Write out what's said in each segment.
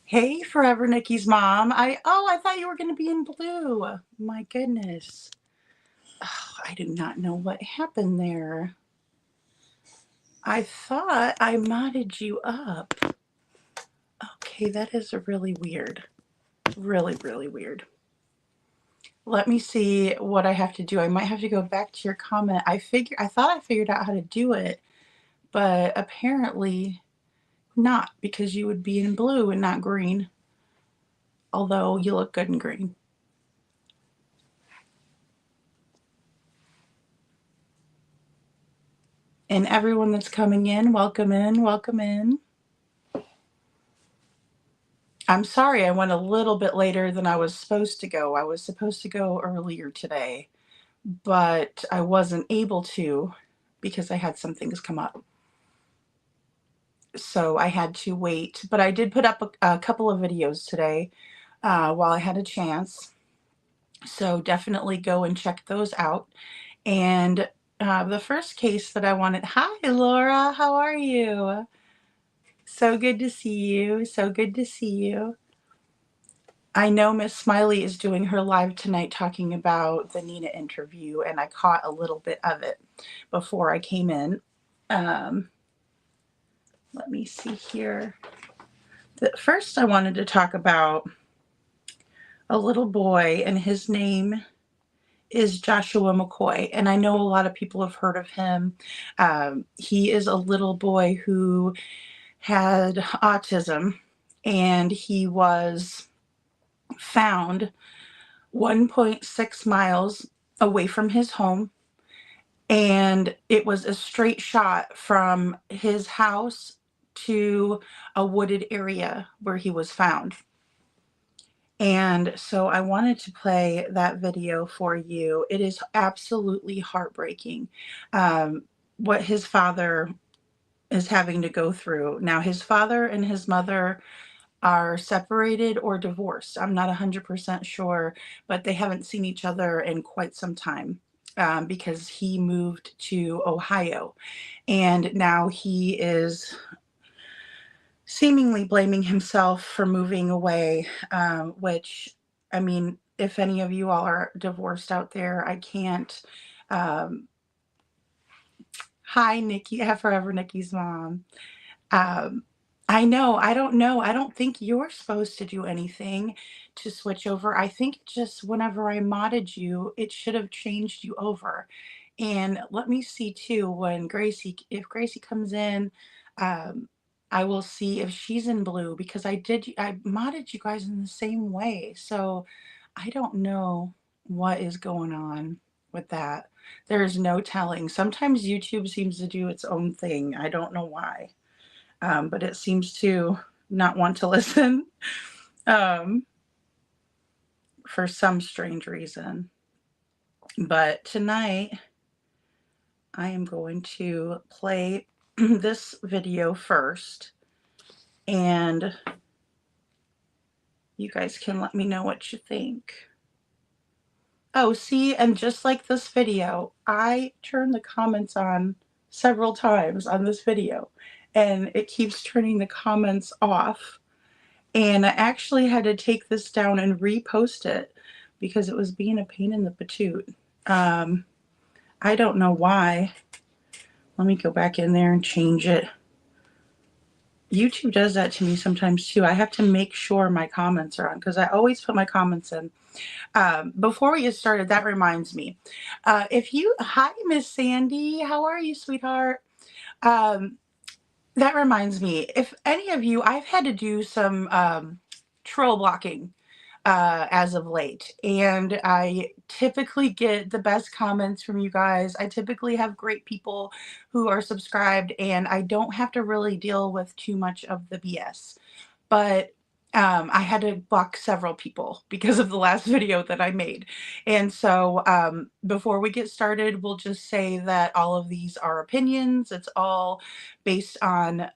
Hey, Forever Nikki's mom. I thought you were going to be in blue. My goodness. Oh, I do not know what happened there. I thought I modded you up. Okay, that is really weird. Really, really weird. Let me see what I have to do. I might have to go back to your comment. I thought I figured out how to do it, but apparently not, because you would be in blue and not green. Although you look good in green. And everyone that's coming in, welcome in, welcome in. I'm sorry I went a little bit later than I was supposed to go. I was supposed to go earlier today, but I wasn't able to because I had some things come up. So I had to wait. But I did put up a couple of videos today while I had a chance. So definitely go and check those out. And the first case that I wanted, hi Laura, how are you? So good to see you. So good to see you. I know Miss Smiley is doing her live tonight talking about the Nina interview, and I caught a little bit of it before I came in. Let me see here. First, I wanted to talk about a little boy, and his name is Joshua McCoy. And I know a lot of people have heard of him. He is a little boy who had autism, and he was found 1.6 miles away from his home, and it was a straight shot from his house to a wooded area where he was found. And so I wanted to play that video for you. It is absolutely heartbreaking what his father is having to go through. Now, his father and his mother are separated or divorced. I'm not 100% sure, but they haven't seen each other in quite some time because he moved to Ohio. And now he is seemingly blaming himself for moving away, which, I mean, if any of you all are divorced out there, I can't. Um, Hi, Nikki, Forever Nikki's mom. Um, I know, I don't know. I don't think you're supposed to do anything to switch over. I think just whenever I modded you, it should have changed you over. And let me see too, if Gracie comes in, um, I will see if she's in blue because I modded you guys in the same way. So I don't know what is going on with that. There's no telling. Sometimes YouTube seems to do its own thing. I don't know why, but it seems to not want to listen um, for some strange reason. But tonight, I am going to play this video first, and you guys can let me know what you think. Oh, see, and just like this video, I turned the comments on several times on this video, and it keeps turning the comments off. And I actually had to take this down and repost it because it was being a pain in the patoot. I don't know why. Let me go back in there and change it. YouTube does that to me sometimes too. I have to make sure my comments are on because I always put my comments in. Before we get started, that reminds me. Hi, Miss Sandy. How are you, sweetheart? That reminds me, if any of you, I've had to do some troll blocking as of late, and I typically get the best comments from you guys. I typically have great people who are subscribed, and I don't have to really deal with too much of the BS. But I had to block several people because of the last video that I made. And so before we get started, we'll just say that all of these are opinions. It's all based on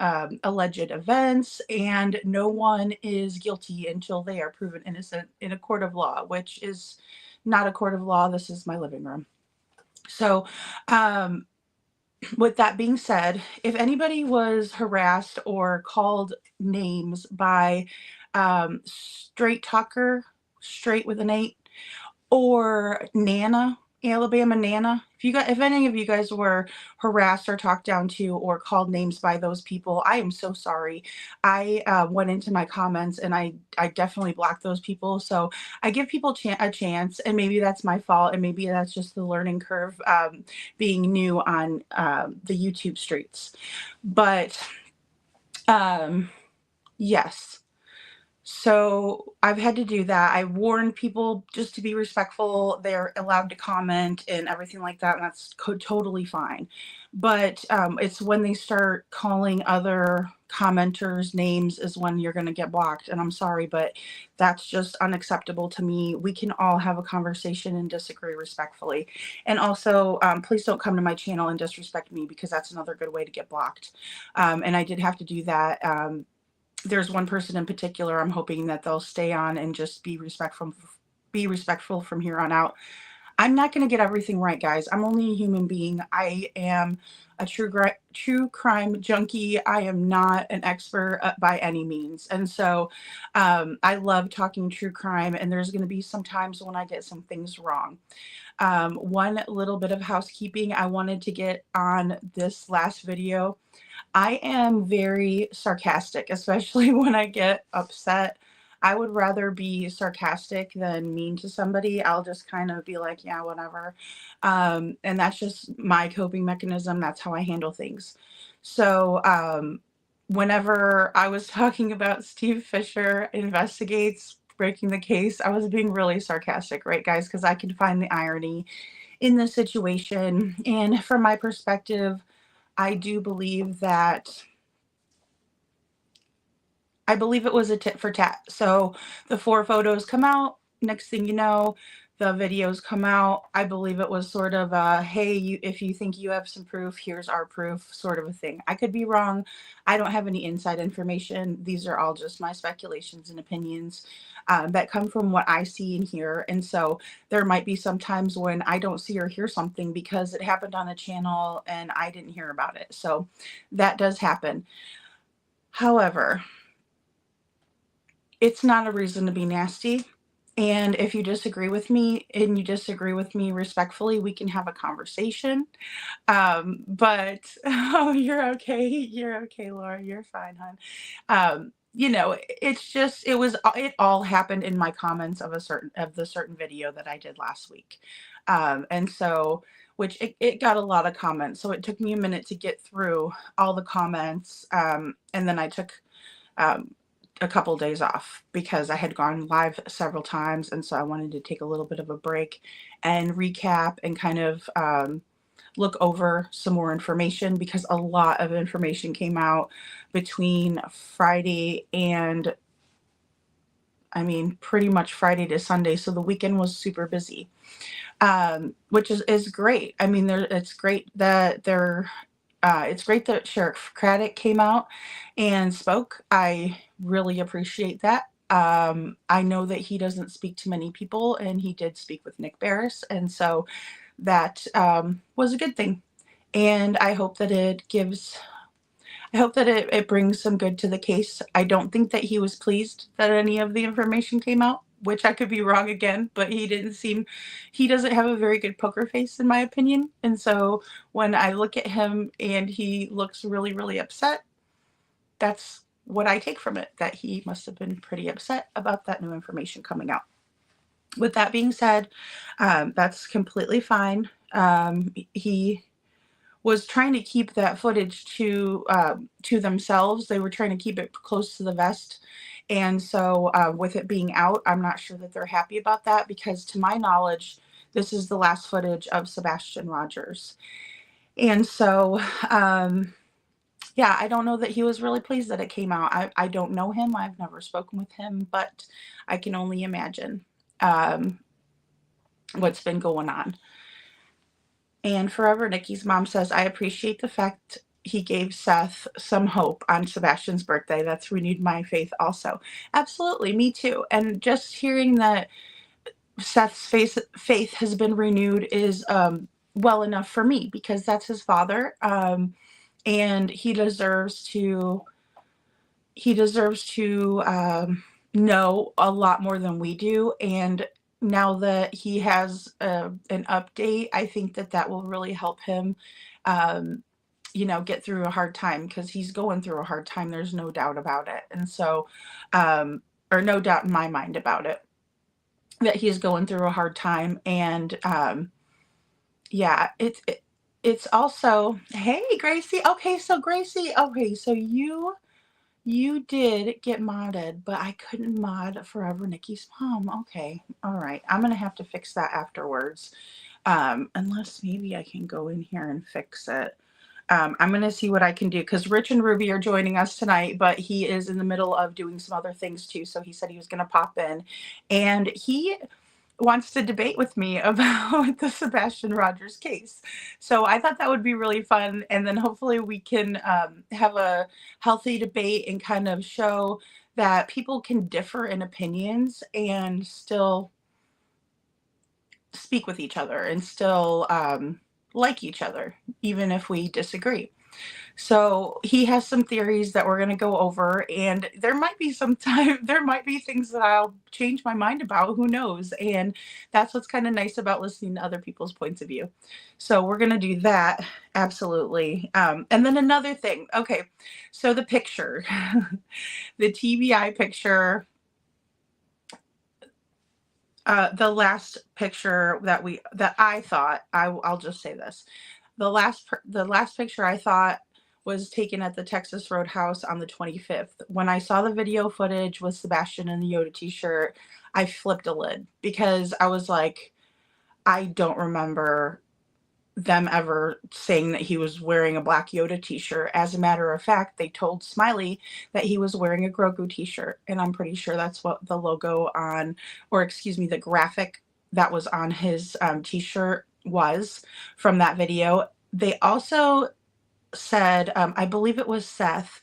alleged events, and no one is guilty until they are proven innocent in a court of law, which is not a court of law. This is my living room. So, with that being said, if anybody was harassed or called names by Straight Talker, straight with an 8, or Nana, Alabama Nana. If any of you guys were harassed or talked down to or called names by those people, I am so sorry. I went into my comments and I definitely blocked those people. So I give people a chance, and maybe that's my fault, and maybe that's just the learning curve, being new on the YouTube streets. But yes. So I've had to do that. I warned people just to be respectful. They're allowed to comment and everything like that, and that's totally fine. But it's when they start calling other commenters names is when you're going to get blocked. And I'm sorry, but that's just unacceptable to me. We can all have a conversation and disagree respectfully. And also, please don't come to my channel and disrespect me, because that's another good way to get blocked. And I did have to do that. There's one person in particular, I'm hoping that they'll stay on and just be respectful from here on out. I'm not going to get everything right, guys. I'm only a human being. I am a true crime junkie. I am not an expert by any means. And so I love talking true crime, and there's going to be some times when I get some things wrong. One little bit of housekeeping I wanted to get on this last video. I am very sarcastic, especially when I get upset. I would rather be sarcastic than mean to somebody. I'll just kind of be like, yeah, whatever. And that's just my coping mechanism. That's how I handle things. So whenever I was talking about Steve Fisher investigates breaking the case, I was being really sarcastic, right, guys? Because I can find the irony in the situation. And from my perspective, I do believe that it was a tit for tat. So the 4 photos come out. Next thing you know, the videos come out. I believe it was sort of a, hey, if you think you have some proof, here's our proof, sort of a thing. I could be wrong. I don't have any inside information. These are all just my speculations and opinions that come from what I see and hear. And so there might be some times when I don't see or hear something because it happened on a channel and I didn't hear about it. So that does happen. However, it's not a reason to be nasty. And if you disagree with me, and you disagree with me respectfully, we can have a conversation. But oh, you're okay. You're okay, Laura. You're fine, hon. It's just it all happened in my comments of the certain video that I did last week. And so which it got a lot of comments. So it took me a minute to get through all the comments. And then I took a couple of days off because I had gone live several times, and so I wanted to take a little bit of a break and recap and kind of look over some more information, because a lot of information came out between Friday and, I mean, pretty much Friday to Sunday. So the weekend was super busy, which is great. I mean, it's great that Sheriff Craddock came out and spoke. I really appreciate that. I know that he doesn't speak to many people, and he did speak with Nick Barris, and so that was a good thing. And I hope that it brings some good to the case. I don't think that he was pleased that any of the information came out, which I could be wrong again, but he doesn't have a very good poker face, in my opinion. And so when I look at him and he looks really, really upset, that's what I take from it, that he must have been pretty upset about that new information coming out. With that being said, that's completely fine. He was trying to keep that footage to themselves. They were trying to keep it close to the vest. And so with it being out, I'm not sure that they're happy about that, because to my knowledge, this is the last footage of Sebastian Rogers. And so, yeah, I don't know that he was really pleased that it came out. I don't know him. I've never spoken with him, but I can only imagine what's been going on. And Forever Nikki's mom says, I appreciate the fact he gave Seth some hope on Sebastian's birthday. That's renewed my faith also. Absolutely, me too. And just hearing that Seth's faith has been renewed is well enough for me, because that's his father. And he deserves to know a lot more than we do. And now that he has an update, I think that that will really help him, um, get through a hard time, because he's going through a hard time. There's no doubt about it. And so, or no doubt in my mind about it, that he's going through a hard time. And yeah, it's also, hey, Gracie. Okay, so Gracie, okay, so you did get modded, but I couldn't mod Forever Nikki's mom. Okay. All right. I'm going to have to fix that afterwards. Unless maybe I can go in here and fix it. I'm going to see what I can do, because Rich and Ruby are joining us tonight, but he is in the middle of doing some other things too. So he said he was going to pop in, and he wants to debate with me about the Sebastian Rogers case. So I thought that would be really fun. And then hopefully we can have a healthy debate and kind of show that people can differ in opinions and still speak with each other, and still like each other, even if we disagree. So he has some theories that we're going to go over, and there might be there might be things that I'll change my mind about, who knows? And that's what's kind of nice about listening to other people's points of view. So we're going to do that. Absolutely. And then another thing. Okay. So the picture, the TBI picture, the last picture that I thought, I'll just say this. The last picture I thought was taken at the Texas Roadhouse on the 25th. When I saw the video footage with Sebastian in the Yoda t-shirt, I flipped a lid, because I was like, I don't remember them ever saying that he was wearing a black Yoda t-shirt. As a matter of fact, they told Smiley that he was wearing a Grogu t-shirt, and I'm pretty sure that's what the logo on, or excuse me, the graphic that was on his t-shirt was from that video. They also said, I believe it was Seth,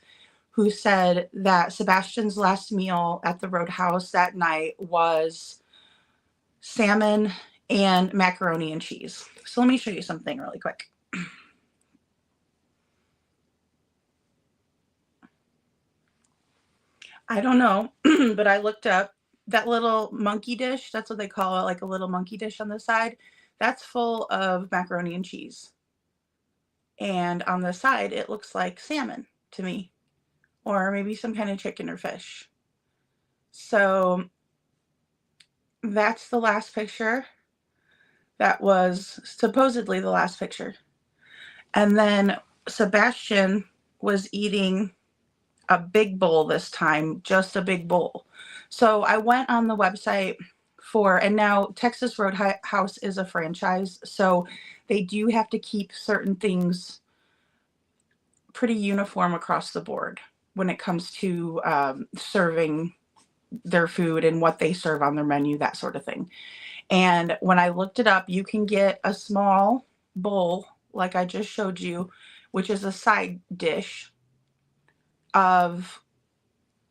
who said that Sebastian's last meal at the Roadhouse that night was salmon and macaroni and cheese. So let me show you something really quick. I don't know, but I looked up that little monkey dish. That's what they call it, like a little monkey dish on the side. That's full of macaroni and cheese. And on the side, it looks like salmon to me, or maybe some kind of chicken or fish. So that's the last picture. That was supposedly the last picture. And then Sebastian was eating a big bowl this time, just a big bowl. So I went on the website and now Texas Roadhouse is a franchise, so they do have to keep certain things pretty uniform across the board when it comes to serving their food and what they serve on their menu, that sort of thing. And when I looked it up, you can get a small bowl, like I just showed you, which is a side dish of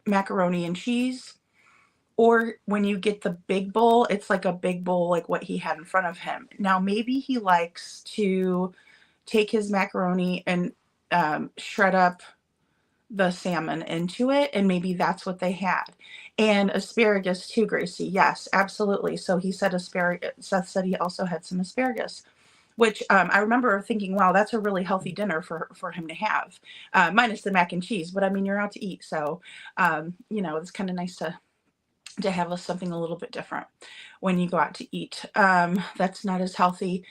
macaroni and cheese. Or when you get the big bowl, it's like a big bowl like what he had in front of him. Now, maybe he likes to take his macaroni and shred up the salmon into it, and maybe that's what they had. And asparagus too, Gracie. Yes, absolutely. So he said asparagus. Seth said he also had some asparagus, which I remember thinking, wow, that's a really healthy dinner for him to have, minus the mac and cheese. But I mean, you're out to eat, so it's kind of nice to have something a little bit different when you go out to eat. That's not as healthy,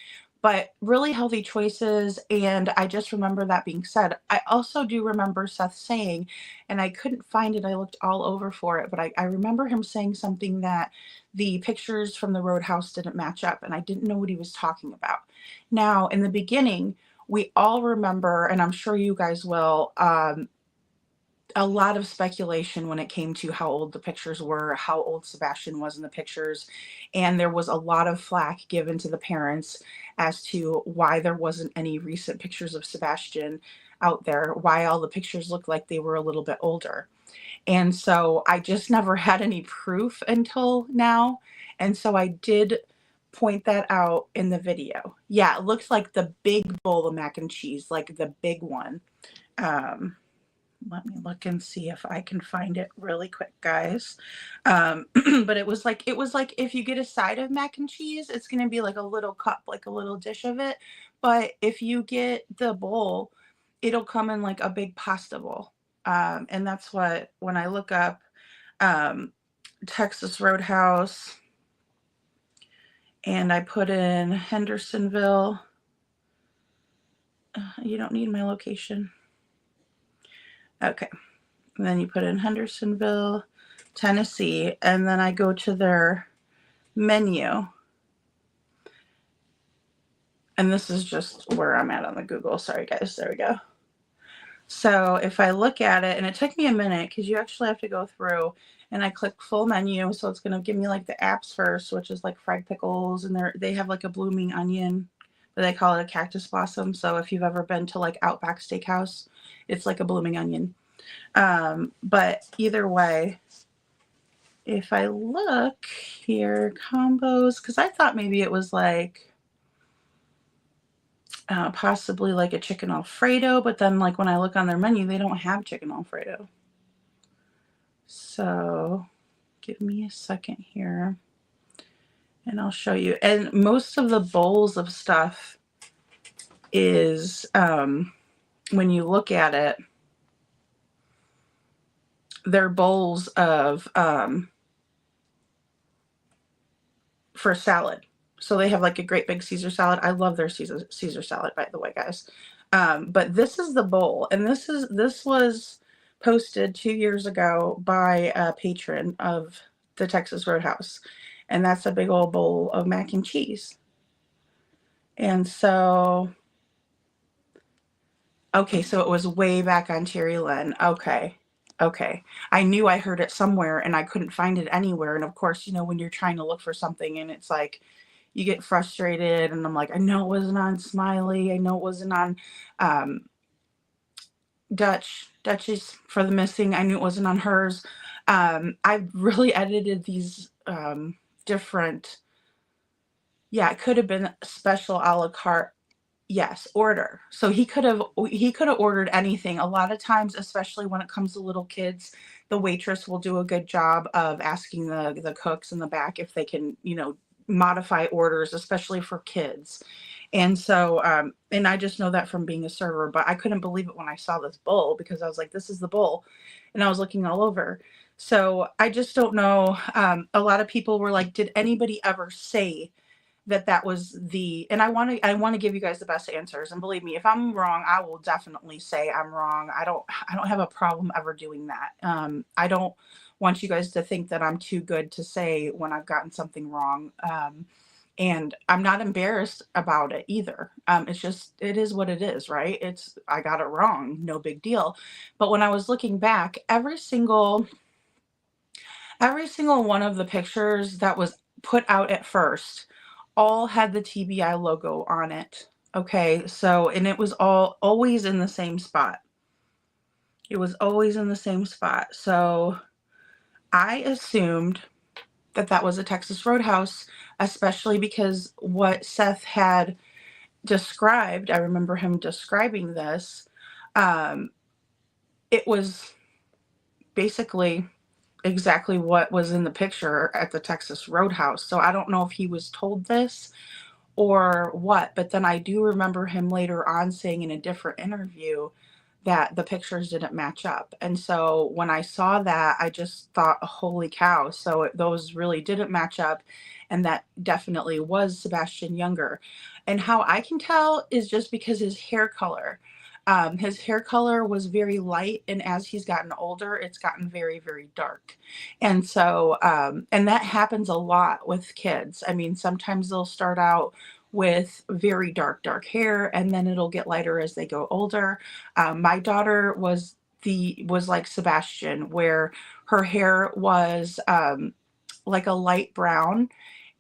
but really healthy choices. And I just remember that being said. I also do remember Seth saying, and I couldn't find it, I looked all over for it, but I remember him saying something that the pictures from the Roadhouse didn't match up, and I didn't know what he was talking about. Now, in the beginning, we all remember, and I'm sure you guys will, a lot of speculation when it came to how old the pictures were, how old Sebastian was in the pictures. And there was a lot of flack given to the parents as to why there wasn't any recent pictures of Sebastian out there, why all the pictures looked like they were a little bit older. And so I just never had any proof until now. And so I did point that out in the video. Yeah, it looks like the big bowl of mac and cheese, like the big one. Let me look and see if I can find it really quick, guys. But it was like if you get a side of mac and cheese, it's going to be like a little cup, like a little dish of it. But if you get the bowl, it'll come in like a big pasta bowl. And that's what, when I look up um, Texas Roadhouse and I put in Hendersonville, you don't need my location. Okay. And then you put in Hendersonville, Tennessee, and then I go to their menu. And this is just where I'm at on the Google. Sorry, guys. There we go. So if I look at it, and it took me a minute because you actually have to go through, and I click full menu. So it's going to give me like the apps first, which is like fried pickles. And they have like a blooming onion, but they call it a cactus blossom. So if you've ever been to like Outback Steakhouse, it's like a blooming onion. But either way, if I look here, combos, because I thought maybe it was like possibly like a chicken Alfredo, but then like when I look on their menu, they don't have chicken Alfredo. So give me a second here and I'll show you. And most of the bowls of stuff is, when you look at it, they're bowls of, for salad. So they have like a great big Caesar salad. I love their Caesar salad, by the way, guys. But this is the bowl, and this was posted 2 years ago by a patron of the Texas Roadhouse, and that's a big old bowl of mac and cheese. And so, okay, so it was way back on Cherry Lynn. Okay. I knew I heard it somewhere and I couldn't find it anywhere. And of course, you know, when you're trying to look for something and it's like, you get frustrated, and I'm like, I know it wasn't on Smiley. I know it wasn't on Dutch's for the Missing. I knew it wasn't on hers. I really edited these different, yeah, it could have been special a la carte. Yes, order. So he could have ordered anything. A lot of times, especially when it comes to little kids, the waitress will do a good job of asking the cooks in the back if they can, you know, modify orders, especially for kids. And so, and I just know that from being a server, but I couldn't believe it when I saw this bowl, because I was like, this is the bowl. And I was looking all over. So I just don't know. A lot of people were like, did anybody ever say that was the, and I want to give you guys the best answers. And believe me, if I'm wrong, I will definitely say I'm wrong. I don't have a problem ever doing that. I don't want you guys to think that I'm too good to say when I've gotten something wrong. And I'm not embarrassed about it either. It's just, it is what it is, right? I got it wrong, no big deal. But when I was looking back, every single one of the pictures that was put out at first all had the TBI logo on it. Okay, so, and it was always in the same spot. It was always in the same spot. So I assumed that was a Texas Roadhouse, especially because what Seth had described, I remember him describing this, it was basically exactly what was in the picture at the Texas Roadhouse. So I don't know if he was told this or what, but then I do remember him later on saying in a different interview that the pictures didn't match up. And so when I saw that, I just thought, holy cow. So those really didn't match up. And that definitely was Sebastian Younger. And how I can tell is just because his hair color. His hair color was very light, and as he's gotten older, it's gotten very, very dark. And so, and that happens a lot with kids. I mean, sometimes they'll start out with very dark hair, and then it'll get lighter as they go older. My daughter was like Sebastian, where her hair was like a light brown,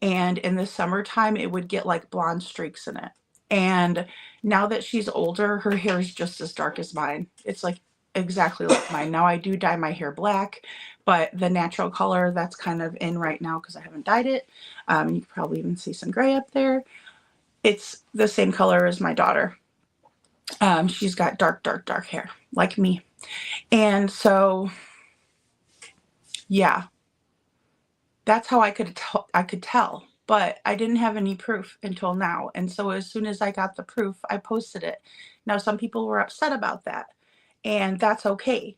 and in the summertime it would get like blonde streaks in it. And now that she's older, her hair is just as dark as mine. It's like exactly like mine. Now I do dye my hair black, but the natural color that's kind of in right now, because I haven't dyed it, you can probably even see some gray up there. It's the same color as my daughter. She's got dark hair like me. And so, yeah, that's how I could tell, but I didn't have any proof until now. And so as soon as I got the proof, I posted it. Now, some people were upset about that, and that's okay.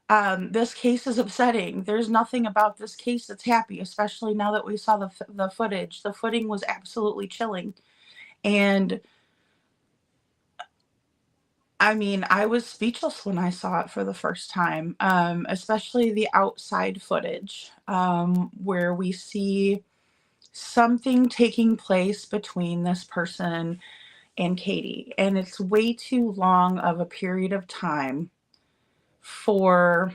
This case is upsetting. There's nothing about this case that's happy, especially now that we saw the footage. The footing was absolutely chilling. And I mean, I was speechless when I saw it for the first time, especially the outside footage, where we see something taking place between this person and Katie. And it's way too long of a period of time for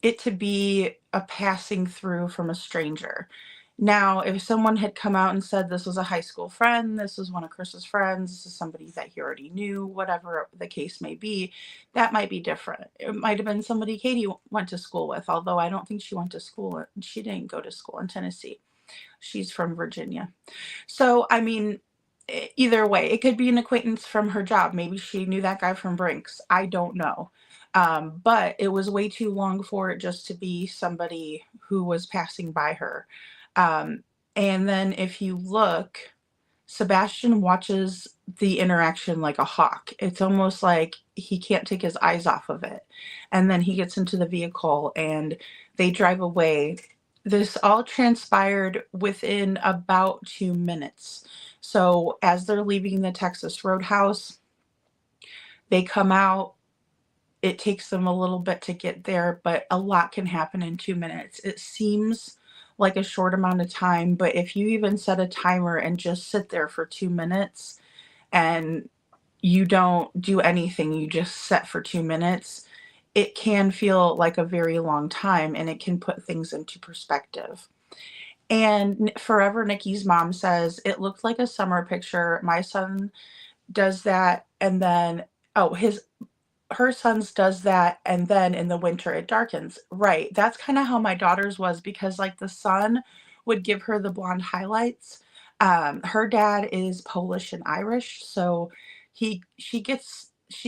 it to be a passing through from a stranger. Now, if someone had come out and said this was a high school friend, this was one of Chris's friends, this is somebody that he already knew, whatever the case may be, that might be different. It might have been somebody Katie went to school with, although I don't think she went to school. She didn't go to school in Tennessee. She's from Virginia. So, I mean, either way, it could be an acquaintance from her job. Maybe she knew that guy from Brinks. I don't know. But it was way too long for it just to be somebody who was passing by her. Um, and then if you look, Sebastian watches the interaction like a hawk. It's almost like he can't take his eyes off of it. And then he gets into the vehicle and they drive away. This all transpired within about 2 minutes. So as they're leaving the Texas Roadhouse, they come out. It takes them a little bit to get there, but a lot can happen in 2 minutes. It seems like a short amount of time, but if you even set a timer and just sit there for 2 minutes and you don't do anything, you just sit for 2 minutes, it can feel like a very long time and it can put things into perspective. And Forever Nikki's mom says, it looked like a summer picture. My son does that, and then, oh, her son's does that, and then in the winter it darkens. Right. That's kind of how my daughter's was, because like the sun would give her the blonde highlights. Her dad is Polish and Irish, so she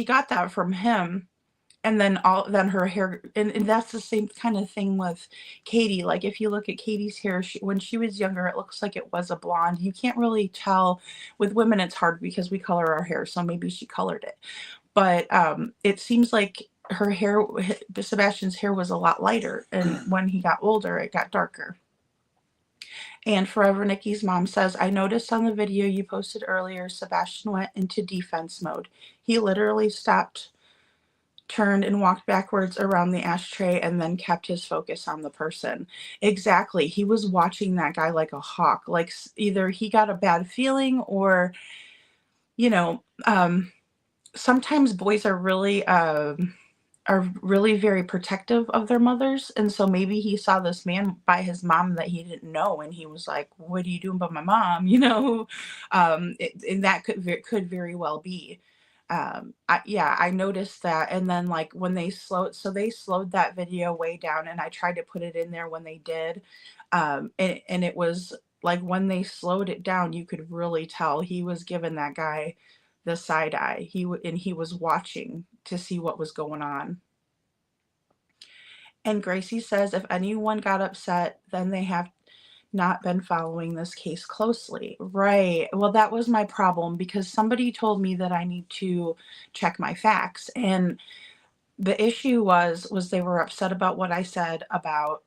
got that from him. And then her hair, and that's the same kind of thing with Katie. Like if you look at Katie's hair, when she was younger, it looks like it was a blonde. You can't really tell. With women it's hard because we color our hair, so maybe she colored it. But it seems like her hair, Sebastian's hair, was a lot lighter, and when he got older it got darker. And Forever Nikki's mom says, I noticed on the video you posted earlier, Sebastian went into defense mode. He literally stopped, turned, and walked backwards around the ashtray and then kept his focus on the person. Exactly. He was watching that guy like a hawk. Like either he got a bad feeling or, you know, sometimes boys are really very protective of their mothers, and so maybe he saw this man by his mom that he didn't know, and he was like, what are you doing by my mom, and that could very well be. I noticed that. And then like when they slowed that video way down, and I tried to put it in there when they did, and it was like when they slowed it down, you could really tell he was giving that guy the side eye. He was watching to see what was going on. And Gracie says, if anyone got upset, then they have not been following this case closely. Right. Well, that was my problem, because somebody told me that I need to check my facts. And the issue was they were upset about what I said about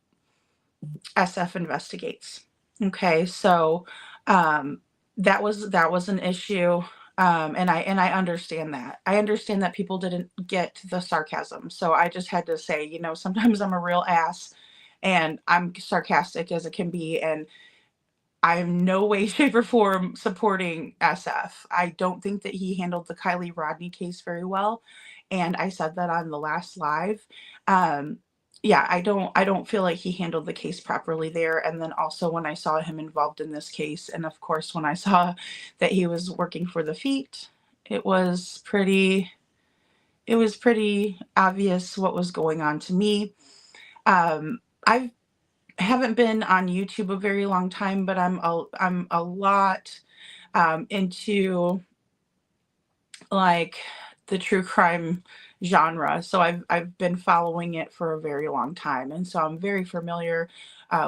SF Investigates. Okay. So, that was an issue. And I understand that. I understand that people didn't get the sarcasm. So I just had to say, sometimes I'm a real ass and I'm sarcastic as it can be. And I'm no way, shape, or form supporting SF. I don't think that he handled the Kylie Rodney case very well. And I said that on the last live. Um, yeah, I don't feel like he handled the case properly there. And then also when I saw him involved in this case, and of course when I saw that he was working for the feet, it was pretty obvious what was going on to me. I haven't been on YouTube a very long time, but I'm a lot into like the true crime genre. So I've been following it for a very long time, and so I'm very familiar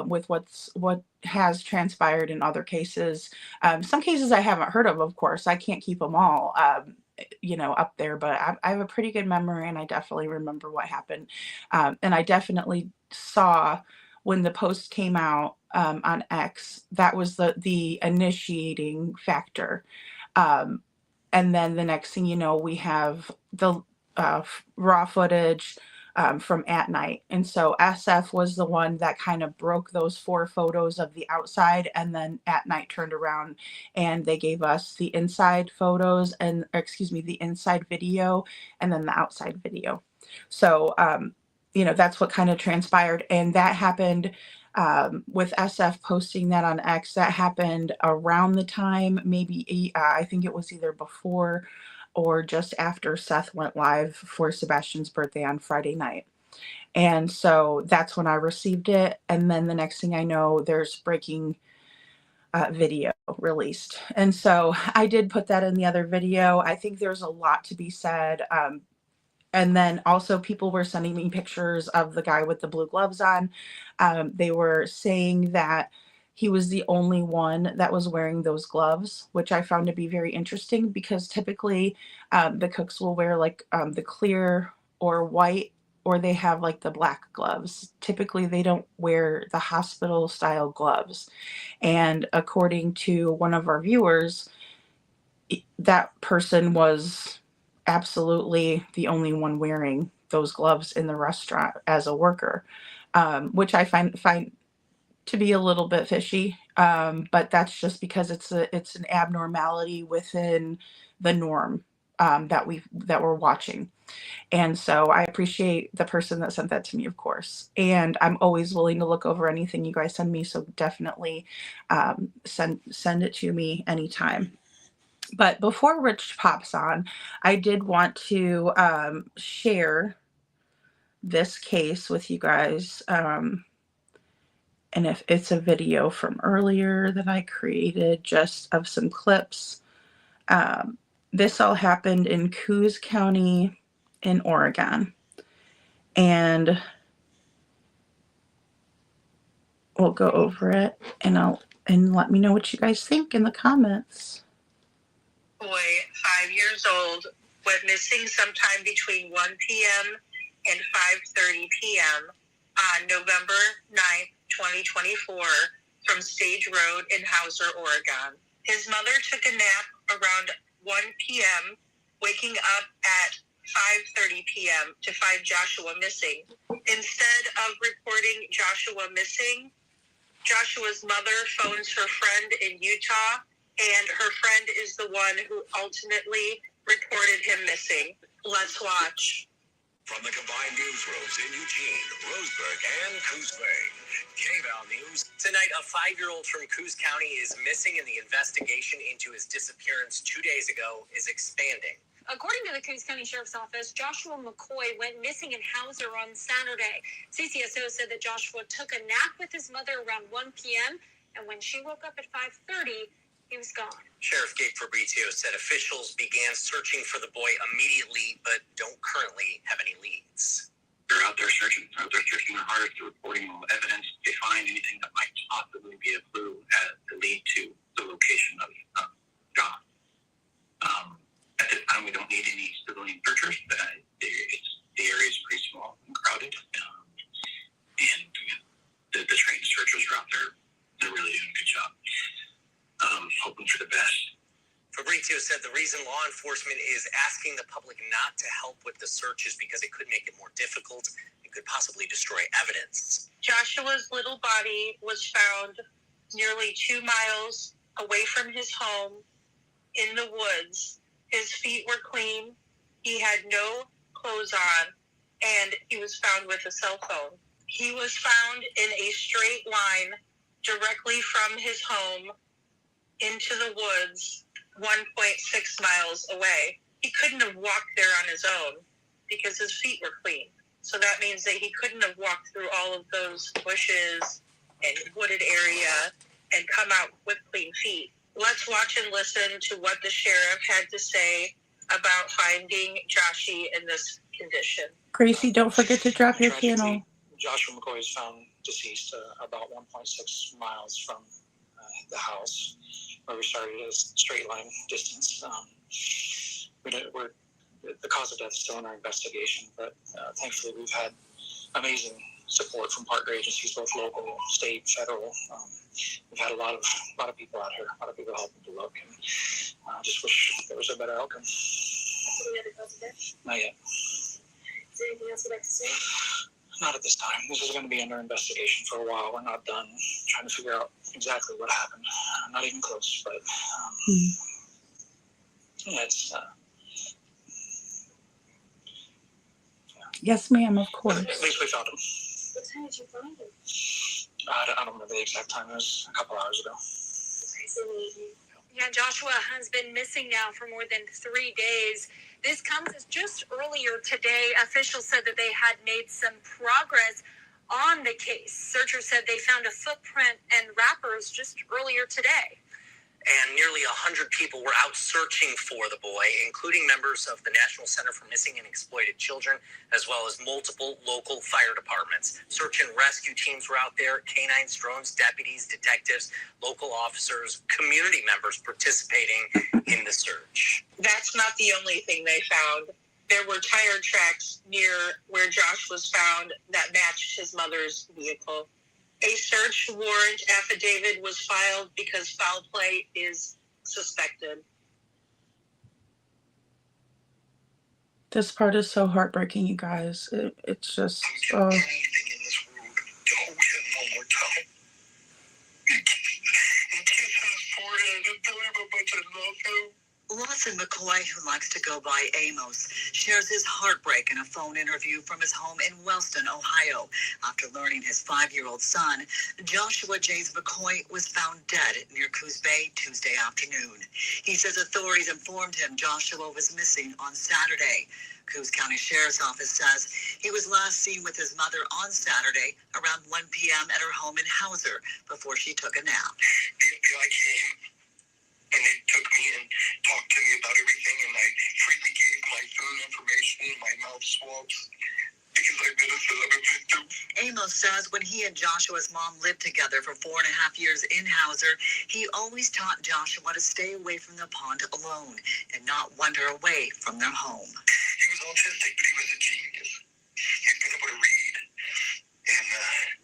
with what has transpired in other cases. Some cases I haven't heard of course. I can't keep them all, up there, but I have a pretty good memory, and I definitely remember what happened. And I definitely saw when the post came out on X, that was the initiating factor. Um, and then the next thing you know, we have the raw footage from at night. And so SF was the one that kind of broke those 4 photos of the outside, and then at night turned around and they gave us the inside photos and, or excuse me, the inside video and then the outside video. So, that's what kind of transpired. And that happened with SF posting that on X. That happened around the time, maybe I think it was either before or just after Seth went live for Sebastian's birthday on Friday night. And so that's when I received it. And then the next thing I know, there's breaking video released. And so I did put that in the other video. I think there's a lot to be said. And then also people were sending me pictures of the guy with the blue gloves on. They were saying that he was the only one that was wearing those gloves, which I found to be very interesting because typically the cooks will wear like the clear or white, or they have like the black gloves. Typically they don't wear the hospital style gloves. And according to one of our viewers, that person was absolutely the only one wearing those gloves in the restaurant as a worker, which I find to be a little bit fishy. But that's just because it's an abnormality within the norm that we're watching. And so I appreciate the person that sent that to me, of course. And I'm always willing to look over anything you guys send me. So definitely send it to me anytime. But before Rich pops on, I did want to share this case with you guys. And if it's a video from earlier that I created, just of some clips. This all happened in Coos County in Oregon. And we'll go over it, and let me know what you guys think in the comments. Boy, 5 years old, went missing sometime between 1 p.m. and 5:30 p.m. on November 9th, 2024, from Stage Road in Hauser, Oregon. His mother took a nap around 1 p.m., waking up at 5:30 p.m. to find Joshua missing. Instead of reporting Joshua missing, Joshua's mother phones her friend in Utah, and her friend is the one who ultimately reported him missing. Let's watch. From the combined newsrooms in Eugene, Roseburg, and Coos Bay, KVAL News. Tonight, a 5-year-old from Coos County is missing, and the investigation into his disappearance 2 days ago is expanding. According to the Coos County Sheriff's Office, Joshua McCoy went missing in Hauser on Saturday. CCSO said that Joshua took a nap with his mother around 1 p.m., and when she woke up at 5:30, he was gone. Sheriff Gabe Fabrizio said officials began searching for the boy immediately, but don't currently have any leads. They're out there searching. They're out there searching their hardest, reporting all evidence. If they find anything that might possibly be a clue to lead to the location of John. At this time, we don't need any civilian searchers. The area is pretty small and crowded. And the trained searchers are out there. They're really doing a good job. Hoping for the best. Fabrizio said the reason law enforcement is asking the public not to help with the search is because it could make it more difficult and could possibly destroy evidence. Joshua's little body was found nearly 2 miles away from his home in the woods. His feet were clean. He had no clothes on, and he was found with a cell phone. He was found in a straight line directly from his home into the woods 1.6 miles away. He couldn't have walked there on his own because his feet were clean. So that means that he couldn't have walked through all of those bushes and wooded area and come out with clean feet. Let's watch and listen to what the sheriff had to say about finding Joshie in this condition. Gracie, don't forget to drop your channel. Joshua McCoy is found deceased about 1.6 miles from the house where we started a straight line distance. The cause of death is still in our investigation, but thankfully we've had amazing support from partner agencies, both local, state, federal. We've had a lot of people out here, a lot of people helping to look, and just wish there was a better outcome. Any other cause of death? Not yet. Is there anything else you'd like to say? Not at this time. This is going to be under investigation for a while. We're not done trying to figure out exactly what happened. Not even close, but it's. Yes, ma'am, of course. At least we found him. What time did you find him? I don't remember the exact time. It was a couple hours ago. Yeah, Joshua has been missing now for more than 3 days. This comes as just earlier today. Officials said that they had made some progress on the case. Searchers said they found a footprint and wrappers just earlier today. And nearly 100 people were out searching for the boy, including members of the National Center for Missing and Exploited Children, as well as multiple local fire departments. Search and rescue teams were out there, canines, drones, deputies, detectives, local officers, community members participating in the search. That's not the only thing they found. There were tire tracks near where Josh was found that matched his mother's vehicle. A search warrant affidavit was filed because foul play is suspected. This part is so heartbreaking, you guys. It's just. Anything in this world to hold him one more time. And kiss his forehead and tell him how much I love him. Lawson McCoy, who likes to go by Amos, shares his heartbreak in a phone interview from his home in Wellston, Ohio, after learning his 5-year-old son, Joshua James McCoy, was found dead near Coos Bay Tuesday afternoon. He says authorities informed him Joshua was missing on Saturday. Coos County Sheriff's Office says he was last seen with his mother on Saturday around 1 p.m. at her home in Hauser before she took a nap. The FBI came and they took me and talked to me about everything, and I freely gave my phone information, my mouth swabs, because I've been a victim. Amos says when he and Joshua's mom lived together for 4.5 years in Hauser, he always taught Joshua to stay away from the pond alone and not wander away from their home. He was autistic, but he was a genius. He's been able to read, and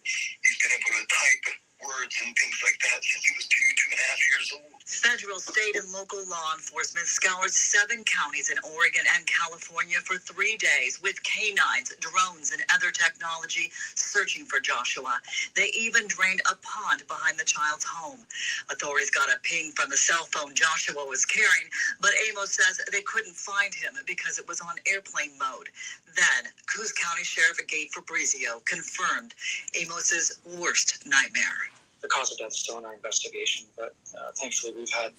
he's been able to type words and things like that since he was 2.5 years old. Federal, state, and local law enforcement scoured 7 counties in Oregon and California for 3 days with canines, drones, and other technology searching for Joshua. They even drained a pond behind the child's home. Authorities got a ping from the cell phone Joshua was carrying, but Amos says they couldn't find him because it was on airplane mode. Then, Coos County Sheriff Gabe Fabrizio confirmed Amos's worst nightmare. The cause of death is still in our investigation, but thankfully we've had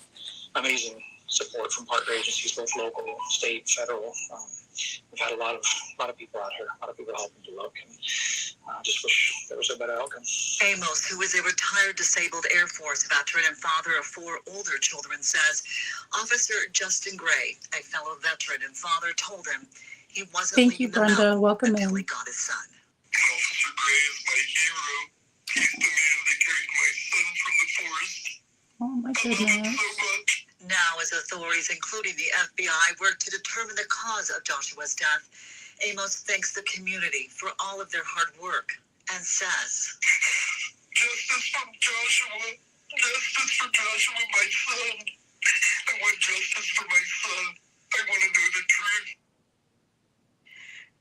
amazing support from partner agencies, both local, state, federal. We've had a lot of people out here, a lot of people helping to look, and just wish there was a better outcome. Amos, who is a retired disabled Air Force veteran and father of 4 older children, says Officer Justin Gray, a fellow veteran and father, told him he wasn't Thank you, leaving the Brenda. mountain Welcome until in. he got his son. Officer Gray is my hero. He's the man that carried my son from the forest. Oh my I love him goodness. so much. Now, as authorities, including the FBI, work to determine the cause of Joshua's death, Amos thanks the community for all of their hard work and says, Justice for Joshua. Justice for Joshua, my son. I want justice for my son. I want to know the truth.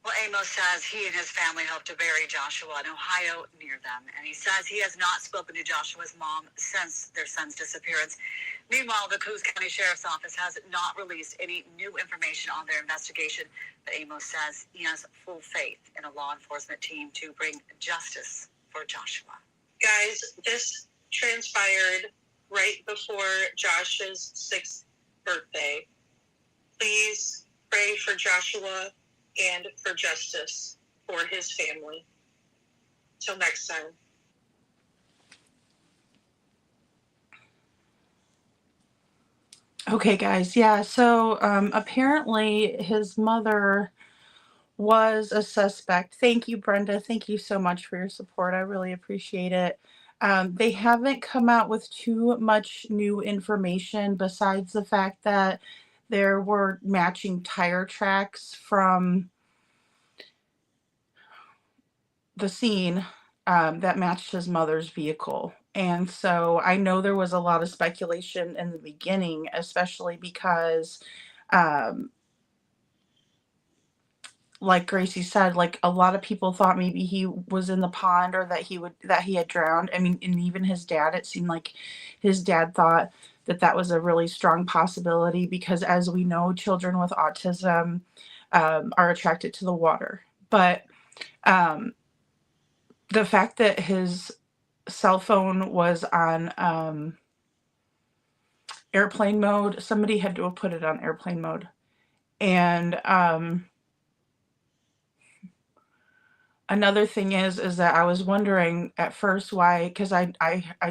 Well, Amos says he and his family hope to bury Joshua in Ohio near them. And he says he has not spoken to Joshua's mom since their son's disappearance. Meanwhile, the Coos County Sheriff's Office has not released any new information on their investigation. But Amos says he has full faith in a law enforcement team to bring justice for Joshua. Guys, this transpired right before Josh's 6th birthday. Please pray for Joshua and for justice for his family. Till next time. Okay, guys. Yeah, so apparently his mother was a suspect. Thank you, Brenda. Thank you so much for your support. I really appreciate it. They haven't come out with too much new information besides the fact that there were matching tire tracks from the scene that matched his mother's vehicle. And so I know there was a lot of speculation in the beginning, especially because um, like Gracie said, like a lot of people thought maybe he was in the pond or that he had drowned. I mean, and even his dad, it seemed like his dad thought that that was a really strong possibility because, as we know, children with autism are attracted to the water. But um, the fact that his cell phone was on airplane mode, somebody had to have put it on airplane mode, and another thing is that I was wondering at first why, because I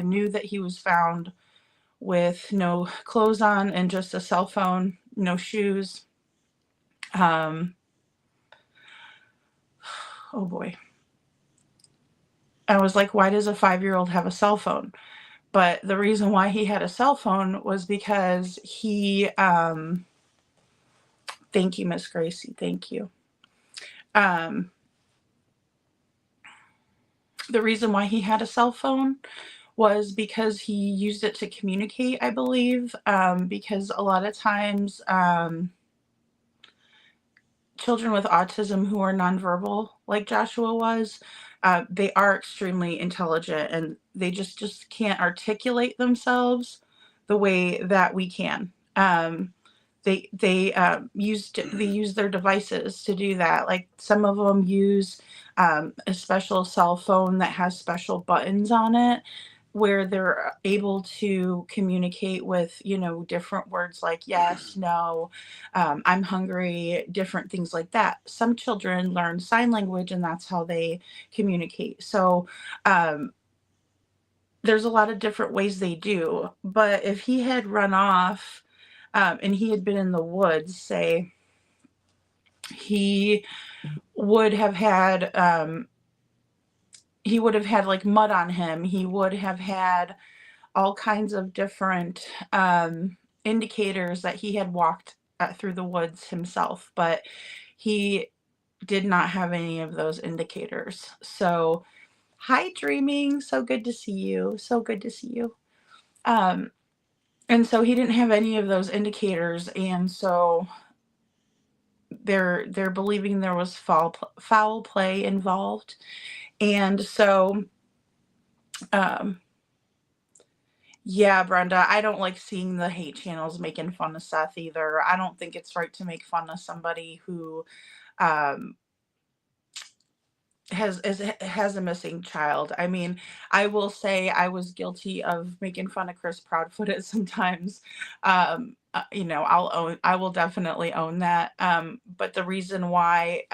knew that he was found with no clothes on and just a cell phone, no shoes. Oh boy. I was like, why does a 5-year-old have a cell phone? But the reason why he had a cell phone was because thank you, Miss Gracie, thank you. The reason why he had a cell phone was because he used it to communicate, I believe, because a lot of times children with autism who are nonverbal, like Joshua was, they are extremely intelligent and they just can't articulate themselves the way that we can. They use their devices to do that. Like some of them use a special cell phone that has special buttons on it where they're able to communicate with, different words like yes, no, I'm hungry, different things like that. Some children learn sign language and that's how they communicate. So there's a lot of different ways they do. But if he had run off and he had been in the woods, say, he would have had like mud on him. He would have had all kinds of different indicators that he had walked through the woods himself, but he did not have any of those indicators. So, hi, Dreaming. So good to see you. So good to see you. And so he didn't have any of those indicators, and so they're believing there was foul play involved, and so yeah, Brenda, I don't like seeing the hate channels making fun of Seth either. I don't think it's right to make fun of somebody who um, has a missing child. I mean, I will say I was guilty of making fun of Chris Proudfoot at sometimes. I will definitely own that. But the reason why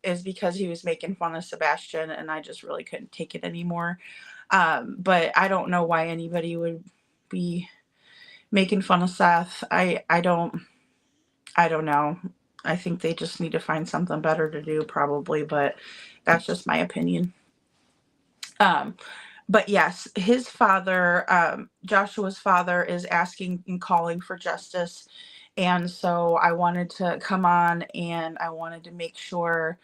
is because he was making fun of Sebastian, and I just really couldn't take it anymore. But I don't know why anybody would be making fun of Seth. I don't know. I think they just need to find something better to do probably, but that's just my opinion. But yes, his father, Joshua's father, is asking and calling for justice. And so I wanted to come on and I wanted to make sure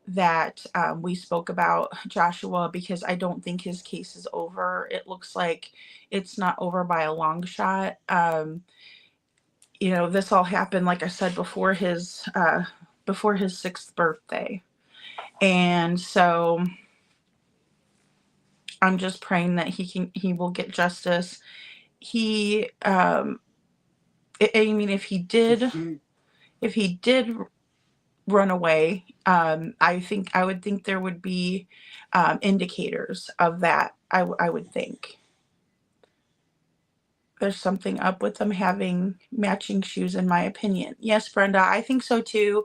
that we spoke about Joshua because I don't think his case is over. It looks like it's not over by a long shot. This all happened, like I said, before his 6th birthday. And so I'm just praying that he will get justice. I mean, if he did run away, I would think there would be indicators of that. I would think there's something up with them having matching shoes, in my opinion. Yes, Brenda, I think so too.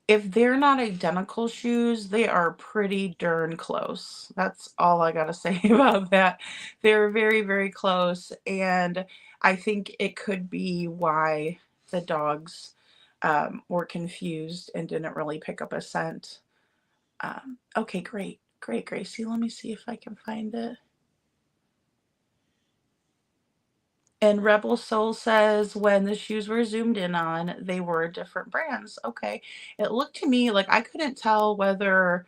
If they're not identical shoes, they are pretty darn close. That's all I gotta say about that. They're very, very close, and I think it could be why the dogs were confused and didn't really pick up a scent. Okay, great, Gracie. Let me see if I can find it. And Rebel Soul says when the shoes were zoomed in on, they were different brands. Okay. It looked to me like I couldn't tell whether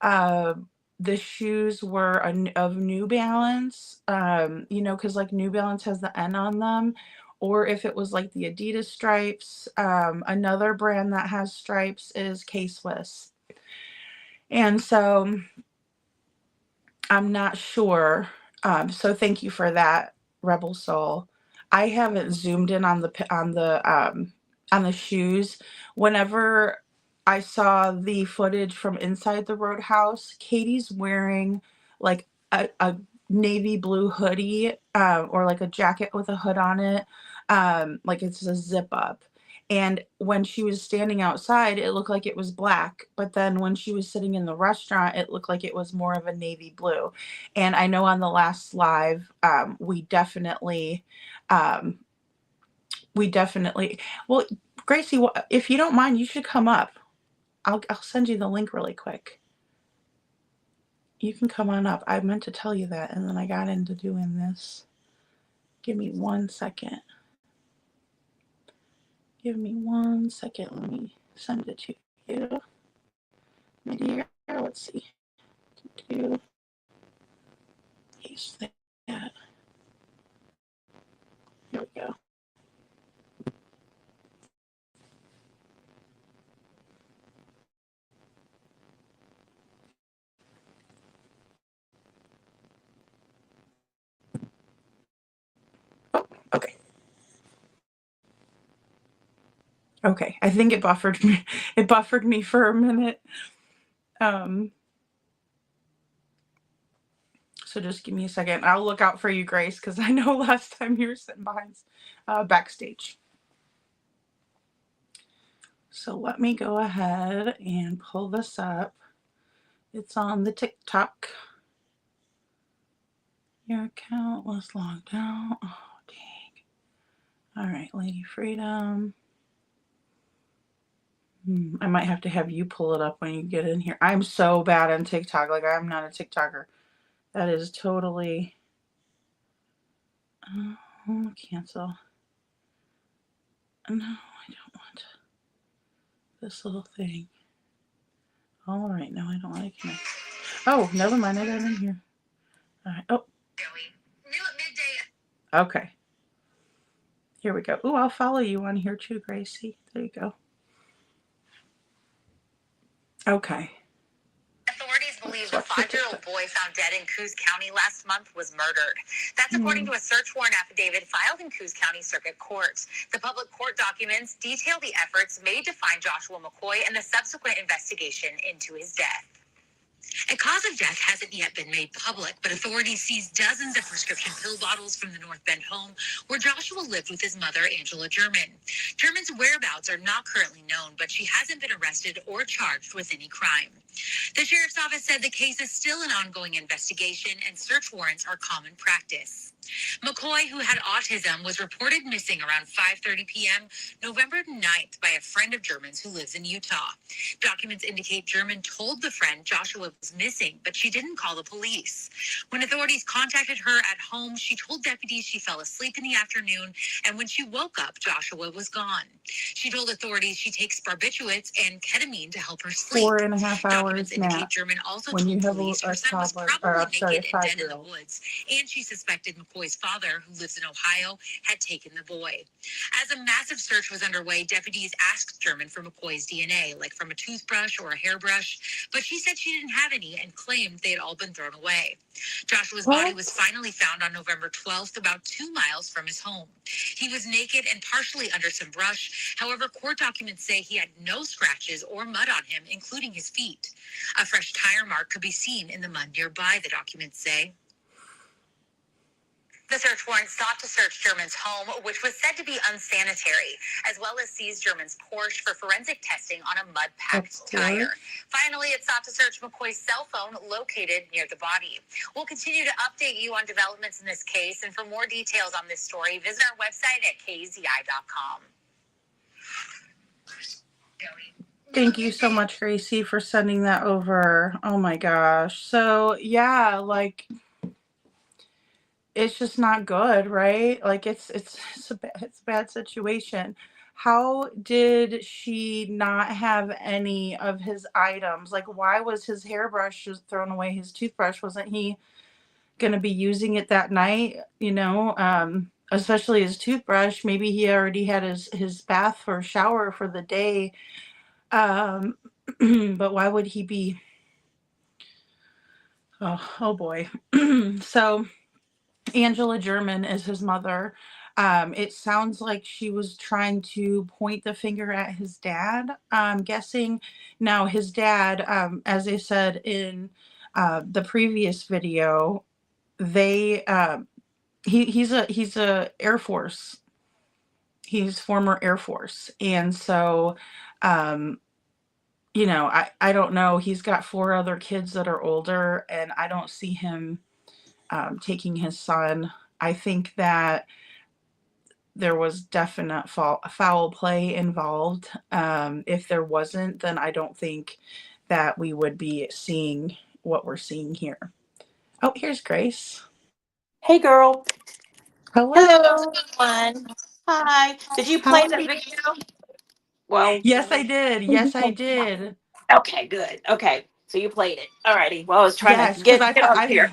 uh, the shoes were of New Balance, because like New Balance has the N on them, or if it was like the Adidas stripes. Another brand that has stripes is K-Swiss. And so I'm not sure. So thank you for that, Rebel Soul. I haven't zoomed in on the shoes. Whenever I saw the footage from inside the Roadhouse, Katie's wearing like a navy blue hoodie, or like a jacket with a hood on it, like it's a zip up. And when she was standing outside, it looked like it was black. But then when she was sitting in the restaurant, it looked like it was more of a navy blue. And I know on the last live, we definitely, well, Gracie, if you don't mind, you should come up. I'll send you the link really quick. You can come on up. I meant to tell you that, and then I got into doing this. Give me 1 second. Give me 1 second. Let me send it to you. My dear, let's see. Paste that. Here we go. Oh, okay. Okay, I think it buffered me. It buffered me for a minute. So just give me a second. I'll look out for you, Grace, because I know last time you were sitting behind backstage. So let me go ahead and pull this up. It's on the TikTok. Your account was logged out. Oh, dang. All right, Lady Freedom. I might have to have you pull it up when you get in here. I'm so bad on TikTok. Like, I'm not a TikToker. That is totally... cancel. No, I don't want this little thing. All right, no, I don't want to connect. Oh, never mind. I got in here. All right. Oh. New at midday. Okay. Here we go. Ooh, I'll follow you on here too, Gracie. There you go. Okay. Authorities believe the 5-year-old boy found dead in Coos County last month was murdered. That's according to a search warrant affidavit filed in Coos County Circuit Court. The public court documents detail the efforts made to find Joshua McCoy and the subsequent investigation into his death. A cause of death hasn't yet been made public, but authorities seized dozens of prescription pill bottles from the North Bend home where Joshua lived with his mother, Angela German. German's whereabouts are not currently known, but she hasn't been arrested or charged with any crime. The sheriff's office said the case is still an ongoing investigation and search warrants are common practice. McCoy, who had autism, was reported missing around 5:30 p.m. November 9th by a friend of German's who lives in Utah. Documents indicate German told the friend Joshua was missing, but she didn't call the police. When authorities contacted her at home, she told deputies she fell asleep in the afternoon, and when she woke up, Joshua was gone. She told authorities she takes barbiturates and ketamine to help her sleep. 4.5 hours Documents indicate German also when told you have police her a son was toddler, probably naked and dead in the 5-year-old. woods, and she suspected McCoy's father, who lives in Ohio, had taken the boy. As a massive search was underway, deputies asked German for McCoy's DNA, like from a toothbrush or a hairbrush, but she said she didn't have any and claimed they had all been thrown away. Joshua's body was finally found on November 12th, about 2 miles from his home. He was naked and partially under some brush. However, court documents say he had no scratches or mud on him, including his feet. A fresh tire mark could be seen in the mud nearby, the documents say. The search warrant sought to search German's home, which was said to be unsanitary, as well as seize German's Porsche for forensic testing on a mud-packed tire. Finally, it sought to search McCoy's cell phone located near the body. We'll continue to update you on developments in this case, and for more details on this story, visit our website at kzi.com. Thank you so much, Gracie, for sending that over. Oh my gosh. So, yeah, like it's just not good, right? Like it's a bad situation. How did she not have any of his items? Like why was his hairbrush just thrown away? His toothbrush, wasn't he going to be using it that night, especially his toothbrush. Maybe he already had his bath or shower for the day. Um but why would he be oh boy. So Angela German is his mother. It sounds like she was trying to point the finger at his dad. I'm guessing now his dad, as I said in the previous video, they he's a Air Force. He's former Air Force, and so um, I don't know. He's got 4 other kids that are older, and I don't see him taking his son. I think that there was definite foul play involved. If there wasn't, then I don't think that we would be seeing what we're seeing here. Oh, here's Grace. Hey, girl. Hello. Everyone. Hi. Did you How play are that you? video? Well, Yes, I did. Yes, I did. okay, good. Okay, so you played it. Alrighty. Well, I was trying to Yes, because get up here.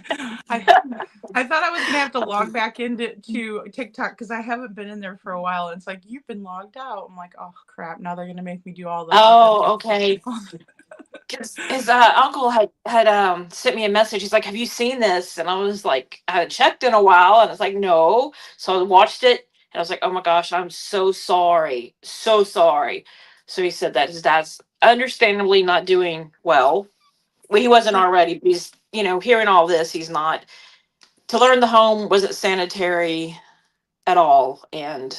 I thought I was gonna have to log back into TikTok because I haven't been in there for a while. And it's like you've been logged out. I'm like, oh crap! Now they're gonna make me do all the Oh, authentic. okay. Because his uncle had sent me a message. He's like, "Have you seen this?" And I was like, I had checked in a while, and it's like, no. So I watched it, and I was like, "Oh my gosh, I'm so sorry, so sorry." So he said that his dad's understandably not doing well. Well, he wasn't already, but he's hearing all this, he's not. To learn the home wasn't sanitary at all, and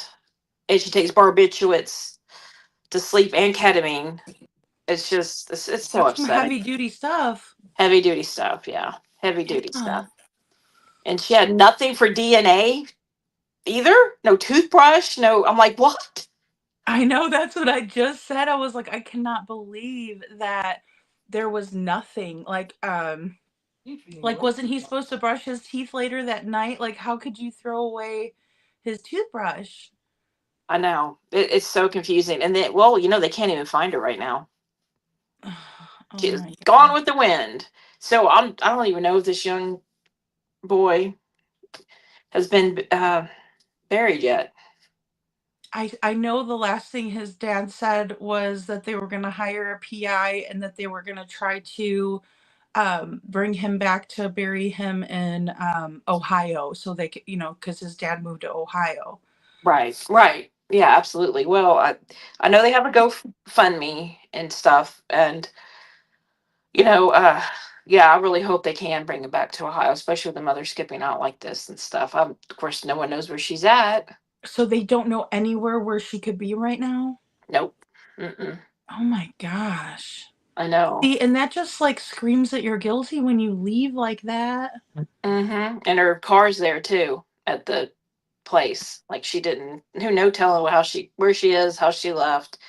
she takes barbiturates to sleep and ketamine. It's just it's so That's some upsetting. heavy duty stuff. Heavy duty stuff, yeah. Heavy duty Yeah. stuff. And she had nothing for DNA either. No toothbrush. No. I'm like, what? I know that's what I just said. I was like, I cannot believe that there was nothing. Like wasn't he supposed to brush his teeth later that night? Like how could you throw away his toothbrush? I know. It's so confusing. And then, well, they can't even find her right now. Oh She's my gone god. with the wind. So I don't even know if this young boy has been buried yet. I know the last thing his dad said was that they were going to hire a PI and that they were going to try to bring him back to bury him in Ohio so they could, because his dad moved to Ohio. Right, right. Yeah, absolutely. Well, I know they have a GoFundMe and stuff, and you know, uh, yeah, I really hope they can bring him back to Ohio, especially with the mother skipping out like this and stuff. Of course, no one knows where she's at. So they don't know anywhere where she could be right now? Nope. Mm-mm. Oh my gosh. I know. See, and that just like screams that you're guilty when you leave like that. Mm-hmm. And her car's there too at the place. Like she didn't. Who no telling where she is, how she left.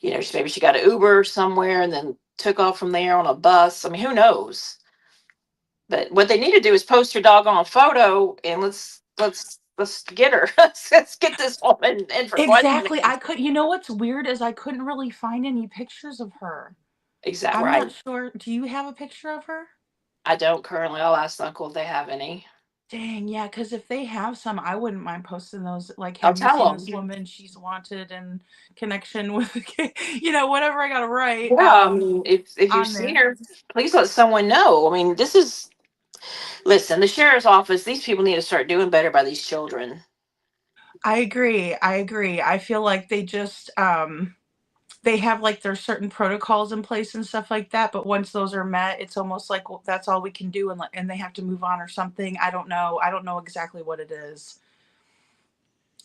Maybe she got an Uber somewhere and then took off from there on a bus. I mean, who knows? But what they need to do is post her doggone photo and let's get her. Let's get this woman in for Exactly. questioning. What's weird is I couldn't really find any pictures of her. Exactly I'm right. not sure. Do you have a picture of her? I don't currently. I'll ask the uncle if they have any. Dang, yeah, because if they have some, I wouldn't mind posting those. Like, I'll have you tell seen them. this woman? She's wanted in connection with, whatever I gotta write Yeah, I mean, if you've on seen there. her, please let someone know. I mean, this is listen. The sheriff's office. These people need to start doing better by these children. I agree. I agree. I feel like they have like their certain protocols in place and stuff like that, but once those are met, it's almost like well, that's all we can do, and they have to move on or something. I don't know. I don't know exactly what it is.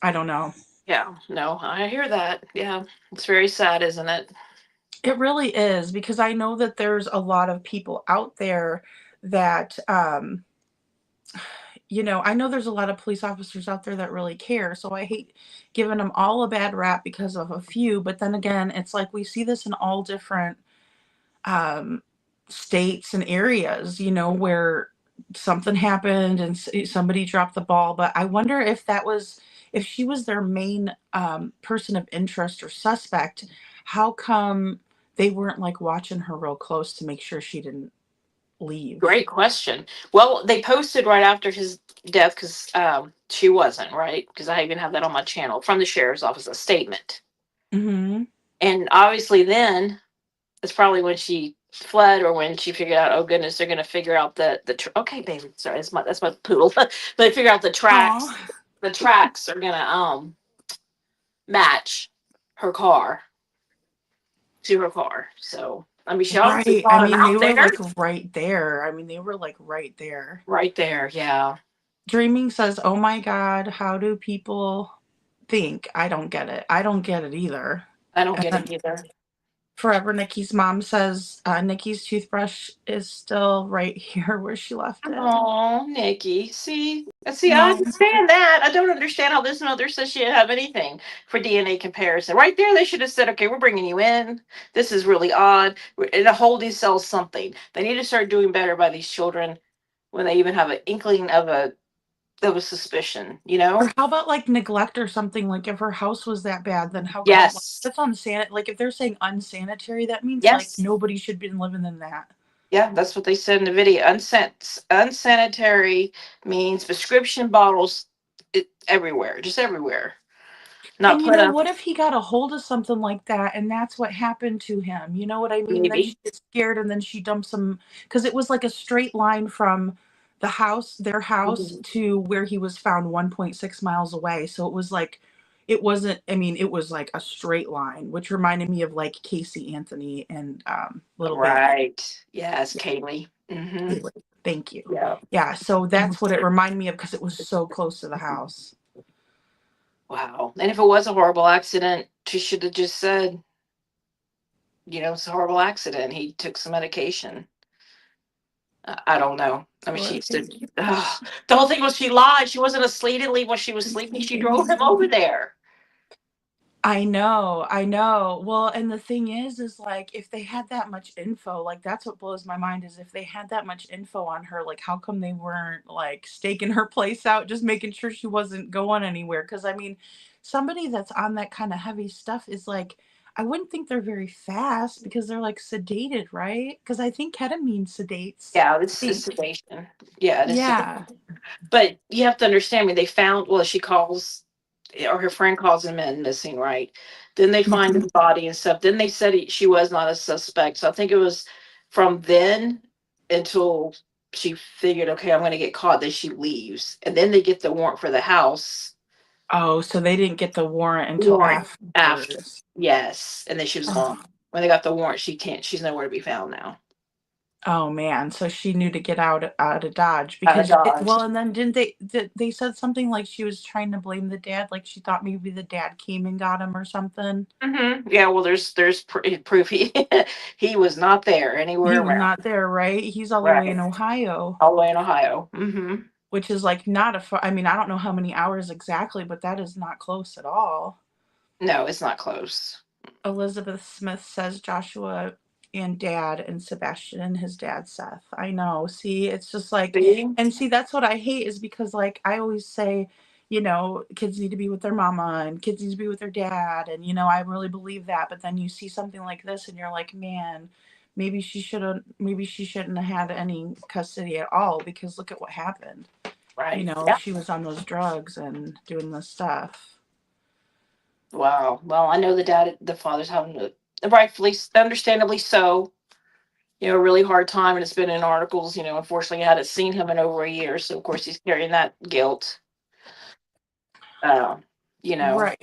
I don't know. Yeah, no, I hear that. Yeah, it's very sad, isn't it? It really is because I know that there's a lot of people out there that you know, I know there's a lot of police officers out there that really care, so I hate giving them all a bad rap because of a few, but then again, it's like we see this in all different um, states and areas, you know, where something happened and somebody dropped the ball. But I wonder if if she was their main person of interest or suspect, how come they weren't like watching her real close to make sure she didn't leave? Great question. Well, they posted right after his death because she wasn't, right? Because I even have that on my channel from the sheriff's office, a statement. Mm-hmm. And obviously, then it's probably when she fled or when she figured out, oh goodness, they're going to figure out okay, baby, sorry, that's my poodle. But they figure out the tracks. Aw. The tracks are going to match her car to her car. So I mean, she obviously Right. I saw him mean, they out were there. like right there. I mean, they were like right there. Right there, yeah. Dreaming says, "Oh my God, how do people think?" I don't get it. I don't get it either. I don't get it And either. Forever Nikki's mom says Nikki's toothbrush is still right here where she left it. Oh, Nikki. See, I No, understand that. I don't understand how this mother says she didn't have anything for DNA comparison. Right there, they should have said, okay, we're bringing you in. This is really odd. And a holding cell something. They need to start doing better by these children when they even have an inkling of a suspicion, you or know? how about like neglect or something? Like if her house was that bad, then how come Yes. that's unsanitary? Like if they're saying unsanitary, that means like Yes. nobody should be living in that. Yeah, that's what they said in the video. Unsanitary means prescription bottles everywhere, just everywhere. Not And you put know, up, what if he got a hold of something like that and that's what happened to him? You know what I mean? Then she maybe. gets scared and then she dumps him because it was like a straight line from their house Mhm. to where he was found 1.6 miles away. So it was like, it wasn't, I mean, it was like a straight line, which reminded me of like Casey Anthony and Little Baby. Right. Yes, Kaylee. Mm-hmm. Anyway, thank you. Yeah. Yeah, so that's what it reminded me of because it was so close to the house. Wow. And if it was a horrible accident, she should have just said, it's a horrible accident. He took some medication. I don't know. I mean, Poor she said, baby. the whole thing was she lied. She wasn't asleep to leave when she was sleeping. She drove him over there. I know, I know. Well, and the thing is like if they had that much info, like that's what blows my mind is if they had that much info on her, like how come they weren't like staking her place out, just making sure she wasn't going anywhere? Because I mean, somebody that's on that kind of heavy stuff is like, I wouldn't think they're very fast because they're like sedated, right? Because I think ketamine sedates. Yeah, this is Think. sedation. Yeah, it is Yeah. sedation. But you have to understand, I mean, they found, well, she calls, or her friend calls him in missing, right? Then they find Mhm. his body and stuff. Then they said she was not a suspect. So I think it was from then until she figured, okay, I'm going to get caught. Then she leaves. And then they get the warrant for the house. Oh, so they didn't get the warrant until Warrant after. afterwards. Yes. And then she was gone. When they got the warrant, she's nowhere to be found now. Oh man, so she knew to get out of Dodge Out of because Dodge. well, and then didn't they said something like she was trying to blame the dad, like she thought maybe the dad came and got him or something. Mm-hmm. Yeah, well, there's proof he was not there He anywhere was around. not there, right? He's all the way in Right. Ohio, All the way in Ohio. Mm-hmm. which is like not a far, I mean, I don't know how many hours exactly, but that is not close at all. No, it's not close. Elizabeth Smith says Joshua and dad and Sebastian and his dad Seth. I know. See, it's just like, See? and see, that's what I hate is because like I always say, you know, kids need to be with their mama and kids need to be with their dad. And, you know, I really believe that. But then you see something like this and you're like, man, maybe she shouldn't have had any custody at all because look at what happened. You Right. know, Yeah. she was on those drugs and doing this stuff. Wow. Well, I know the father's having rightfully, understandably so, a really hard time, and it's been in articles. Unfortunately, I hadn't seen him in over a year, so of course he's carrying that guilt. Uh, you know. Right.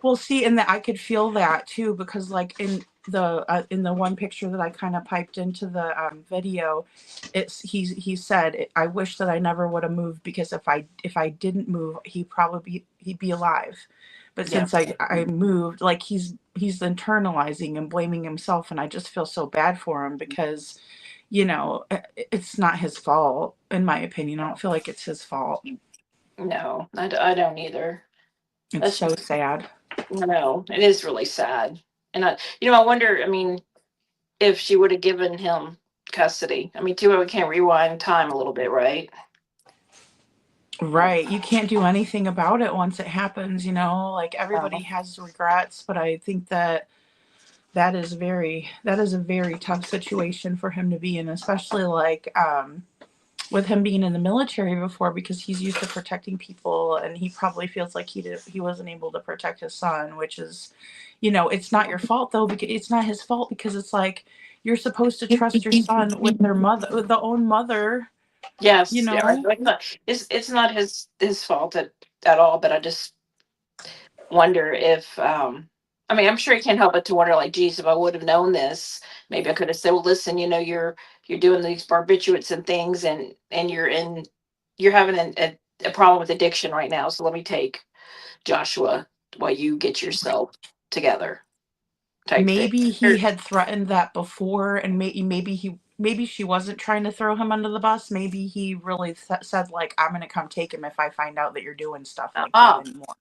Well, see, and that I could feel that too because, like, in the one picture that I kind of piped into the video, he said, "I wish that I never would have moved because if I didn't move, he'd be alive, but Yeah. since I moved, like he's internalizing and blaming himself, and I just feel so bad for him because." you know, it's not his fault, in my opinion. I don't feel like it's his fault. No, I don't either. It's That's so just, sad. no, it is really sad. And I wonder, I mean, if she would have given him custody. I mean, too, we can't rewind time a little bit, right? Right. You can't do anything about it once it happens, you know, like everybody has regrets, but I think that that is a very tough situation for him to be in, especially like with him being in the military before, because he's used to protecting people, and he probably feels like he wasn't able to protect his son, which is, you know, it's not your fault though, because it's not his fault, because it's like you're supposed to trust your son with their mother, with the own mother, Yes, you yeah, know. it's not his fault at all. But I just wonder if I mean, I'm sure you can't help but to wonder, like, geez, if I would have known this, maybe I could have said, well, listen, you know, you're doing these barbiturates and things, and you're having a problem with addiction right now, so let me take Joshua while you get yourself together, type thing. Maybe he had threatened that before, and maybe she wasn't trying to throw him under the bus. Maybe he really said like, I'm gonna come take him if I find out that you're doing stuff like that anymore.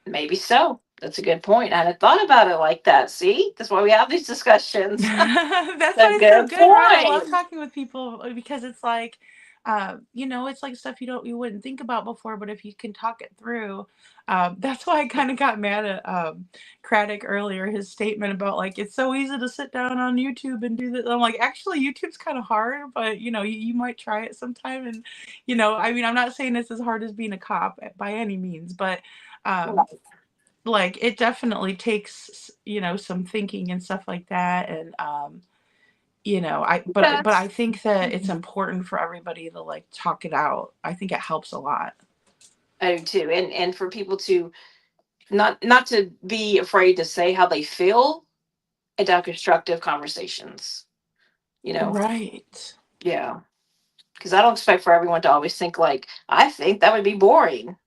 Maybe so. That's a good point. I hadn't thought about it like that. See, that's why we have these discussions. That's A why it's so good good, right? I love point. talking with people because it's like, you know, it's like stuff you wouldn't think about before, but if you can talk it through, that's why I kind of got mad at Craddock earlier, his statement about like it's so easy to sit down on YouTube and do this. I'm like, actually, YouTube's kind of hard, but you know, you might try it sometime, and you know, I mean, I'm not saying it's as hard as being a cop by any means, but. Like it definitely takes, you know, some thinking and stuff like that, and you know, but I think that it's important for everybody to like talk it out. I think it helps a lot. I do too, and for people to not to be afraid to say how they feel and to have constructive conversations. You know, Right. yeah, because I don't expect for everyone to always think like I think. That would be boring.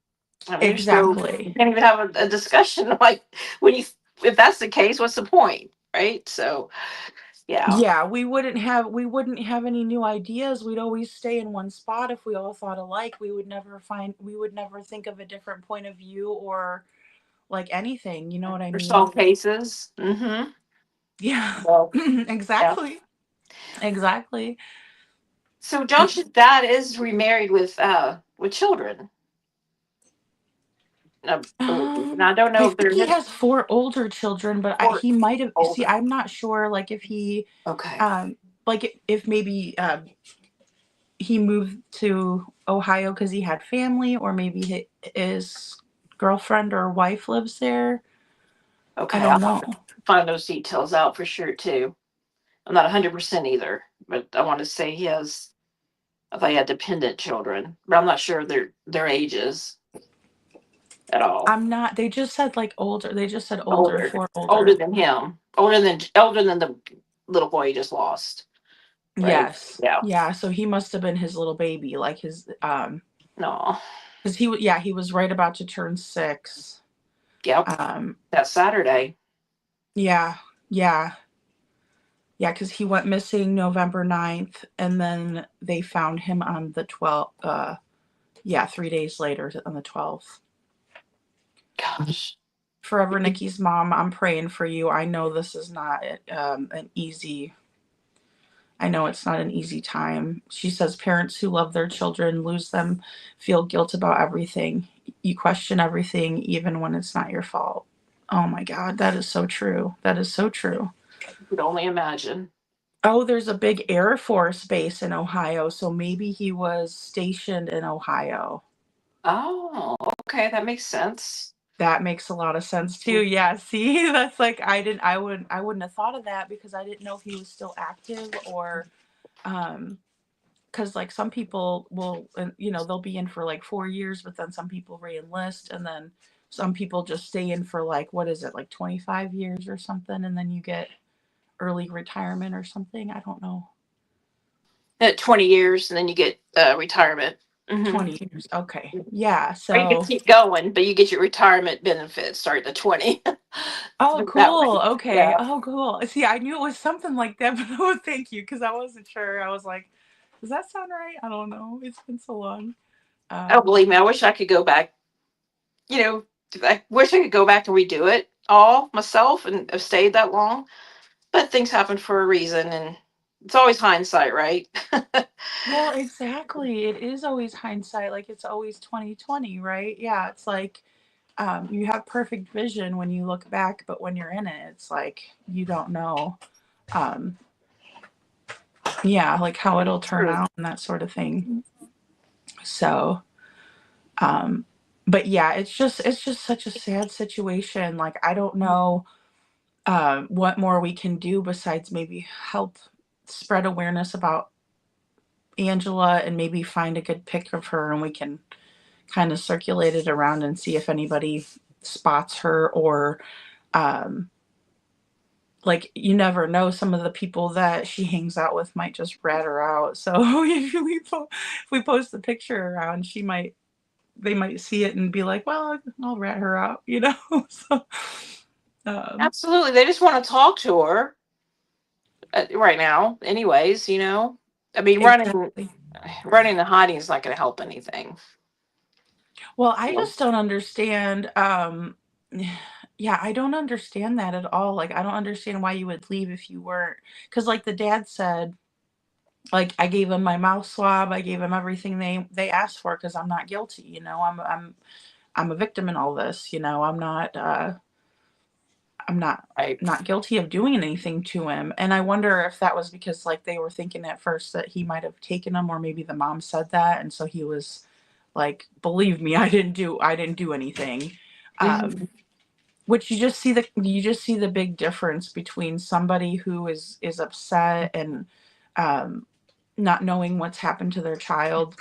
I mean, you Exactly. can't even have a discussion like when you if that's the case, what's the point, right? So yeah, Yeah, we wouldn't have any new ideas. We'd always stay in one spot if we all thought alike. We would never think of a different point of view or like anything, you know what I for mean? solve cases. Mm-hmm. Yeah. Well, yeah. Exactly. Exactly. So Josh's dad is remarried with children. Now I don't I know if think they're he his has 4 older children, but or he might have, see, older. I'm not sure, like, if he, Okay. like, if maybe, he moved to Ohio because he had family, or maybe his girlfriend or wife lives there. I Okay, I'll don't have know. to find those details out for sure too. I'm not 100% either, but I want to say he has. I thought he had dependent children, but I'm not sure their ages at all. I'm not, they just said, like, older. They just said older, Older, 4 older older. than him, older than the little boy he just lost. Right? Yes. Yeah. Yeah, so he must have been his little baby, like his, No. because he was right about to turn 6. Yep. Um, That Saturday. yeah, yeah. Yeah, because he went missing November 9th, and then they found him on the 12th. Yeah, 3 days later on the 12th. Gosh. Forever Nikki's mom, I'm praying for you. I know this is not an easy. I know it's not an easy time. She says parents who love their children lose them, feel guilt about everything. You question everything, even when it's not your fault. Oh my God, that is so true. That is so true. You could only imagine. Oh, there's a big Air Force base in Ohio, so maybe he was stationed in Ohio. Oh, okay, that makes sense. That makes a lot of sense too. Yeah, see, that's like I wouldn't have thought of that because I didn't know if he was still active or because like some people will, you know, they'll be in for like 4 years, but then some people re-enlist, and then some people just stay in for like what is it, like 25 years or something, and then you get early retirement or something. I don't know. At 20 years, and then you get retirement. 20 years. Okay. Yeah. Or you can So keep going, but you get your retirement benefits starting at 20. Oh, Put it that cool. way. Okay. Yeah. Oh, cool. See, I knew it was something like that, but oh, thank you, because I wasn't sure. I was like, does that sound right? I don't know. It's been so long. Oh, Um, believe me, I wish I could go back. You know, I wish I could go back and redo it all myself and have stayed that long. But things happen for a reason, and it's always hindsight, right? well, exactly. It is always hindsight. Like it's always 2020, right? Yeah, it's like you have perfect vision when you look back, but when you're in it, it's like you don't know. Um, yeah, like how it'll turn True. out and that sort of thing. So, um, but yeah, it's just such a sad situation. Like I don't know what more we can do besides maybe help spread awareness about Angela and maybe find a good pic of her and we can kind of circulate it around and see if anybody spots her or um, like you never know, some of the people that she hangs out with might just rat her out. So if we post the picture around, they might see it and be like, well, I'll rat her out, you know. So um, Absolutely. They just want to talk to her right now, anyways, you know. I mean, exactly. running and hiding is not going to help anything. Well, I So, just don't understand. Yeah, I don't understand that at all. Like, I don't understand why you would leave if you weren't. Because, like the dad said, like I gave him my mouth swab, I gave him everything they asked for because I'm not guilty. You know, I'm a victim in all this. You know, I'm not right. not guilty of doing anything to him. And I wonder if that was because like they were thinking at first that he might have taken him, or maybe the mom said that, and so he was like, "Believe me, I didn't do anything." Um, Mhm. which you just see the big difference between somebody who is upset and um, not knowing what's happened to their child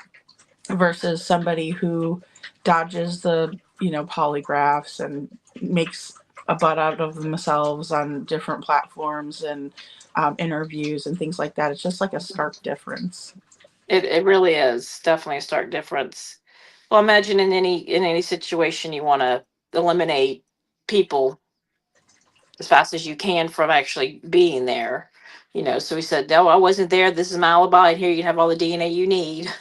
versus somebody who dodges the polygraphs and makes a butt out of themselves on different platforms and interviews and things like that. It's just like a stark difference. It really is definitely a stark difference. Well, imagine in any situation you want to eliminate people as fast as you can from actually being there. You know, so he said, "No, I wasn't there. This is my alibi, and here you can have all the DNA you need."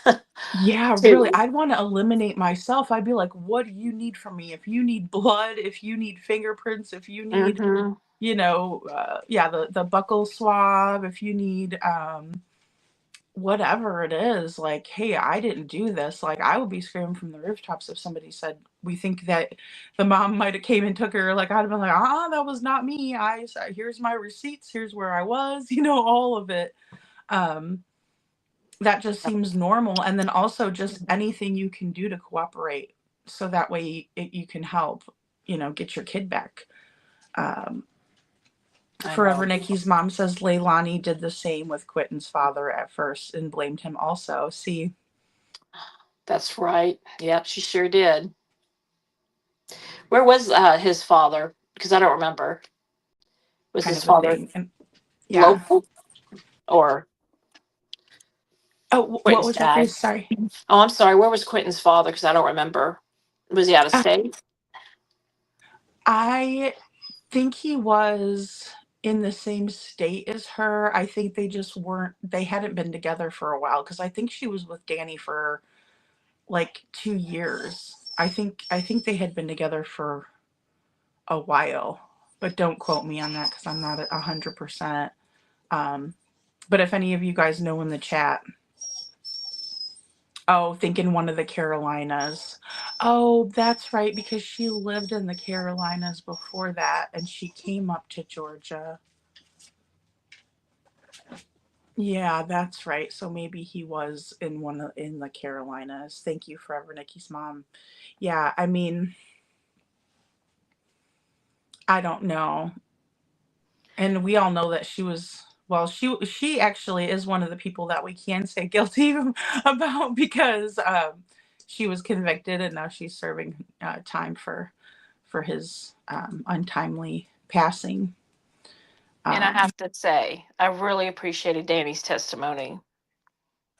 Yeah, really. to I'd want to eliminate myself. I'd be like, what do you need from me? If you need blood, if you need fingerprints, if you need, hmm yeah, the buccal swab, if you need whatever it is, like, hey, I didn't do this. Like, I would be screaming from the rooftops if somebody said, we think that the mom might have came and took her. Like, I'd have been like, that was not me. Here's my receipts. Here's where I was, all of it. Um, that just seems normal. And then also just anything you can do to cooperate. So that way you can help, get your kid back. Um, I Forever know. Nikki's mom says Leilani did the same with Quentin's father at first and blamed him also. See, That's right. Yep, she sure did. Where was his father? Because I don't remember. Was kind his of a father thing. And yeah. local or Oh, what Quentin's was that, dad? Grace? Sorry. Oh, I'm sorry. Where was Quentin's father? Because I don't remember. Was he out of Uh, state? I think he was in the same state as her. I think they hadn't been together for a while because I think she was with Danny for like 2 years. I think they had been together for a while, but don't quote me on that because I'm not 100%. Um, but if any of you guys know in the chat, oh, thinking one of the Carolinas. Oh, that's right, because she lived in the Carolinas before that and she came up to Georgia. Yeah, that's right. So maybe he was in the Carolinas. Thank you, Forever Nikki's mom. Yeah, I mean, I don't know. And we all know that she actually is one of the people that we can say guilty about because she was convicted and now she's serving time for his untimely passing. And I Um, have to say, I really appreciated Danny's testimony.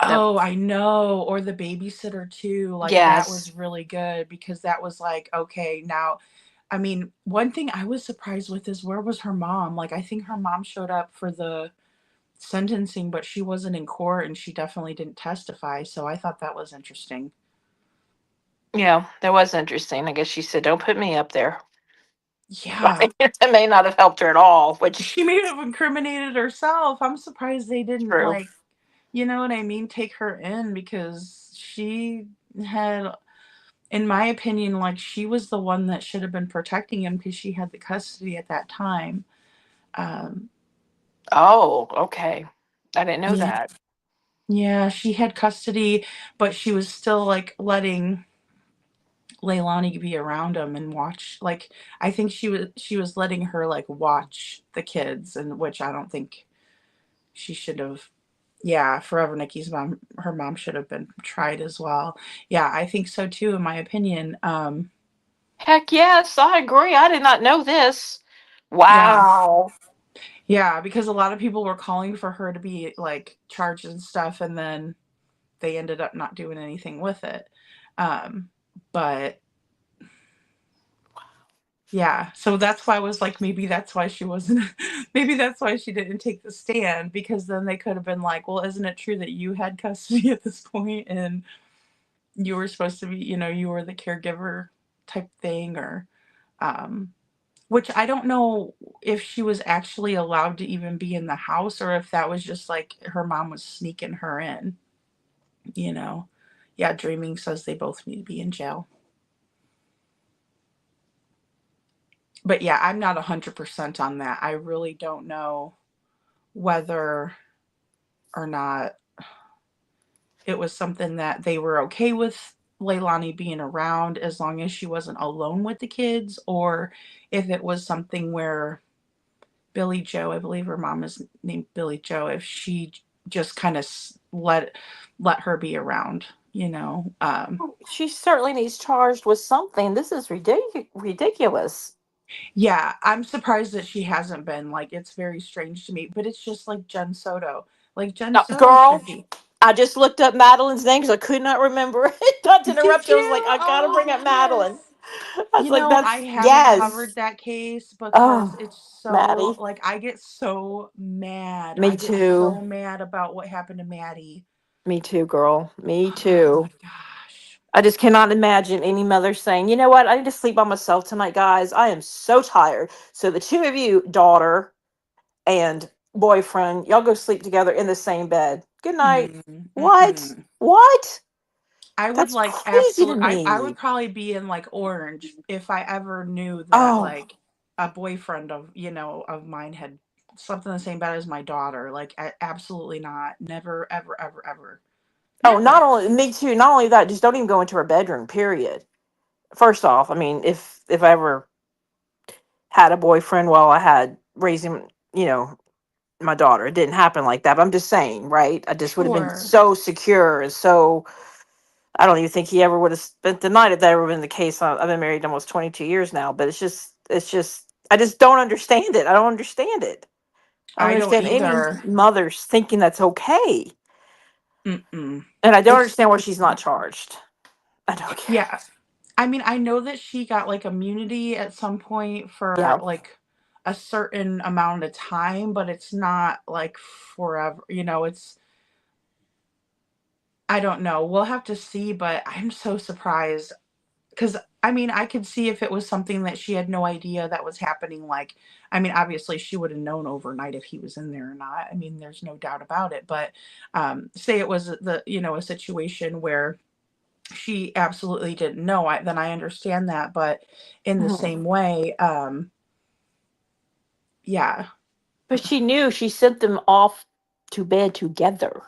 That oh, I know. Or the babysitter too. Like that yes, was really good because that was like, okay, now I mean, one thing I was surprised with is where was her mom? Like, I think her mom showed up for the sentencing, but she wasn't in court and she definitely didn't testify. So I thought that was interesting. Yeah, that was interesting. I guess she said, "Don't put me up there." Yeah. It may not have helped her at all, which She may have incriminated herself. I'm surprised they didn't, true. like, you know what I mean, take her in because she had, in my opinion, like, she was the one that should have been protecting him because she had the custody at that time. Um, Oh, okay. I didn't know yeah, that. yeah, she had custody, but she was still like letting Leilani be around him and watch. Like, I think she was letting her like watch the kids, and which I don't think she should have. Yeah, Forever Nikki's mom, her mom should have been tried as well. Yeah, I think so too, in my opinion. Heck yes, I agree. I did not know this. Yeah, Wow. yeah, because a lot of people were calling for her to be like charged and stuff, and then they ended up not doing anything with it. Um, but yeah, so that's why I was like, maybe that's why she wasn't, maybe that's why she didn't take the stand, because then they could have been like, well, isn't it true that you had custody at this point and you were supposed to be, you were the caregiver type thing, or, um, which I don't know if she was actually allowed to even be in the house or if that was just like her mom was sneaking her in, you know. Yeah, Dreaming says they both need to be in jail. But yeah, I'm not 100% on that. I really don't know whether or not it was something that they were okay with Leilani being around as long as she wasn't alone with the kids, or if it was something where Billy Joe, I believe her mom is named Billy Joe, if she just kind of let her be around, you know. She certainly needs charged with something. This is ridiculous. Yeah, I'm surprised that she hasn't been. Like, it's very strange to me, but it's just like Jen Soto. Like, Jen Soto Girl, should be. I just looked up Madeline's name because I could not remember it. Not to Did interrupt you. I was you? like, I gotta Oh, bring up yes. Madeline. I was like, I that's haven't covered yes. that case because Oh, it's so, Maddie. like, I get so mad. Me I get so too. mad about what happened to Maddie. Me too, girl. Me Oh too. my gosh. I just cannot imagine any mother saying, you know what, I need to sleep by myself tonight, guys. I am so tired. So the two of you, daughter and boyfriend, y'all go sleep together in the same bed. Good night. Mm, What? mm-mm. What? I would That's like crazy to absolute. I me. would probably be in like Orange if I ever knew that Oh, like a boyfriend of mine had slept in the same bed as my daughter. Like, absolutely not. Never, ever, ever, ever. oh, not Never. only me too. Not only that, just don't even go into her bedroom. Period. First off, I mean, if I ever had a boyfriend while I had raising, you know, my daughter, it didn't happen like that. But I'm just saying, right? I just would have been Sure. so secure and so. I don't even think he ever would have spent the night if that ever been the case. I've been married almost 22 years now, but it's just, I just don't understand it. I don't understand it. I don't I don't understand any either. mothers thinking that's okay. Mm-mm. And I don't It's understand why she's it's not not. charged. I don't get Yeah. it. I mean, I know that she got like immunity at some point for Yeah. like a certain amount of time, but it's not like forever. I don't know. We'll have to see, but I'm so surprised because I mean, I could see if it was something that she had no idea that was happening. Like, I mean, obviously, she would have known overnight if he was in there or not. I mean, there's no doubt about it. But say it was a situation where she absolutely didn't know, then I understand that. But in the Mhm. same way, yeah, But she knew she sent them off to bed together.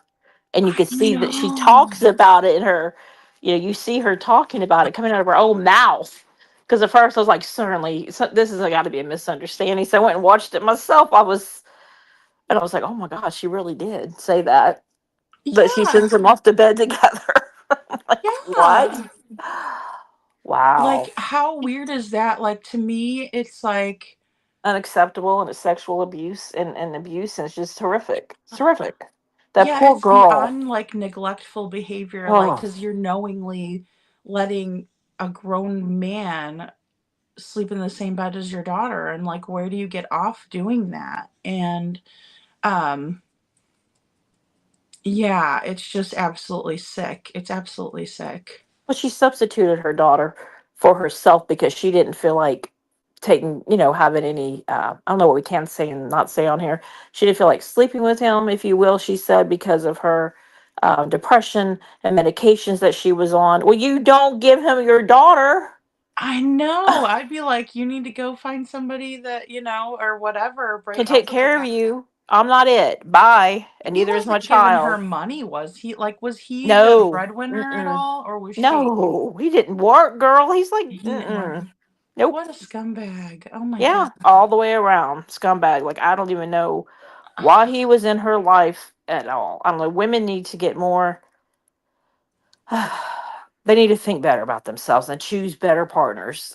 And you I could see that she know. talks about it in her, you see her talking about it coming out of her own mouth. Because at first I was like, certainly, this has got to be a misunderstanding. So I went and watched it myself. And I was like, oh my gosh, she really did say that. But she Yeah, sends them off to bed together. Like, what? yeah. Wow. Like, how weird is that? Like, to me, it's like, Unacceptable, and it's sexual abuse and abuse, and it's just horrific. It's horrific. That yeah, poor it's girl. beyond like neglectful behavior, like, Oh, because you're knowingly letting a grown man, sleep in the same bed as your daughter, and like, where do you get off doing that? And um yeah, it's just absolutely sick. It's absolutely sick. Well, she substituted her daughter for herself because she didn't feel like taking, having any, I don't know what we can say and not say on here. She didn't feel like sleeping with him, if you will, she said, because of her depression and medications that she was on. Well, you don't give him your daughter. I know. I'd be like, you need to go find somebody that, or whatever, Can break take off with the care of guy. you. I'm not it. Bye. And He neither is my wasn't giving her child. money, was he? Like, was he the No. breadwinner at Mm-mm. all, or was she? No, he didn't work, girl. He's like, He didn't work. mm-mm. Nope. What a scumbag. Oh my Yeah, God. all the way around. Scumbag. Like, I don't even know why he was in her life at all. I don't know. Women need to get more, they need to think better about themselves and choose better partners.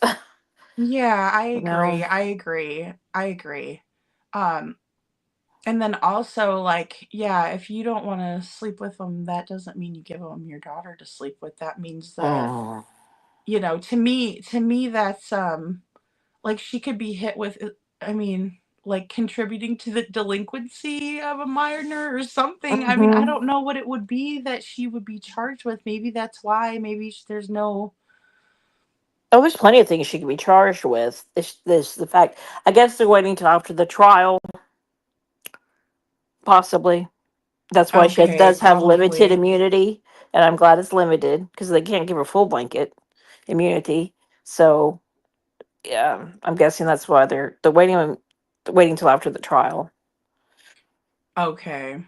Yeah, I you know? agree. I agree. I agree. Um, and then also, like, yeah, if you don't want to sleep with them, that doesn't mean you give them your daughter to sleep with. That means that, Mm. to me, that's like, she could be hit with, I mean, like, contributing to the delinquency of a minor or something. I mean, I Hmm. don't know what it would be that she would be charged with. Maybe that's why. Maybe there's no. Oh, there's plenty of things she could be charged with. This the fact. I guess they're waiting till after the trial, possibly. That's why she Okay, does have limited probably. immunity, and I'm glad it's limited because they can't give her full blanket immunity. So yeah, I'm guessing that's why they're waiting till after the trial. Okay.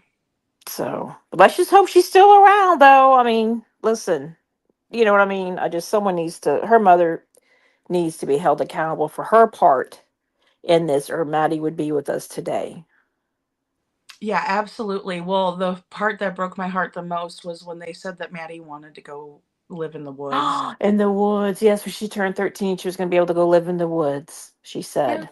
So, but let's just hope she's still around, though. I mean, listen, you know what I mean. I just someone needs to. Her mother needs to be held accountable for her part in this, or Maddie would be with us today. Yeah, absolutely. Well, the part that broke my heart the most was when they said that Maddie wanted to go live in the woods. In the woods, yes. When she turned 13, she was going to be able to go live in the woods. She Yeah. said,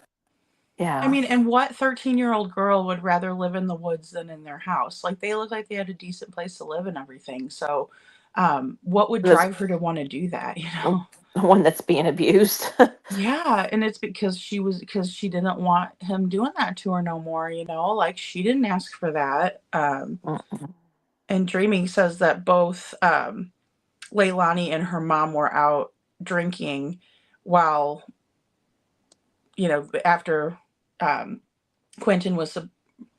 I "Yeah." mean, and what 13-year-old girl would rather live in the woods than in their house? Like, they look like they had a decent place to live and everything. So, what would That's drive her to want to do that, you the know? one that's being abused. Yeah, and it's because she didn't want him doing that to her no more, you know? Like, she didn't ask for that. Mm-mm. And Dreaming says that both Leilani and her mom were out drinking while, after um, Quentin was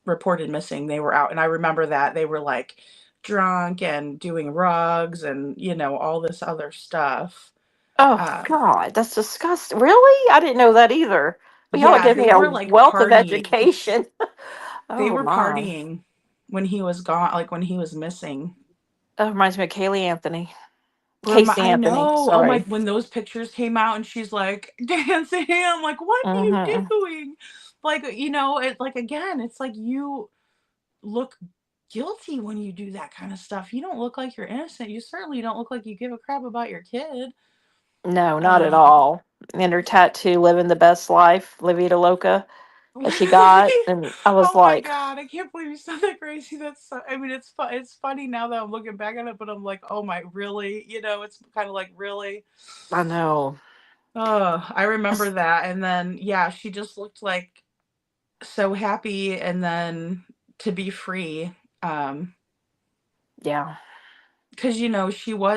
reported missing. They were out, and I remember that they were like drunk and doing rugs and all this other stuff. Oh Um, God, that's disgusting. Really? I didn't know that either. Well, y'all yeah, give me they a were like wealth of partying. education. They Oh were my. partying when he was gone, like when he was missing. That reminds me of Kaylee Anthony. Casey I Anthony. know. Oh my! Sorry. When those pictures came out, and she's like dancing, I'm like, "What are you Hmm. doing?" Like, it like, again, it's like you look guilty when you do that kind of stuff. You don't look like you're innocent. You certainly don't look like you give a crap about your kid. No, not at Uh, all. And her tattoo, living the best life, La Vida Loca, that she got, and I was oh my like, God, I can't believe you said that, Gracie. That's I mean, it's funny now that I'm looking back at it, but I'm like, oh my, really? It's kind of like, really. I know. Oh, I remember that. And then, yeah, she just looked like so happy, and then to be free. Yeah. Because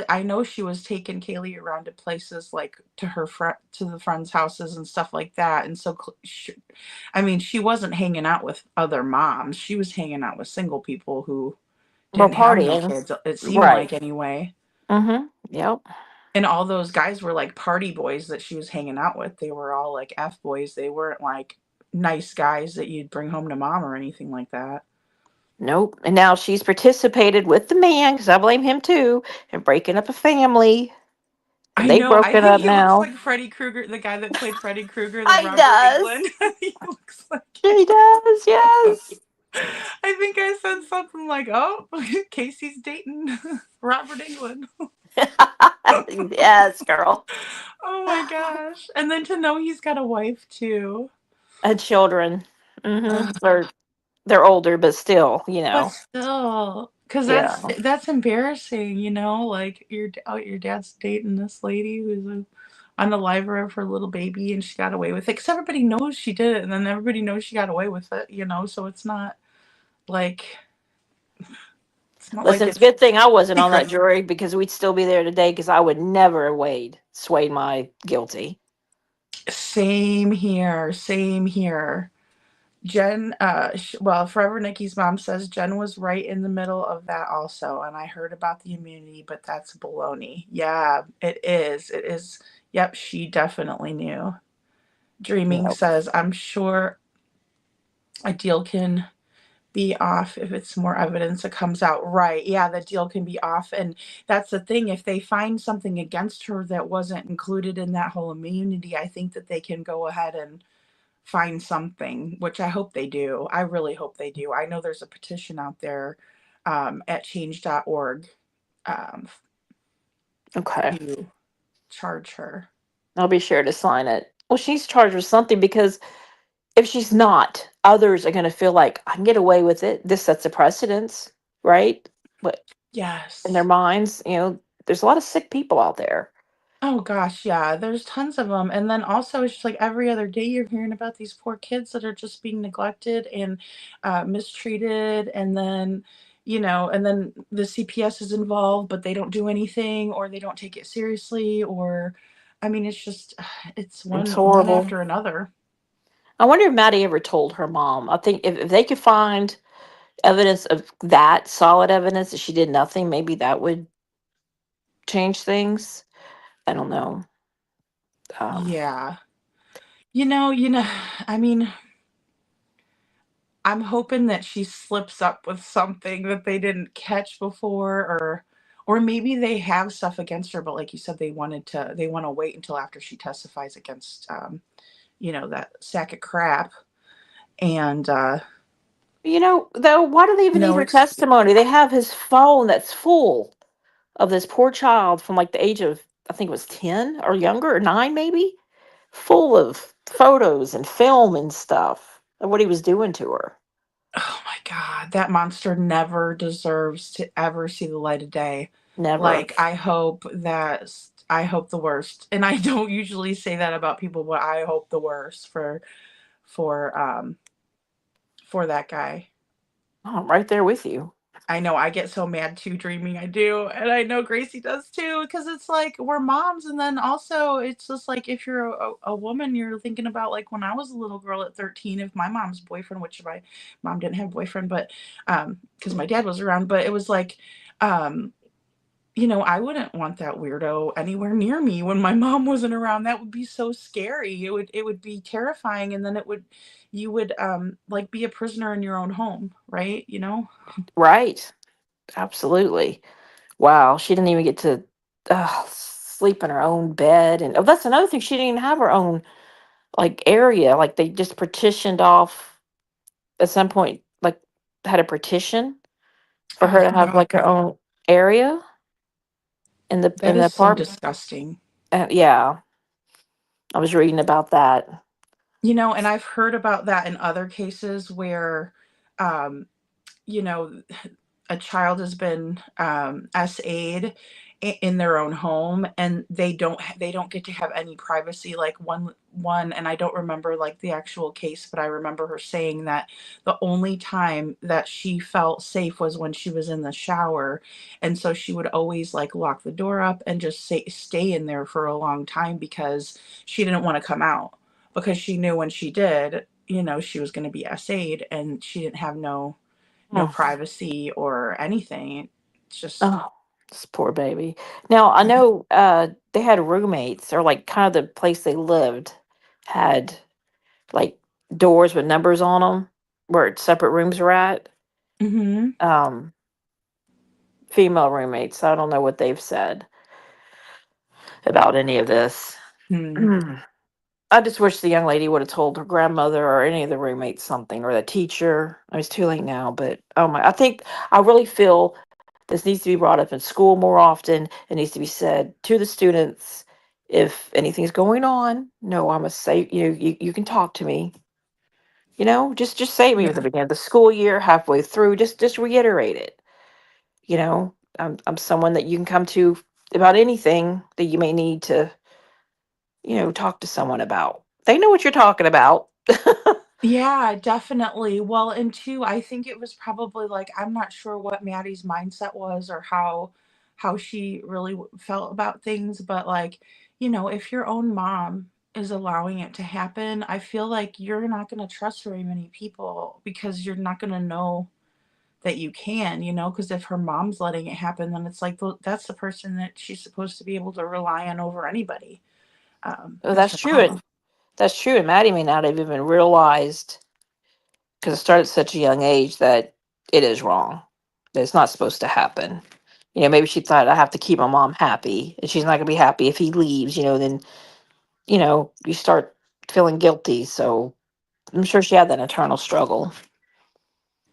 I know she was taking Kaylee around to places, like to her friend, to the friends' houses and stuff like that. And so, I mean, she wasn't hanging out with other moms. She was hanging out with single people who We're didn't have no partying. kids. It seemed Right. like, anyway. Mm-hmm. Yep. And all those guys were like party boys that she was hanging out with. They were all like F boys. They weren't like nice guys that you'd bring home to mom or anything like that. Nope. And now she's participated with the man, because I blame him too, in breaking up a family. And I they've know. I broken think up he looks now. like Freddy Krueger, the guy that played Freddy Krueger, the He Robert does. Englund. He looks like He him. does, yes. I think I said something like, "Oh, Casey's dating Robert Englund." Yes, girl. Oh my gosh! And then to know he's got a wife too. And children. Mm-hmm. Ugh. They're older, but still, But still, because Yeah. that's embarrassing, Like your dad's dating this lady who's unalive her of her little baby, and she got away with it because everybody knows she did it, and then everybody knows she got away with it, so like it's not like Listen, it's a it's good thing I wasn't on that secret. jury because we'd still be there today because I would never have swayed my guilty. Same here, same here. Jen, well, Forever Nikki's mom says Jen was right in the middle of that also, and I heard about the immunity, but that's baloney. Yeah, it is. It is. Yep, she definitely knew. Dreaming Yep. says, I'm sure a deal can be off if it's more evidence that comes out. Right. Yeah, the deal can be off. And that's the thing. If they find something against her that wasn't included in that whole immunity, I think that they can go ahead and find something, which I hope they do. I really hope they do. I know there's a petition out there at change.org um, Okay. to charge her. I'll be sure to sign it. Well, she's charged with something because if she's not, others are going to feel like I can get away with it. This sets a precedence, right? But in their Yes. minds, there's a lot of sick people out there. Oh gosh, yeah, there's tons of them. And then also, it's just like every other day you're hearing about these poor kids that are just being neglected and mistreated. And then the CPS is involved, but they don't do anything or they don't take it seriously. Or, I mean, it's just, it's It's one horrible. after another. I wonder if Maddie ever told her mom. I think if they could find evidence of that, solid evidence that she did nothing, maybe that would change things. I don't know. Um, Yeah. I mean, I'm hoping that she slips up with something that they didn't catch before, or maybe they have stuff against her, but like you said, they want to wait until after she testifies against that sack of crap. And though, why do they even need no her excuse. testimony? They have his phone that's full of this poor child from like the age of, I think it was 10 or younger, or 9 maybe, full of photos and film and stuff of what he was doing to her. Oh my god, that monster never deserves to ever see the light of day. Never. Like I hope the worst. And I don't usually say that about people, but I hope the worst for for that guy. Oh, I'm right there with you. I know I get so mad too dreaming. I do. And I know Gracie does too because it's like we're moms, and then also it's just like if you're a woman, you're thinking about like when I was a little girl at 13, if my mom's boyfriend, which my mom didn't have a boyfriend, but because my dad was around, but it was like um I wouldn't want that weirdo anywhere near me when my mom wasn't around. That would be so scary. It would be terrifying, and then you would like be a prisoner in your own home, right? Right. Absolutely. Wow. She didn't even get to sleep in her own bed. And oh, that's another thing. She didn't even have her own like area. Like they just partitioned off at some point, like had a partition for Oh her to have god, like her own area in the that is so apartment. disgusting. Yeah, I was reading about that. And I've heard about that in other cases where um you know a child has been SA'd in their own home, and they don't get to have any privacy. Like one, and I don't remember like the actual case, but I remember her saying that the only time that she felt safe was when she was in the shower, and so she would always like lock the door up and just stay in there for a long time because she didn't want to come out, because she knew when she did, she was going to be SA'd, and she didn't have no Hmm. privacy or anything. It's just Oh, this poor baby. Now I know they had roommates, or like kind of the place they lived had like doors with numbers on them where separate rooms were at. mhm. Um, Female roommates. I don't know what they've said about any of this. Hmm. I just wish the young lady would have told her grandmother or any of the roommates something, or the teacher. It's too late now, but oh my! I really feel this needs to be brought up in school more often. It needs to be said to the students if anything's going on. No, I'm a safe. You can talk to me. Just say it maybe at the Yeah. beginning of the school year, halfway through. Just reiterate it. I'm someone that you can come to about anything that you may need to talk to someone about. They know what you're talking about. Yeah, definitely. Well, and two, I think it was probably like I'm not sure what Maddie's mindset was or how she really felt about things, but like, if your own mom is allowing it to happen, I feel like you're not going to trust very many people because you're not going to know that you can, because if her mom's letting it happen, then it's like that's the person that she's supposed to be able to rely on over anybody. Oh, Is that's her true. mom. That's true. And Maddie may not have even realized, because it started at such a young age, that it is wrong. That it's not supposed to happen. Maybe she thought, I have to keep my mom happy, and she's not going to be happy if he leaves. Then you start feeling guilty. So I'm sure she had that internal struggle.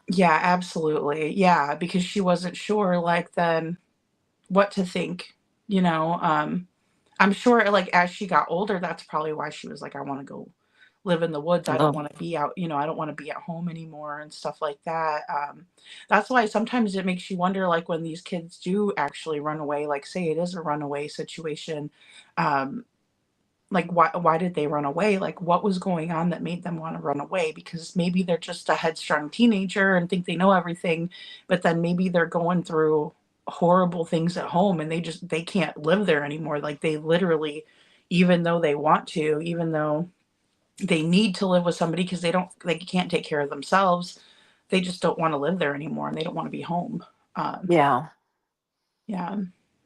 Yeah, absolutely. Yeah, because she wasn't sure like then what to think, you know. I'm sure like as she got older, that's probably why she was like, I want to go live in the woods. I don't Oh, want to be out, I don't want to be at home anymore and stuff like that. That's why sometimes it makes you wonder, like when these kids do actually run away, like say it is a runaway situation, um, like why did they run away? Like what was going on that made them want to run away? Because maybe they're just a headstrong teenager and think they know everything, but then maybe they're going through horrible things at home and they can't live there anymore. Like they literally, even though they want to, even though they need to live with somebody because they can't take care of themselves, they just don't want to live there anymore and they don't want to be home. Um, yeah. yeah.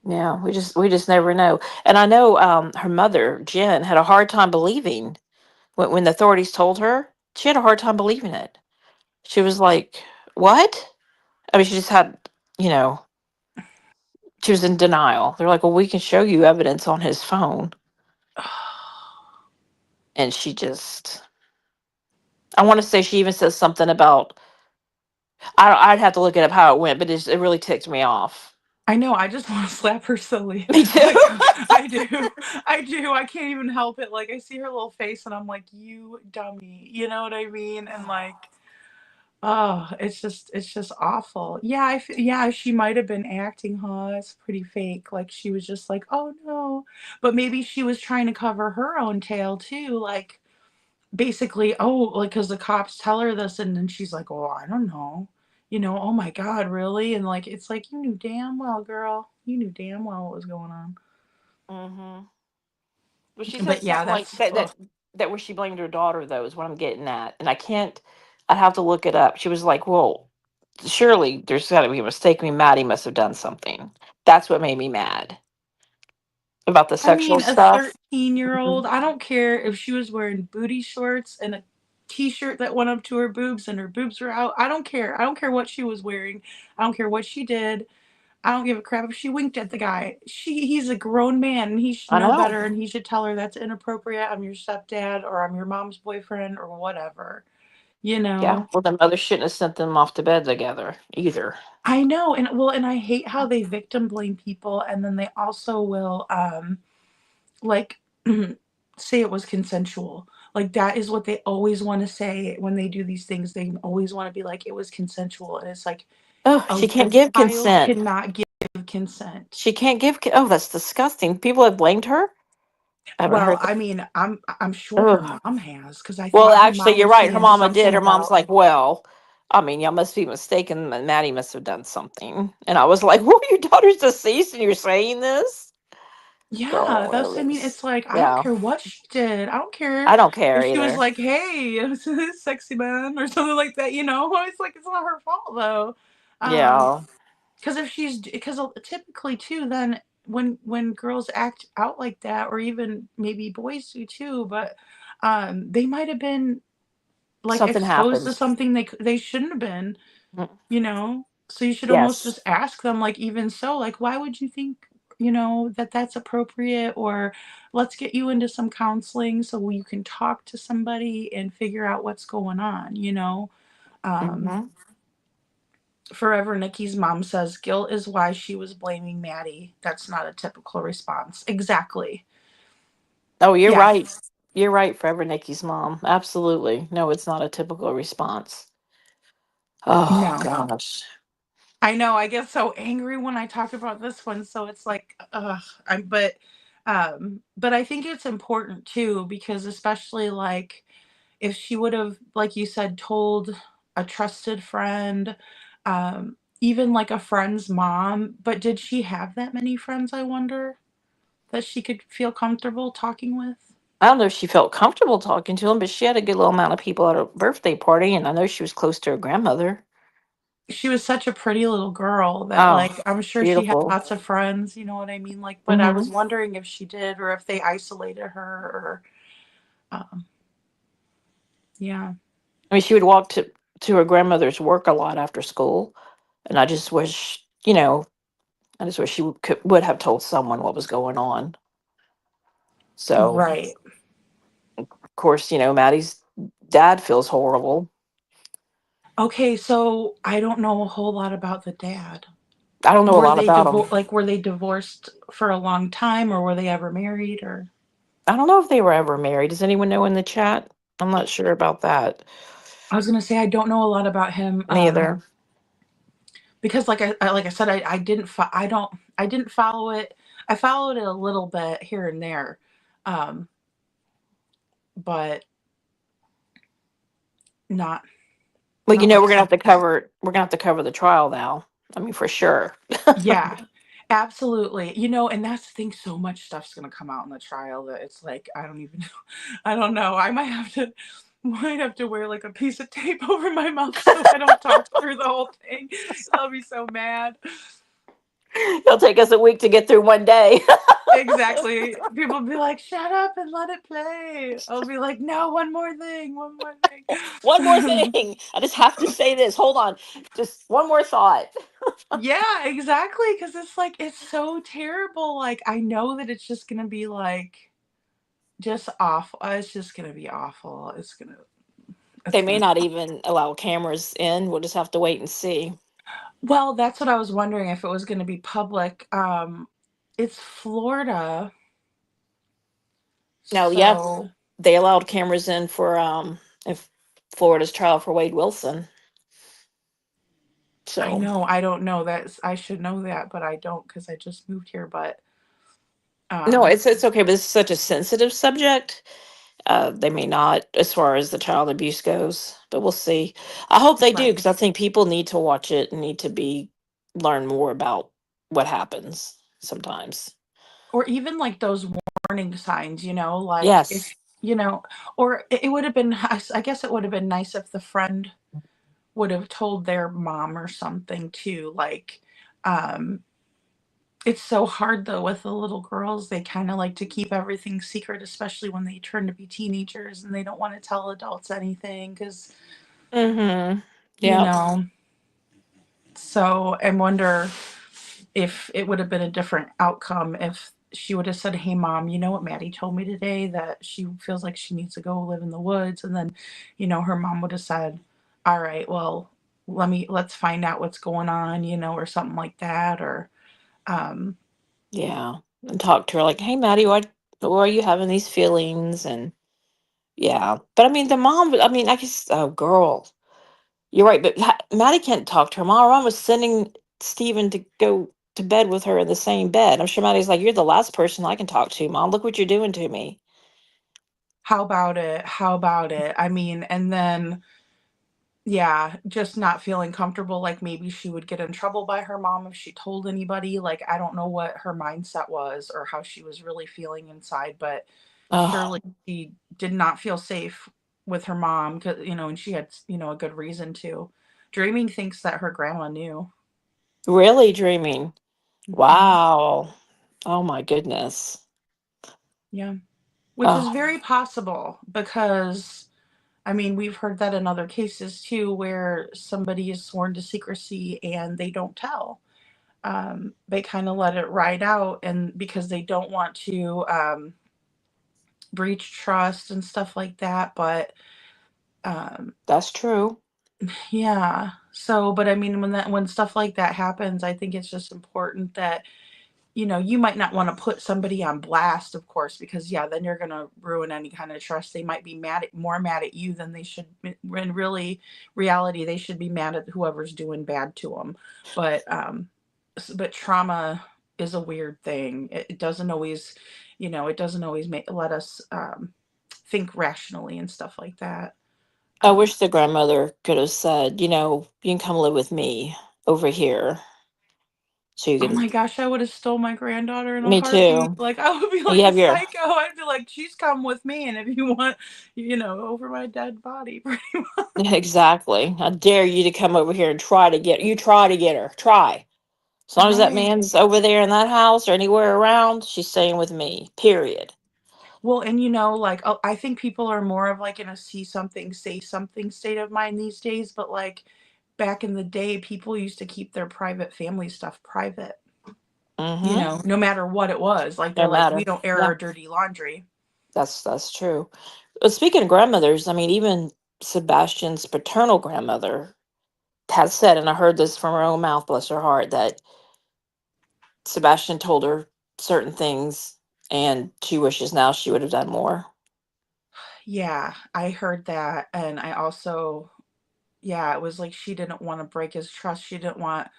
Yeah, we just never know. And I know her mother, Jen, had a hard time believing when the authorities told her. She had a hard time believing it. She was like, "What?" I mean, she just had, you know, she was in denial. They're like, "Well, we can show you evidence on his phone." And she just, I want to say she even says something about, I'd have to look it up how it went, but it really ticked me off. I know, I just wanna slap her silly. Me too. Like, I do. I do, I can't even help it, like, I see her little face and I'm like, "You dummy." You know what I mean? And, like, oh, it's just awful. Yeah, she might have been acting, huh? It's pretty fake, like, she was just like, "Oh, no." But maybe she was trying to cover her own tail too, like, basically, oh, like, cause the cops tell her this, and then she's like, "Oh, I don't know." "Oh my god, really?" And, like, it's like, "You knew damn well, girl. You knew damn well what was going on." Hmm. But she said But yeah, something like that's that, ugh. that where she blamed her daughter, though, is what I'm getting at. And I can't, I'd have to look it up. She was like, well, surely there's got to be a mistake. I mean, Maddie must have done something. That's what made me mad about the I sexual mean, a stuff. 13-year-old, Mhm. I don't care if she was wearing booty shorts and a t-shirt that went up to her boobs and her boobs were out. I don't care. I don't care what she was wearing. I don't care what she did. I don't give a crap if she winked at the guy. He's a grown man and he should I know know. better and he should tell her that's inappropriate. I'm your stepdad or I'm your mom's boyfriend or whatever. You Yeah. know? Well, the mother shouldn't have sent them off to bed together either. I know. And well, and I hate how they victim blame people and then they also will like say it was consensual. Like that is what they always want to say when they do these things. They always want to be like it was consensual and it's like Oh, a she can't give child consent. cannot give consent. She can't give. Oh, that's disgusting. People have blamed her. I haven't Well, heard that. I mean, I'm sure her Oh. mom has because I Well, thought her actually, mom you're was right. Her saying mama did. something Her mom's about like, well, I mean, y'all must be mistaken. And Maddie must have done something. And I was like, well, your daughter's deceased and you're saying this? yeah, Girl, that's I it mean, was, it's like I don't yeah. care what she did. I don't care I don't care if she was either. like, "Hey, sexy man" or something like that, you know? It's like it's not her fault though. Yeah. Because if she's because typically too, then when girls act out like that, or even maybe boys do too, but they might have been like Something exposed to happened. something they shouldn't have been, Mm. you know. So you should almost Yes. just ask them, like, even so, like, why would you think, that that's appropriate, or let's get you into some counseling so you can talk to somebody and figure out what's going on. Um, Hmm. Forever Nikki's mom says guilt is why she was blaming Maddie. That's not a typical response. Exactly. Oh, you're Yeah. right. You're right, Forever Nikki's mom. Absolutely. No, it's not a typical response. Oh, No. gosh. I know. I get so angry when I talk about this one. So it's like, but But I think it's important too, because especially like if she would have, like you said, told a trusted friend, even like a friend's mom, but did she have that many friends, I wonder, that she could feel comfortable talking with? I don't know if she felt comfortable talking to him, but she had a good little amount of people at her birthday party, and I know she was close to her grandmother. She was such a pretty little girl that, Oh, like, I'm sure she had beautiful. lots of friends, you know what I mean? Like, but I Hmm. was wondering if she did or if they isolated her or, um, yeah. I mean, she would walk to her grandmother's work a lot after school, and I just wish, I just wish she would have told someone what was going on. So, Right. of course, Maddie's dad feels horrible. Okay, so I don't know a whole lot about the dad. I don't know a Were lot they about him. were they divorced for a long time, or were they ever married, or I don't know if they were ever married. Does anyone know in the chat? I'm not sure about that. I was gonna say I don't know a lot about him, Neither. because like I said, I didn't I didn't follow it. I followed it a little bit here and there, um, but not Well, not we're like gonna have to something. cover the trial now. I mean, for sure. Yeah, absolutely. And that's the thing. So much stuff's gonna come out in the trial that it's like I don't even know. I don't know. I might have to wear like a piece of tape over my mouth so I don't talk through the whole thing. I'll be so mad. It'll take us a week to get through one day. Exactly. People be like, "Shut up and let it play." I'll be like, "No, one more thing, one more One more thing." thing. I just have to say this. Hold on. Just one more thought. Yeah, exactly. Because it's like it's so terrible. Like I know that it's just gonna be like just awful. It's just gonna be awful. They It's may gonna. not even allow cameras in. We'll just have to wait and see. Well, that's what I was wondering if it was gonna be public. It's Florida, No, yeah, so they allowed cameras in for if Florida's trial for Wade Wilson. I So know I don't know that I should know that, but I don't because I just moved here. But no, um, it's okay, but it's such a sensitive subject. They may not, as far as the child abuse goes, but we'll see. I hope they do, right. because I think people need to watch it and need to learn more about what happens sometimes. Or even like those warning signs, like if Yes. you know, or it would have been. I guess it would have been nice if the friend would have told their mom or something too. Like, um, it's so hard though with the little girls. They kind of like to keep everything secret, especially when they turn to be teenagers and they don't want to tell adults anything because, Mm-hmm. you Yeah. know. So I wonder if it would have been a different outcome if she would have said, "Hey, mom, you know what Maddie told me today that she feels like she needs to go live in the woods," and then, her mom would have said, "All right, well, let's find out what's going on," or something like that, or um, Yeah. And talk to her like, hey, Maddie, why are you having these feelings? And yeah. But I mean, the mom, I mean, I guess, oh, girl, you're right. But Maddie can't talk to her mom. Her mom was sending Steven to go to bed with her in the same bed. I'm sure Maddie's like, you're the last person I can talk to, mom. Look what you're doing to me. how about it? How about it? I mean, and then yeah, just not feeling comfortable, like maybe she would get in trouble by her mom if she told anybody. Like, I don't know what her mindset was or how she was really feeling inside, but Oh, surely she did not feel safe with her mom, because and she had a good reason to. Dreaming thinks that her grandma knew. really dreaming. Hmm. Wow. Oh, my goodness. Yeah, which is Oh, very possible because I mean, we've heard that in other cases too, where somebody is sworn to secrecy and they don't tell. They kind of let it ride out, and because they don't want to breach trust and stuff like that. But um, that's true. yeah, so but I mean, when stuff like that happens, I think it's just important that you might not want to put somebody on blast, of course, because yeah, then you're gonna ruin any kind of trust. They might be more mad at you than they should. In really reality, they should be mad at whoever's doing bad to them. But but trauma is a weird thing. It doesn't always, it doesn't always let us think rationally and stuff like that. I wish the grandmother could have said, you can come live with me over here. So you Oh can, my gosh, I would have stole my granddaughter in a me heartbeat. too. Like, I would be You like a have your, psycho. I'd be like, she's come with me, and if you want, over my dead body, pretty much. exactly. I dare you to come over here and try to get her. Try. As long as that Right. man's over there in that house or anywhere around, she's staying with me. Period. Well, and like, I think people are more of like in a see something, say something state of mind these days, but like back in the day, people used to keep their private family stuff private, Mm-hmm. no matter what it was. Like, they're No like, we matter. don't air Yeah, our dirty laundry. that's true. But speaking of grandmothers, I mean, even Sebastian's paternal grandmother has said, and I heard this from her own mouth, bless her heart, that Sebastian told her certain things, and she wishes now she would have done more. Yeah, I heard that. And I also, yeah, it was like she didn't want to break his trust. She didn't want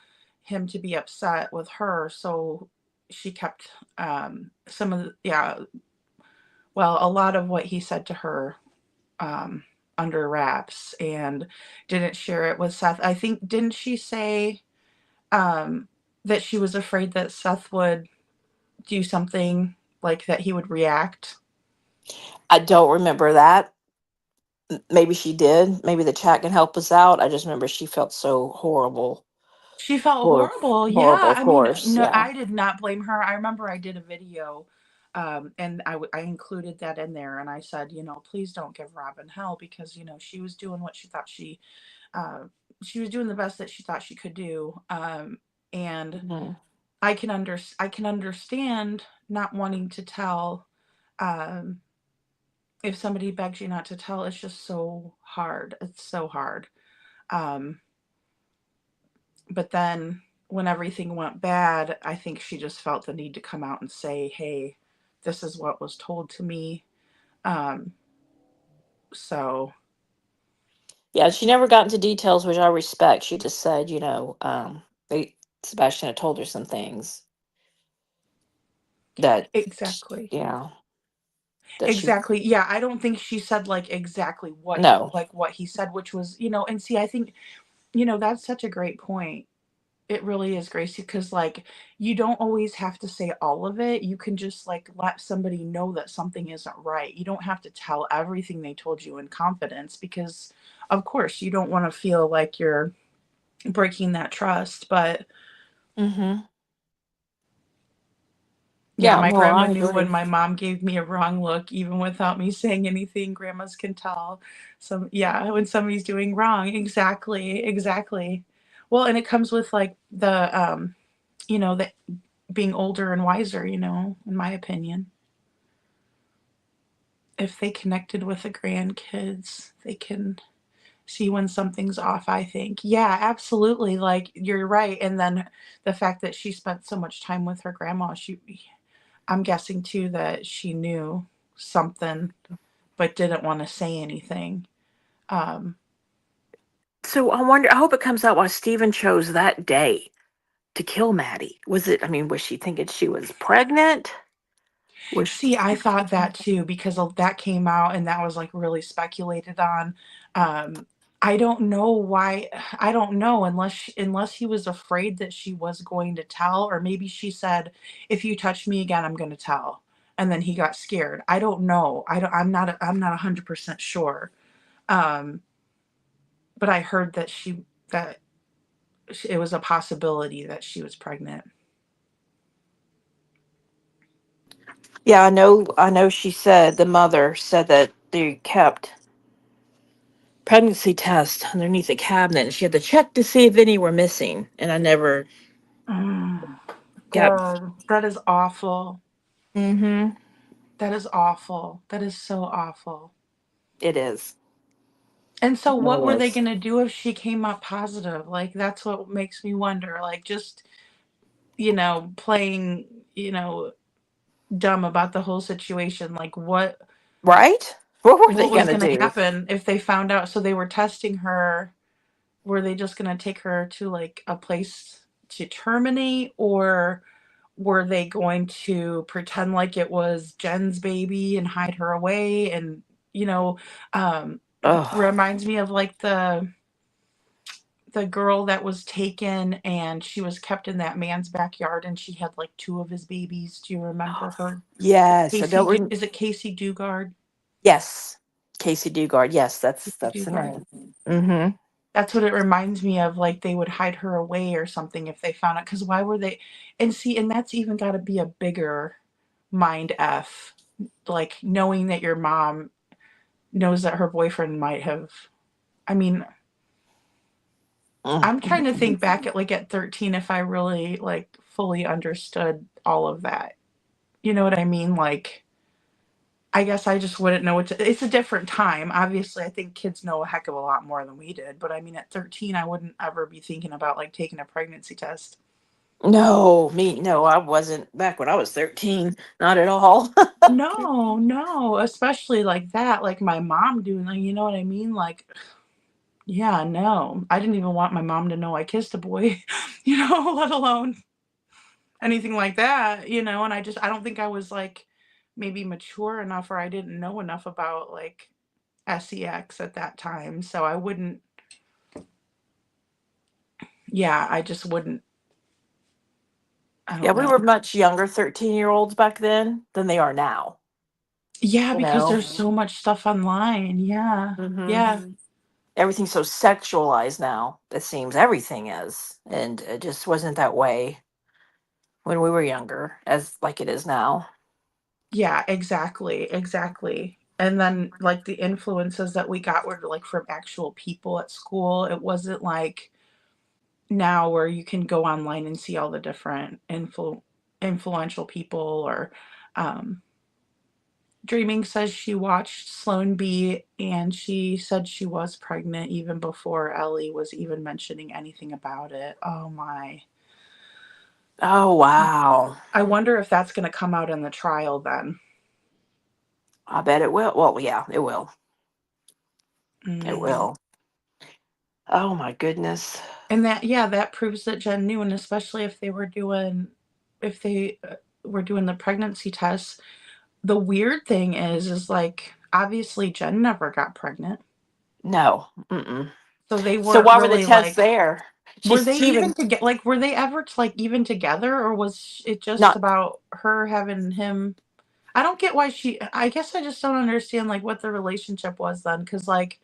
him to be upset with her. So she kept some of yeah, well, a lot of what he said to her um, under wraps and didn't share it with Seth. I think, didn't she say um, that she was afraid that Seth would do something like that he would react? I don't remember that. Maybe she did. Maybe the chat can help us out. I just remember she felt so horrible. She felt Hor- horrible. Horrible, Yeah. of I mean, course. no, Yeah. I did not blame her. I remember I did a video and I included that in there and I said, please don't give Robin hell because, she was doing what uh, she was doing the best that she thought she could do. And Mhm. I can understand not wanting to tell. Um, if somebody begs you not to tell, it's just so hard. It's so hard. Um, but then when everything went bad, I think she just felt the need to come out and say, "Hey, this is what was told to me." Um, so Yeah, she never got into details, which I respect. She just said, they, Sebastian had told her some things that, exactly. yeah, that she, Exactly. Yeah, I don't think she said like exactly no. what he said, which was, and see, I think, that's such a great point. It really is, Gracie, because like you don't always have to say all of it. You can just like let somebody know that something isn't right. You don't have to tell everything they told you in confidence because of course you don't want to feel like you're breaking that trust. But Mm-hmm. yeah, Yeah, my no, grandma I knew when agree. my mom gave me a wrong look, even without me saying anything. Grandmas can tell. So, yeah, when somebody's doing wrong. Exactly. Exactly. Well, and it comes with like the being older and wiser, in my opinion. If they connected with the grandkids, they can see when something's off, I think. Yeah, absolutely. Like, you're right. And then the fact that she spent so much time with her grandma, I'm guessing too that she knew something but didn't want to say anything. Um, So I wonder, I hope it comes out why Stephen chose that day to kill Maddie. I mean, was she thinking she was pregnant? Was See, I thought that too because that came out and that was like really speculated on. Um, I don't know why. I don't know unless he was afraid that she was going to tell, or maybe she said, "If you touch me again, I'm going to tell," and then he got scared. I don't know. I'm not 100% sure. Um, but I heard that it was a possibility that she was pregnant. Yeah, I know she said, the mother said that they kept pregnancy tests underneath the cabinet and she had to check to see if any were missing. And I never, Mm, yep. God, that is awful. Mm-hmm. That is awful. That is so awful. It is. And so It what were they is. going to do if she came up positive? Like that's what makes me wonder. Like just, playing, dumb about the whole situation. Like Right? What were they what was gonna going to do? happen if they found out so they were testing her? Were they just going to take her to like a place to terminate or were they going to pretend like it was Jen's baby and hide her away? And, you know, Oh, reminds me of like the girl that was taken and she was kept in that man's backyard and she had like two of his babies. Do you remember her? yes. I Casey, don't. Is it Casey Dugard? Yes, Casey Dugard. Yes, Casey that's the Dugard. name. Mm-hmm. That's what it reminds me of. Like they would hide her away or something if they found out. Because why were they? And see, and that's even got to be a bigger mind f. Like knowing that your mom knows that her boyfriend might have. I mean, I'm trying to think back at like at 13 if I really like fully understood all of that. You know what I mean? Like I guess I just wouldn't know it's a different time. Obviously, I think kids know a heck of a lot more than we did, but I mean at 13 I wouldn't ever be thinking about like taking a pregnancy test. No, I wasn't back when I was 13. Not at all. No, no, especially like that, like my mom doing, like, you know what I mean? Like, yeah, no. I didn't even want my mom to know I kissed a boy, let alone anything like that, and I don't think I was like maybe mature enough or I didn't know enough about like sex at that time. So I wouldn't, yeah, I just wouldn't, I Yeah, don't we know. were much younger 13-year-olds back then than they are now. Yeah, You because know? there's so much stuff online. Yeah. Mm-hmm. Yeah. Everything's so sexualized now. It seems everything is, and it just wasn't that way when we were younger, as like it is now. Yeah, exactly, exactly. And then like the influences that we got were like from actual people at school. It wasn't like now where you can go online and see all the different influential people or um Dreaming says she watched Sloan B and she said she was pregnant even before Ellie was even mentioning anything about it. Oh my. Oh wow! I wonder if that's going to come out in the trial then. I bet it will. Well, yeah, it will. It Mm. will. Oh my goodness. And that, yeah, that proves that Jen knew, and especially if they were doing the pregnancy tests. The weird thing is like obviously Jen never got pregnant, No. Mm-mm. so they So weren't why were the really tests like. there? Were they She even even to get like? Were they ever like even together, or was it just not. about her having him? I don't get why she. I guess I just don't understand like what the relationship was then, because like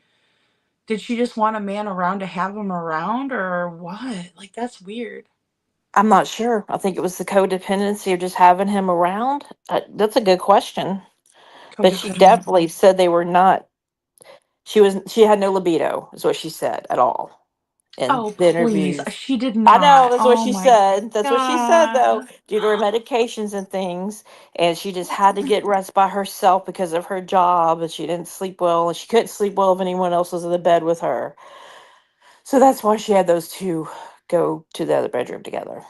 did she just want a man around to have him around or what? Like, that's weird. I'm not sure. I think it was the codependency of just having him around. That's a good question. But she Codependent. definitely said they were not. She had no libido, is what she said at all in Oh, the please. interviews. She did I know not. that's what Oh she my said. That's what she said though, God. due to her medications and things, and she just had to get rest by herself because of her job, and she didn't sleep well, and she couldn't sleep well if anyone else was in the bed with her. So that's why she had those two go to the other bedroom together.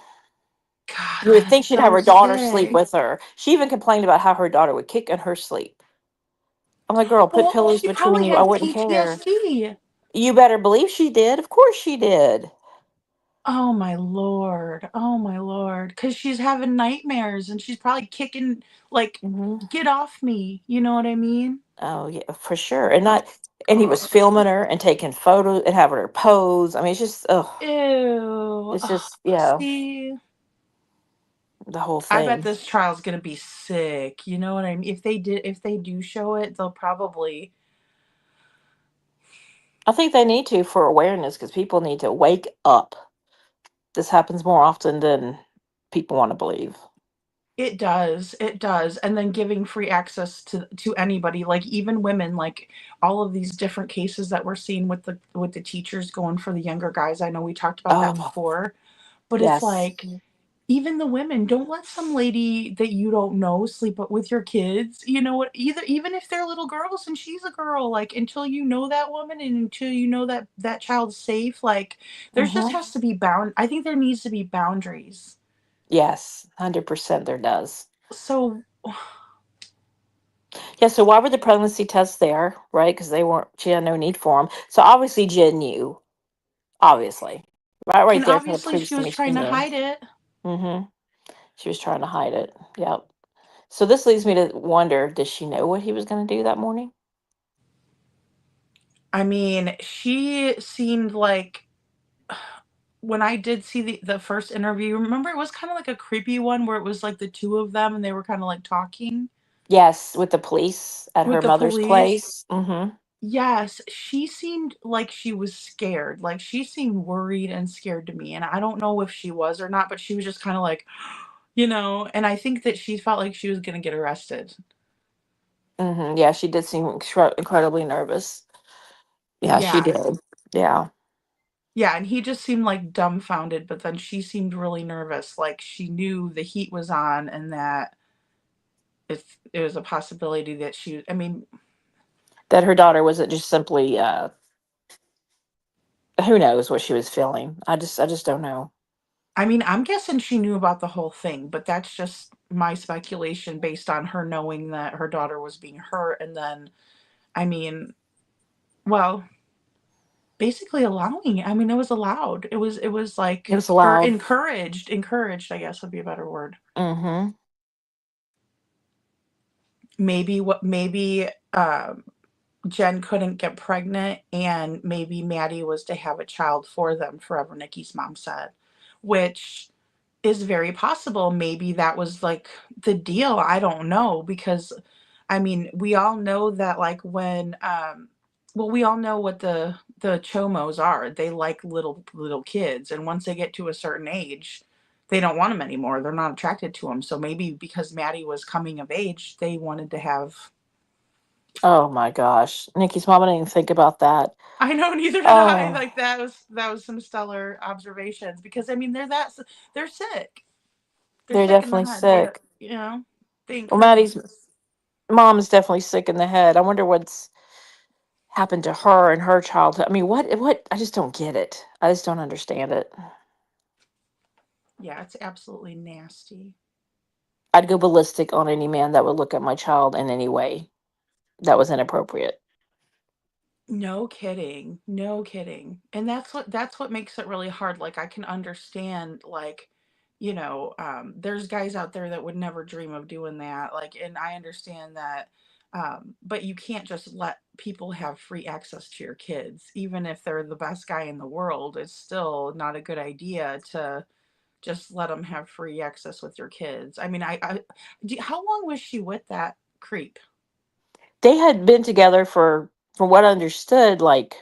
God, You would that's think she'd have so her daughter sleep sick. with her. She even complained about how her daughter would kick in her sleep. I'm like, girl, put Well, pillows she between probably you. I has wouldn't care. PTSD. You better believe she did. Of course she did. Oh my Lord. Oh my Lord. Because she's having nightmares and she's probably kicking, like, Hmm. get off me. You know what I mean? Oh yeah, for sure. And Oh, not, and he was God. filming her and taking photos and having her pose. I mean, it's just, Ew. it's Ugh, just, yeah, see, the whole I bet thing. this trial's gonna be sick. You know what I mean? If they do show it, they'll probably. I think they need to for awareness because people need to wake up. This happens more often than people want to believe. It does. It does. And then giving free access to anybody, like even women, like all of these different cases that we're seeing with the teachers going for the younger guys. I know we talked about that Oh, before, but it's yes. like even the women, don't let some lady that you don't know sleep with your kids. You know what? Even if they're little girls and she's a girl, like until you know that woman and until you know that that child's safe, like there's just Hmm. has to be I think there needs to be boundaries. Yes, 100% there does. So Yeah, so why were the pregnancy tests there, right? Because they weren't, she had no need for them. So obviously Jen knew, obviously. Right and there kind of obviously proves she to was me she trying to knew. hide it. Hmm. She was trying to hide it. Yep. So this leads me to wonder, does she know what he was going to do that morning? I mean, she seemed like when I did see the first interview, remember it was kind of like a creepy one where it was like the two of them and they were kind of like talking Yes, with the police at with her the mother's police. place. Mm-hmm. Yes, she seemed like she was scared. Like she seemed worried and scared to me. And I don't know if she was or not, but she was just kind of like, and I think that she felt like she was going to get arrested. Mm-hmm. Yeah, she did seem incredibly nervous. Yeah, she Yeah. did. Yeah. Yeah, and he just seemed like dumbfounded, but then she seemed really nervous, like she knew the heat was on and that if it was a possibility that I mean, That her daughter wasn't just simply who knows what she was feeling. I just don't know. I'm guessing she knew about the whole thing, but that's just my speculation based on her knowing that her daughter was being hurt and then, I mean, well, basically allowing it. I mean, it was allowed. It was It like was or allowed. encouraged, I guess would be a better word. Mm-hmm. Maybe Jen couldn't get pregnant and maybe Maddie was to have a child for them forever, Nikki's mom said, which is very possible. Maybe that was like the deal. I don't know because we all know that like when well, we all know what the chomos are. They like little kids, and once they get to a certain age, they don't want them anymore. They're not attracted to them. So maybe because Maddie was coming of age, they wanted to have. Oh my gosh. Nikki's mom, I didn't even think about that. I know, neither did I. Oh, Like that was some stellar observations because they're sick. They're they're sick in the definitely head. They're sick. they Well, encourage Maddie's this. mom is definitely sick in the head. I wonder what's happened to her and her childhood. I mean, what I just don't get it. I just don't understand it. Yeah, it's absolutely nasty. I'd go ballistic on any man that would look at my child in any way that was inappropriate. No kidding. No kidding. And that's what makes it really hard. Like I can understand like, there's guys out there that would never dream of doing that. Like and I understand that but you can't just let people have free access to your kids. Even if they're the best guy in the world, it's still not a good idea to just let them have free access with your kids. How long was she with that creep? They had been together for, from what I understood, like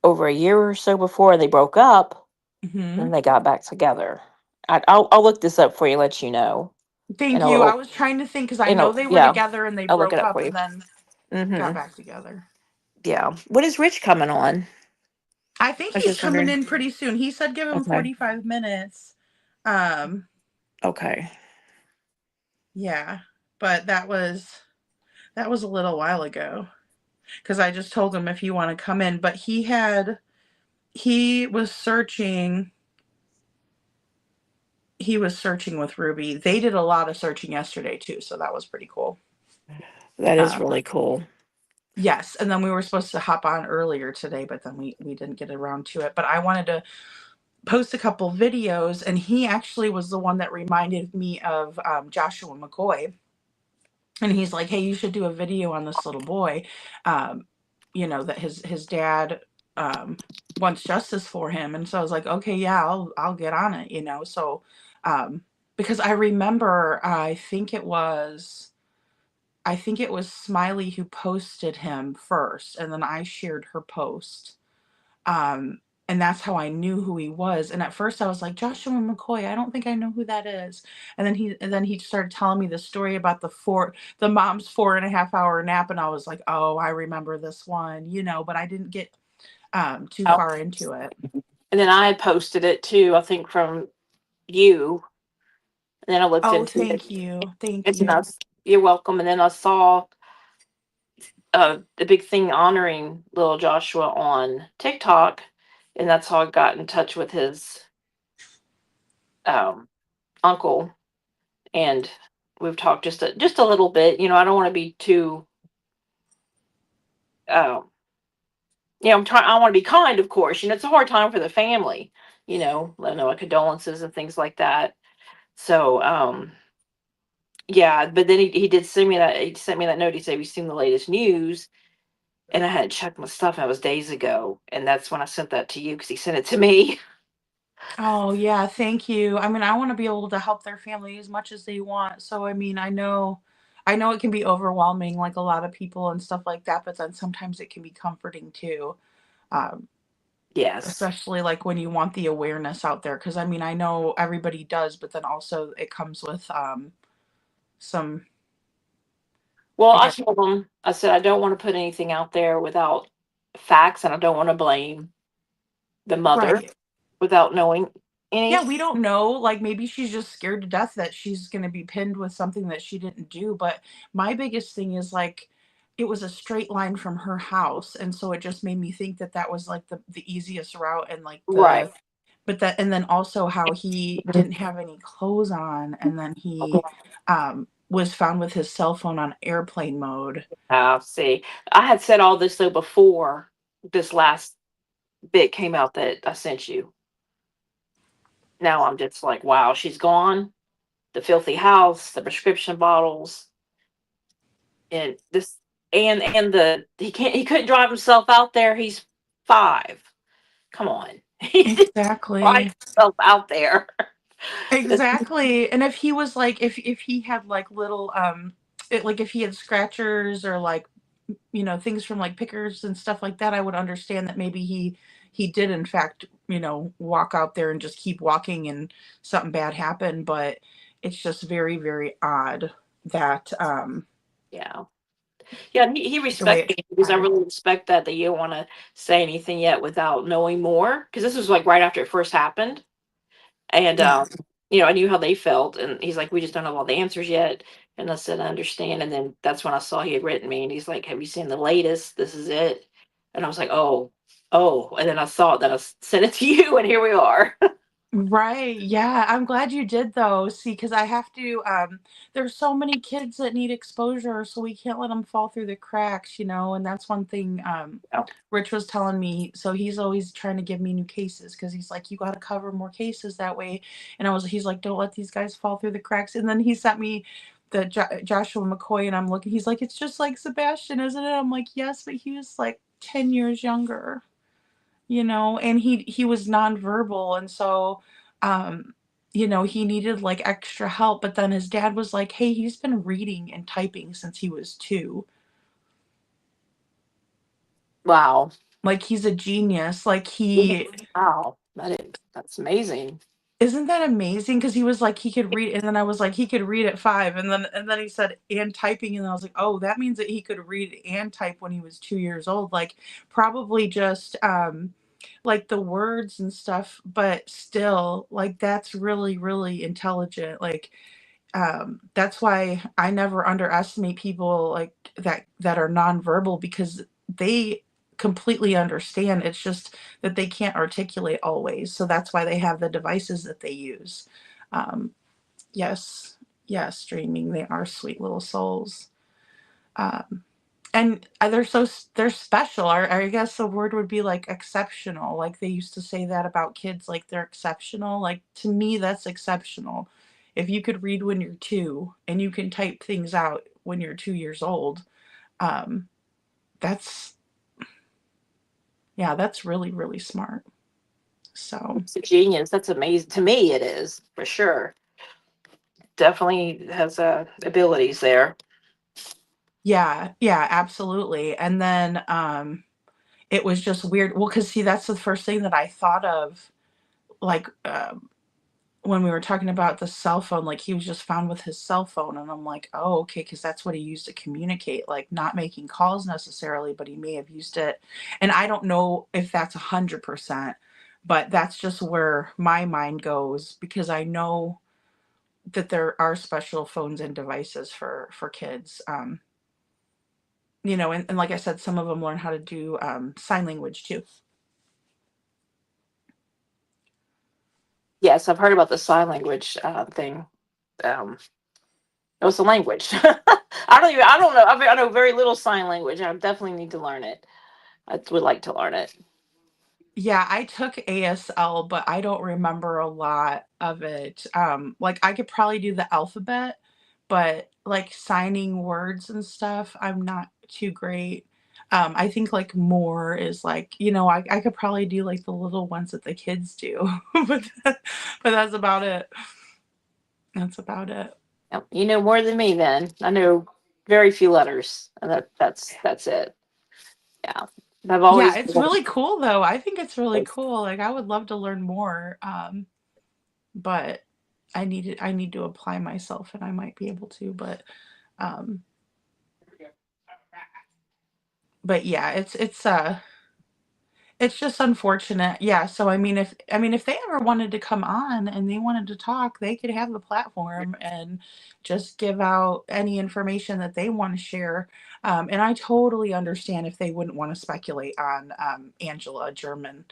over a year or so before they broke up. Then Mhm. they got back together. I'll look this up for you, and let you know in Thank a you. I little, was trying to think because I know they were yeah, together and they I'll look it broke up for up you. and then got Mm-hmm. back together. Yeah. What is Rich coming on? I think I was he's just coming wondering. in pretty soon. He said give him Okay. 45 minutes. Um, Okay. yeah, but that was a little while ago because I just told him if you want to come in, but he was searching. He was searching with Ruby. They did a lot of searching yesterday too, so that was pretty cool. That is Um, really cool. yes, and then we were supposed to hop on earlier today, but then we didn't get around to it. But I wanted to post a couple videos, and he actually was the one that reminded me of Joshua McCoy. And he's like, "Hey, you should do a video on this little boy. Um, that his dad wants justice for him." And so I was like, "Okay, yeah, I'll get on it." So because I remember, I think it was Smiley who posted him first, and then I shared her post. Um, and that's how I knew who he was. And at first I was like, Joshua McCoy, I don't think I know who that is. And then he started telling me the story about the mom's 4.5 hour nap, and I was like, oh, I remember this one, but I didn't get too Oh. far into it. And then I had posted it too, I think from you. And then I looked Oh, into it. thank you. Thank And then you. you're welcome. And then I saw the big thing honoring little Joshua on TikTok. And that's how I got in touch with his um, uncle. And we've talked just a little bit. I don't want to be too, um, I'm trying. I want to be kind, of course. It's a hard time for the family. Letting know my condolences and things like that. So yeah, but then he did send me that. He sent me that note. He said, "Have you seen the latest news?" And I had checked my stuff. That was days ago, and that's when I sent that to you because he sent it to me. Oh, yeah, thank you. I mean, I wanna be able to help their family as much as they want, so, I mean, I know it can be overwhelming, like a lot of people and stuff like that, but then sometimes it can be comforting too, um, Yes. especially, like, when you want the awareness out there. Because I mean, I know everybody does, but then also it comes with, some, Well, I I guess. told him. I said I don't want to put anything out there without facts, and I don't want to blame the mother Right. without knowing Yeah, any. we don't know, like, maybe she's just scared to death that she's gonna be pinned with something that she didn't do, but my biggest thing is, like, it was a straight line from her house, and so it just made me think that that was, like, the easiest route and, like, Right. and then also how he didn't have any clothes on, and then he, was found with his cell phone on airplane mode. See, I had said all this though before this last bit came out that I sent you. Now I'm just like, wow, she's gone. The filthy house, the prescription bottles, and this, and the he couldn't drive himself out there. He's 5. Come on, he didn't drive Exactly. himself out there. This- Exactly, and if he was like if he had like little like if he had scratchers or like things from like pickers and stuff like that, I would understand that maybe he did in fact, walk out there and just keep walking and something bad happened, but it's just very, very odd that yeah, yeah. He the way respected it me because I transpired. really respect that you don't want to say anything yet without knowing more. Because this was like right after it first happened. And, Yeah. I knew how they felt, and he's like, "We just don't have all the answers yet." And I said, "I understand." And then that's when I saw he had written me, and he's like, "Have you seen the latest? This is it." And I was like, "Oh, oh." And then I saw it, then sent it to you, and here we are. Right. Yeah. I'm glad you did though. See, because I have to, there's so many kids that need exposure, so we can't let them fall through the cracks. And that's one thing Yeah. Rich was telling me. So he's always trying to give me new cases because he's like, you got to cover more cases that way. And he's like, don't let these guys fall through the cracks. And then he sent me the Joshua McCoy, and I'm looking, he's like, it's just like Sebastian, isn't it? I'm like, yes, but he was like 10 years younger, and he was nonverbal, and so he needed like extra help, but then his dad was like, hey, he's been reading and typing since he was 2. Wow. Like, he's a genius, like Yeah. he Wow. That's amazing. isn't that amazing, because he was like he could read, and then I was like he could read at 5, and then he said and typing, and I was like, oh, that means that he could read and type when he was 2 years old, like probably just like the words and stuff, but still, like, that's really, really intelligent. Like, that's why I never underestimate people like that are nonverbal, because they completely understand. It's just that they can't articulate always. So that's why they have the devices that they use. Um, yes, yes, streaming. They are sweet little souls. Um, and they're special. I guess the word would be like exceptional. Like they used to say that about kids, like they're exceptional. Like to me, that's exceptional. If you could read when you're 2 and you can type things out when you're 2 years old, um, that's yeah, that's really, really smart. So It's a genius. That's amazing. To me, it is for sure. Definitely has abilities there. yeah, yeah, absolutely. And then it was just weird. Well, because see, that's the first thing that I thought of, like when we were talking about the cell phone, like he was just found with his cell phone, and I'm like, oh, okay, because that's what he used to communicate, like not making calls necessarily, but he may have used it. And I don't know if that's 100%, but that's just where my mind goes, because I know that there are special phones and devices for kids. And like I said, some of them learn how to do sign language too. Yes, I've heard about the sign language thing. It was a language. I don't know. I know very little sign language. I definitely need to learn it. I would like to learn it. Yeah, I took ASL, but I don't remember a lot of it. Like I could probably do the alphabet, but like signing words and stuff, I'm not too great. I think like more is like, I could probably do like the little ones that the kids do, but that's about it. That's about it. Yep, you know more than me then. I know very few letters, and that's it. Yeah. I've Yeah, always it's really cool though. I think it's really cool. Like I would love to learn more. But I need to apply myself and I might be able to, um but yeah, it's just unfortunate. Yeah, so I mean if they ever wanted to come on and they wanted to talk, they could have the platform and just give out any information that they want to share. And I totally understand if they wouldn't want to speculate on Angela German,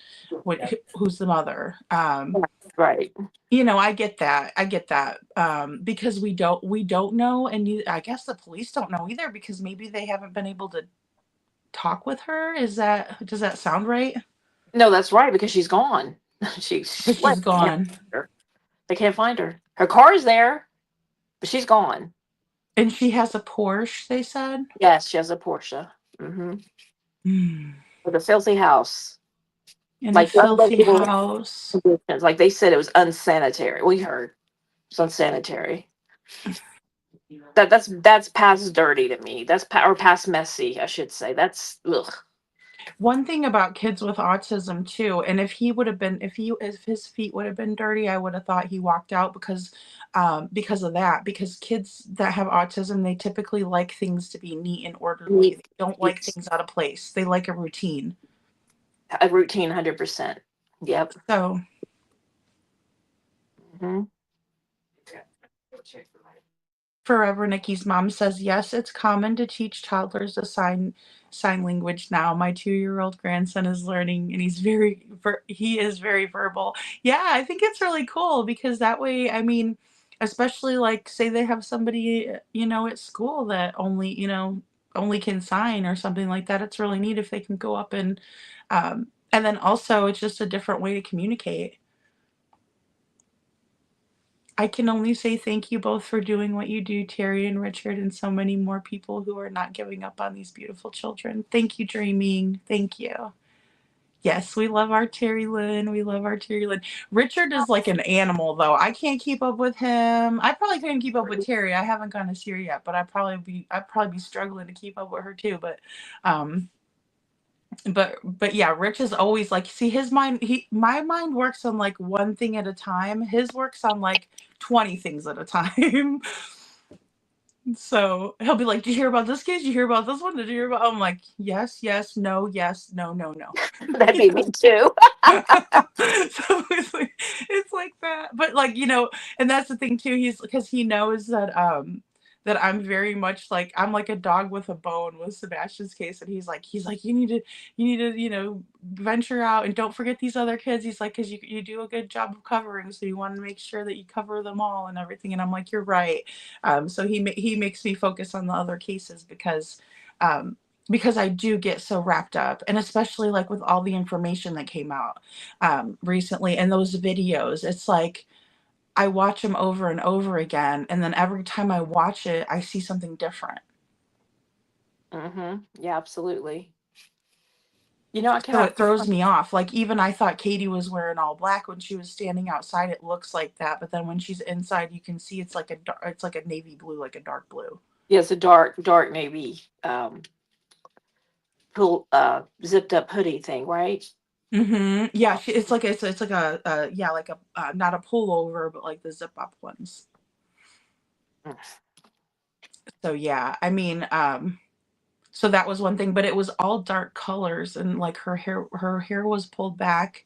who's the mother. right. I get that. I get that. Because we don't know, and I guess the police don't know either because maybe they haven't been able to talk with her. Does that sound right? No, that's right because she's gone. Because She's she's what? gone. They can't find her. Her car is there, but she's gone. And she has a Porsche, they said. Yes, she has a Porsche. Mm-hmm. Hmm. With a filthy house. In a Like filthy unlivable house. conditions. Like they said, it was unsanitary. We heard it's unsanitary. That's past dirty to me. Or past messy, I should say. That's ugh. One thing about kids with autism too, and if his feet would have been dirty, I would have thought he walked out because of that. Because kids that have autism, they typically like things to be neat and orderly. They don't like It's things out of place. They like a routine. a routine, 100%. Yep. So Hmm. Forever Nikki's mom says, yes, it's common to teach toddlers to sign language now. My 2-year-old grandson is learning and he is very verbal. Yeah, I think it's really cool because that way, I mean, especially like say they have somebody, at school that only can sign or something like that. It's really neat if they can go up and then also it's just a different way to communicate. I can only say thank you both for doing what you do, Terry and Richard, and so many more people who are not giving up on these beautiful children. Thank you, Dreaming. Thank you. Yes, we love our Terry Lynn. We love our Terry Lynn. Richard is like an animal, though. I can't keep up with him. I probably couldn't keep up with Terry. I haven't gone to see her yet, but I'd probably be struggling to keep up with her too. Um, but yeah, Rich is always like, see his mind. My mind works on like one thing at a time. His works on like 20 things at a time. So he'll be like, "Did you hear about this case? Did you hear about this one? Did you hear about?" I'm like, "Yes, yes, no, yes, no, no, no." That'd be me too. So it's like that. But like, and that's the thing too. He's because he knows that I'm very much like I'm like a dog with a bone with Sebastian's case, and he's like, you need to venture out and don't forget these other kids. He's like, because you do a good job of covering, so you want to make sure that you cover them all and everything. And I'm like, you're right. So he makes me focus on the other cases um, because I do get so wrapped up, and especially like with all the information that came out recently and those videos, it's like I watch them over and over again, and then every time I watch it, I see something different. Mm-hmm. Yeah, absolutely. You know, I So it cannot. throws me off. Like even I thought Katie was wearing all black when she was standing outside. It looks like that, but then when she's inside, you can see it's like a navy blue, like a dark blue. Yes, a dark navy pull zipped up hoodie thing, right? Yeah, it's like a yeah, like a not a pullover, but like the zip up ones. Mm. So yeah, I mean, so that was one thing, but it was all dark colors and like her hair was pulled back.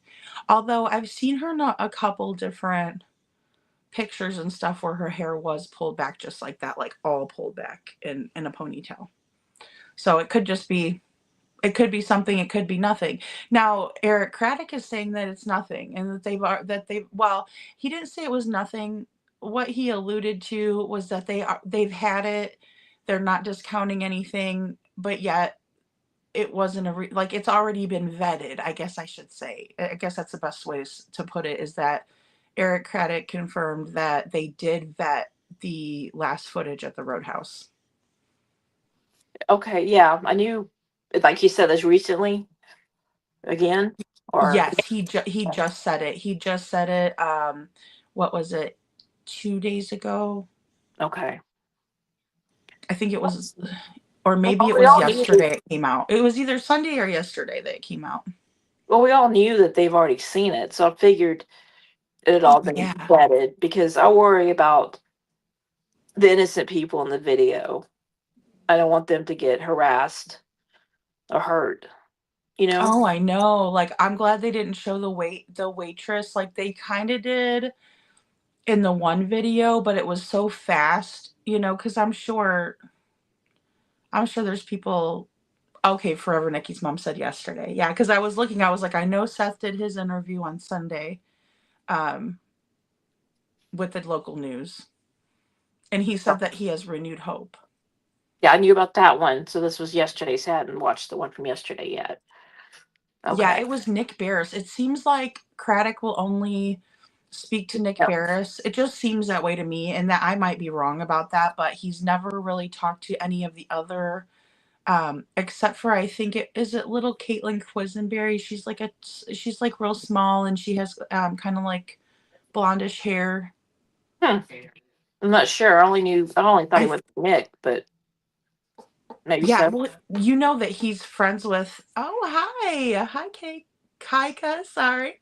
Although I've seen her not a couple different pictures and stuff where her hair was pulled back just like that, like all pulled back in a ponytail. So it could be something, it could be nothing. Now, Eric Craddock is saying that it's nothing and well, he didn't say it was nothing. What he alluded to was that they've had it. They're not discounting anything, but yet it wasn't like it's already been vetted, I guess I should say. I guess that's the best way to put it, is that Eric Craddock confirmed that they did vet the last footage at the Roadhouse. Okay, yeah, I knew, like you said, this recently again, or Yes, he just said it. He just said it. What was it? 2 days ago? okay. I think it was, or maybe Well, it we was all knew. yesterday it came out. It was either Sunday or yesterday that it came out. Well, we all knew that they've already seen it, so I figured it had Oh all been yeah. vetted because I worry about the innocent people in the video. I don't want them to get harassed or hurt. You know? Oh, I know. Like, I'm glad they didn't show the waitress like they kind of did in the one video, but it was so fast, because I'm sure there's people. Okay, Forever Nikki's mom said yesterday. Yeah, because I was looking, I was like, I know Seth did his interview on Sunday, um, with the local news, and he said that he has renewed hope. Yeah, I knew about that one. So this was yesterday's. I hadn't watched the one from yesterday yet. Yeah, Okay. it was Nick Barris. It seems like Craddock will only speak to Nick Yep. Barris. It just seems that way to me, and that I might be wrong about that, but he's never really talked to any of the other, except for I think it little Caitlin Quisenberry. She's like real small, and she has kind of like blondish hair. I'm not sure. I only thought he I was Nick, but maybe Yeah, so. well, you know that he's friends with. Oh, hi, Kate, Kaika. Sorry.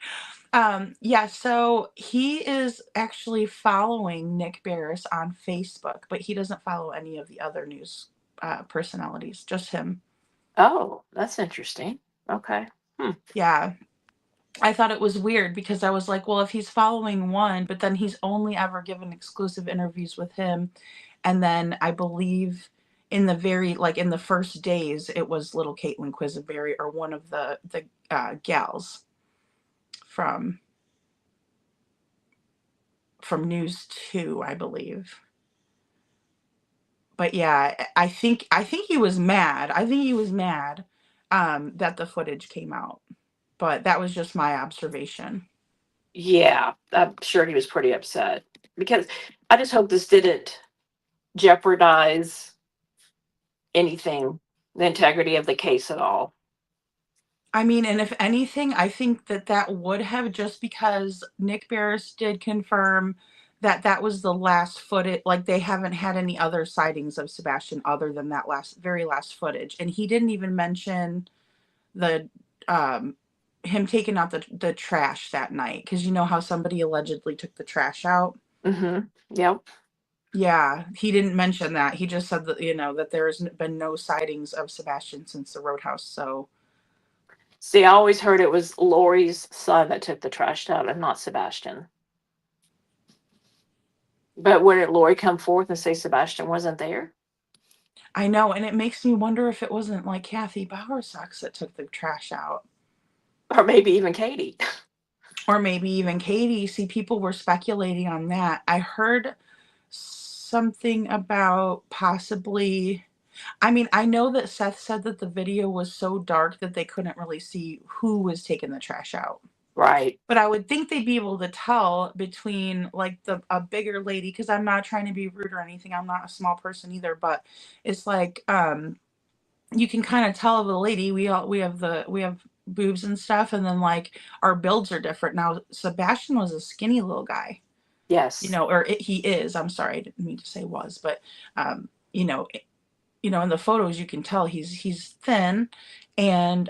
Yeah, so he is actually following Nick Barris on Facebook, but he doesn't follow any of the other news personalities, just him. Oh, that's interesting. Okay. Yeah, I thought it was weird because I was like, well, if he's following one, but then he's only ever given exclusive interviews with him. And then I believe in the first days, it was little Caitlin Quisenberry or one of the gals from News 2, I believe. But yeah, I think he was mad. I think he was mad that the footage came out. But that was just my observation. Yeah, I'm sure he was pretty upset because I just hope this didn't jeopardize anything, the integrity of the case at all. I mean, and if anything, I think that would have, just because Nick Barris did confirm that was the last footage. Like, they haven't had any other sightings of Sebastian other than that very last footage. And he didn't even mention the him taking out the trash that night, because you know how somebody allegedly took the trash out. Mm-hmm. Yep. Yeah, he didn't mention that. He just said that that there has been no sightings of Sebastian since the Roadhouse. So See, I always heard it was Lori's son that took the trash out and not Sebastian. But wouldn't Lori come forth and say Sebastian wasn't there? I know, and it makes me wonder if it wasn't like Kathy Bowersox that took the trash out. Or maybe even Katie. Or maybe even Katie. See, people were speculating on that. I heard something about possibly. I mean, I know that Seth said that the video was so dark that they couldn't really see who was taking the trash out. Right. But I would think they'd be able to tell between like a bigger lady, because I'm not trying to be rude or anything. I'm not a small person either, but it's like you can kind of tell the lady. We have boobs and stuff, and then like our builds are different. Now Sebastian was a skinny little guy, Yes. he is. I'm sorry, I didn't mean to say was, but you know, in the photos you can tell he's thin, and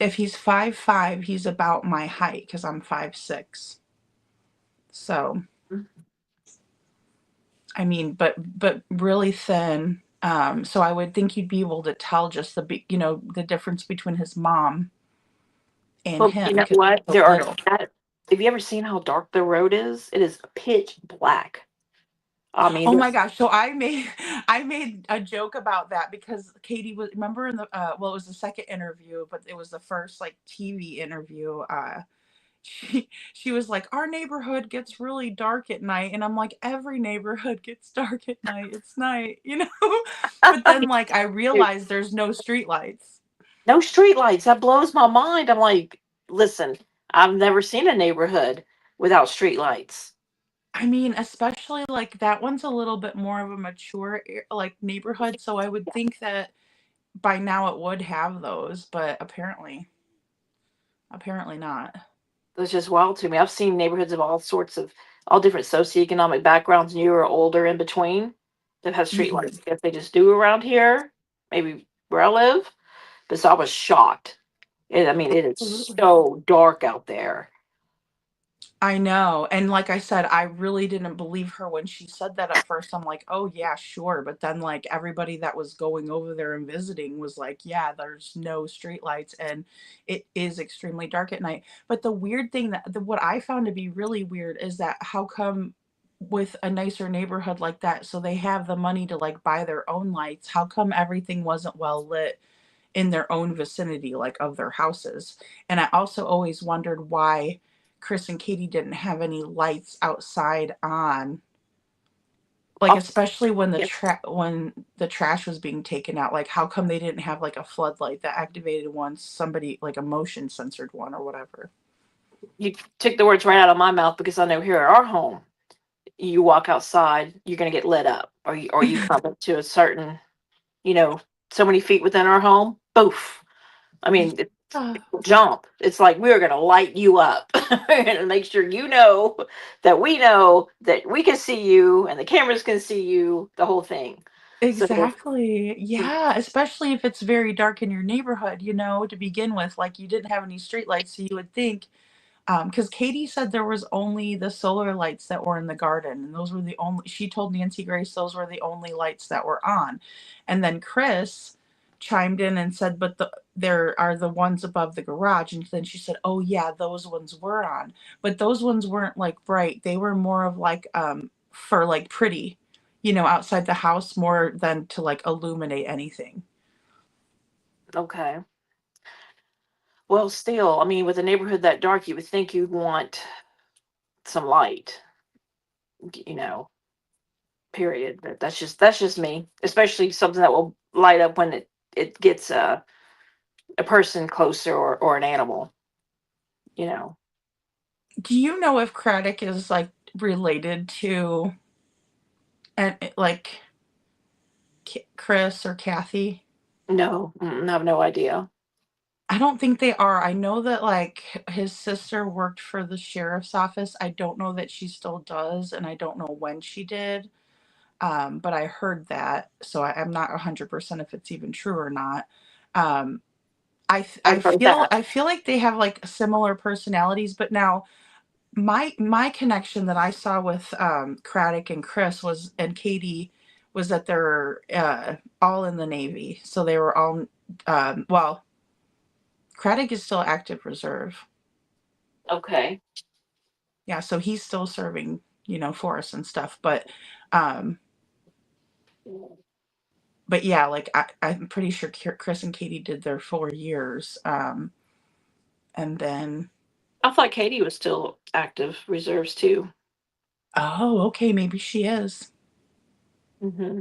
if he's 5'5", he's about my height because I'm 5'6". So I mean, but really thin. So I would think you'd be able to tell just the difference between his mom and Well, him. you know Because what? he's so There are. little. Have you ever seen how dark the road is? It is pitch black. I mean, Oh my gosh! So I made a joke about that because Katie was, remember, in the well, it was the second interview, but it was the first like TV interview. she was like, our neighborhood gets really dark at night, and I'm like, every neighborhood gets dark at night. It's night, you know. But then like I realized there's no streetlights. No streetlights. That blows my mind. I'm like, listen, I've never seen a neighborhood without streetlights. I mean, especially like that one's a little bit more of a mature like neighborhood, so I would think that by now it would have those, but apparently not. That's just wild to me. I've seen neighborhoods of all different socioeconomic backgrounds, new or older, in between, that have Mhm. streetlights. I guess they just do around here, maybe where I live. But so I was shocked. I mean, it is Absolutely. so dark out there. I know. And like I said, I really didn't believe her when she said that at first. I'm like, oh, yeah, sure. But then, like, everybody that was going over there and visiting was like, yeah, there's no streetlights and it is extremely dark at night. But the weird thing what I found to be really weird is that how come with a nicer neighborhood like that, so they have the money to like buy their own lights, how come everything wasn't well lit in their own vicinity, like of their houses? And I also always wondered why Chris and Katie didn't have any lights outside on, like Oh, especially when yeah. when the trash was being taken out. Like how come they didn't have like a floodlight that activated once somebody like a motion censored one or whatever? You took the words right out of my mouth, because I know here at our home, you walk outside, you're going to get lit up, or you come up to a certain, you know, so many feet within our home, poof. I mean, Yeah, jump. It's like we are going to light you up and make sure you know that we can see you and the cameras can see you, the whole thing. So, exactly. Yeah, especially if it's very dark in your neighborhood, you know, to begin with. Like you didn't have any streetlights, so you would think, because Katie said there was only the solar lights that were in the garden, and those were the only. She told Nancy Grace those were the only lights that were on, and then Chris chimed in and said, "But there are the ones above the garage." And then she said, "Oh yeah, those ones were on, but those ones weren't like bright. They were more of like for like pretty, you know, outside the house more than to like illuminate anything." okay. Well, still, I mean, with a neighborhood that dark, you would think you'd want some light, you know, period. But that's just me, especially something that will light up when it gets a person closer, or an animal, you know. Do you know if Craddock is like related to and like Chris or Kathy? No, I have no idea. I don't think they are. I know that like his sister worked for the sheriff's office. I don't know that she still does, and I don't know when she did. But I heard that, so I'm not 100% if it's even true or not. Um, I've heard that. I feel like they have like similar personalities, but now my connection that I saw with Craddock and Chris was and Katie was that they're all in the Navy, so they were all well, Craddock is still active reserve. Okay. Yeah, so he's still serving, you know, for us and stuff. Um, but yeah, like I'm pretty sure Chris and Katie did their 4 years, and then I thought Katie was still active reserves too. oh, okay, maybe she is. Hmm.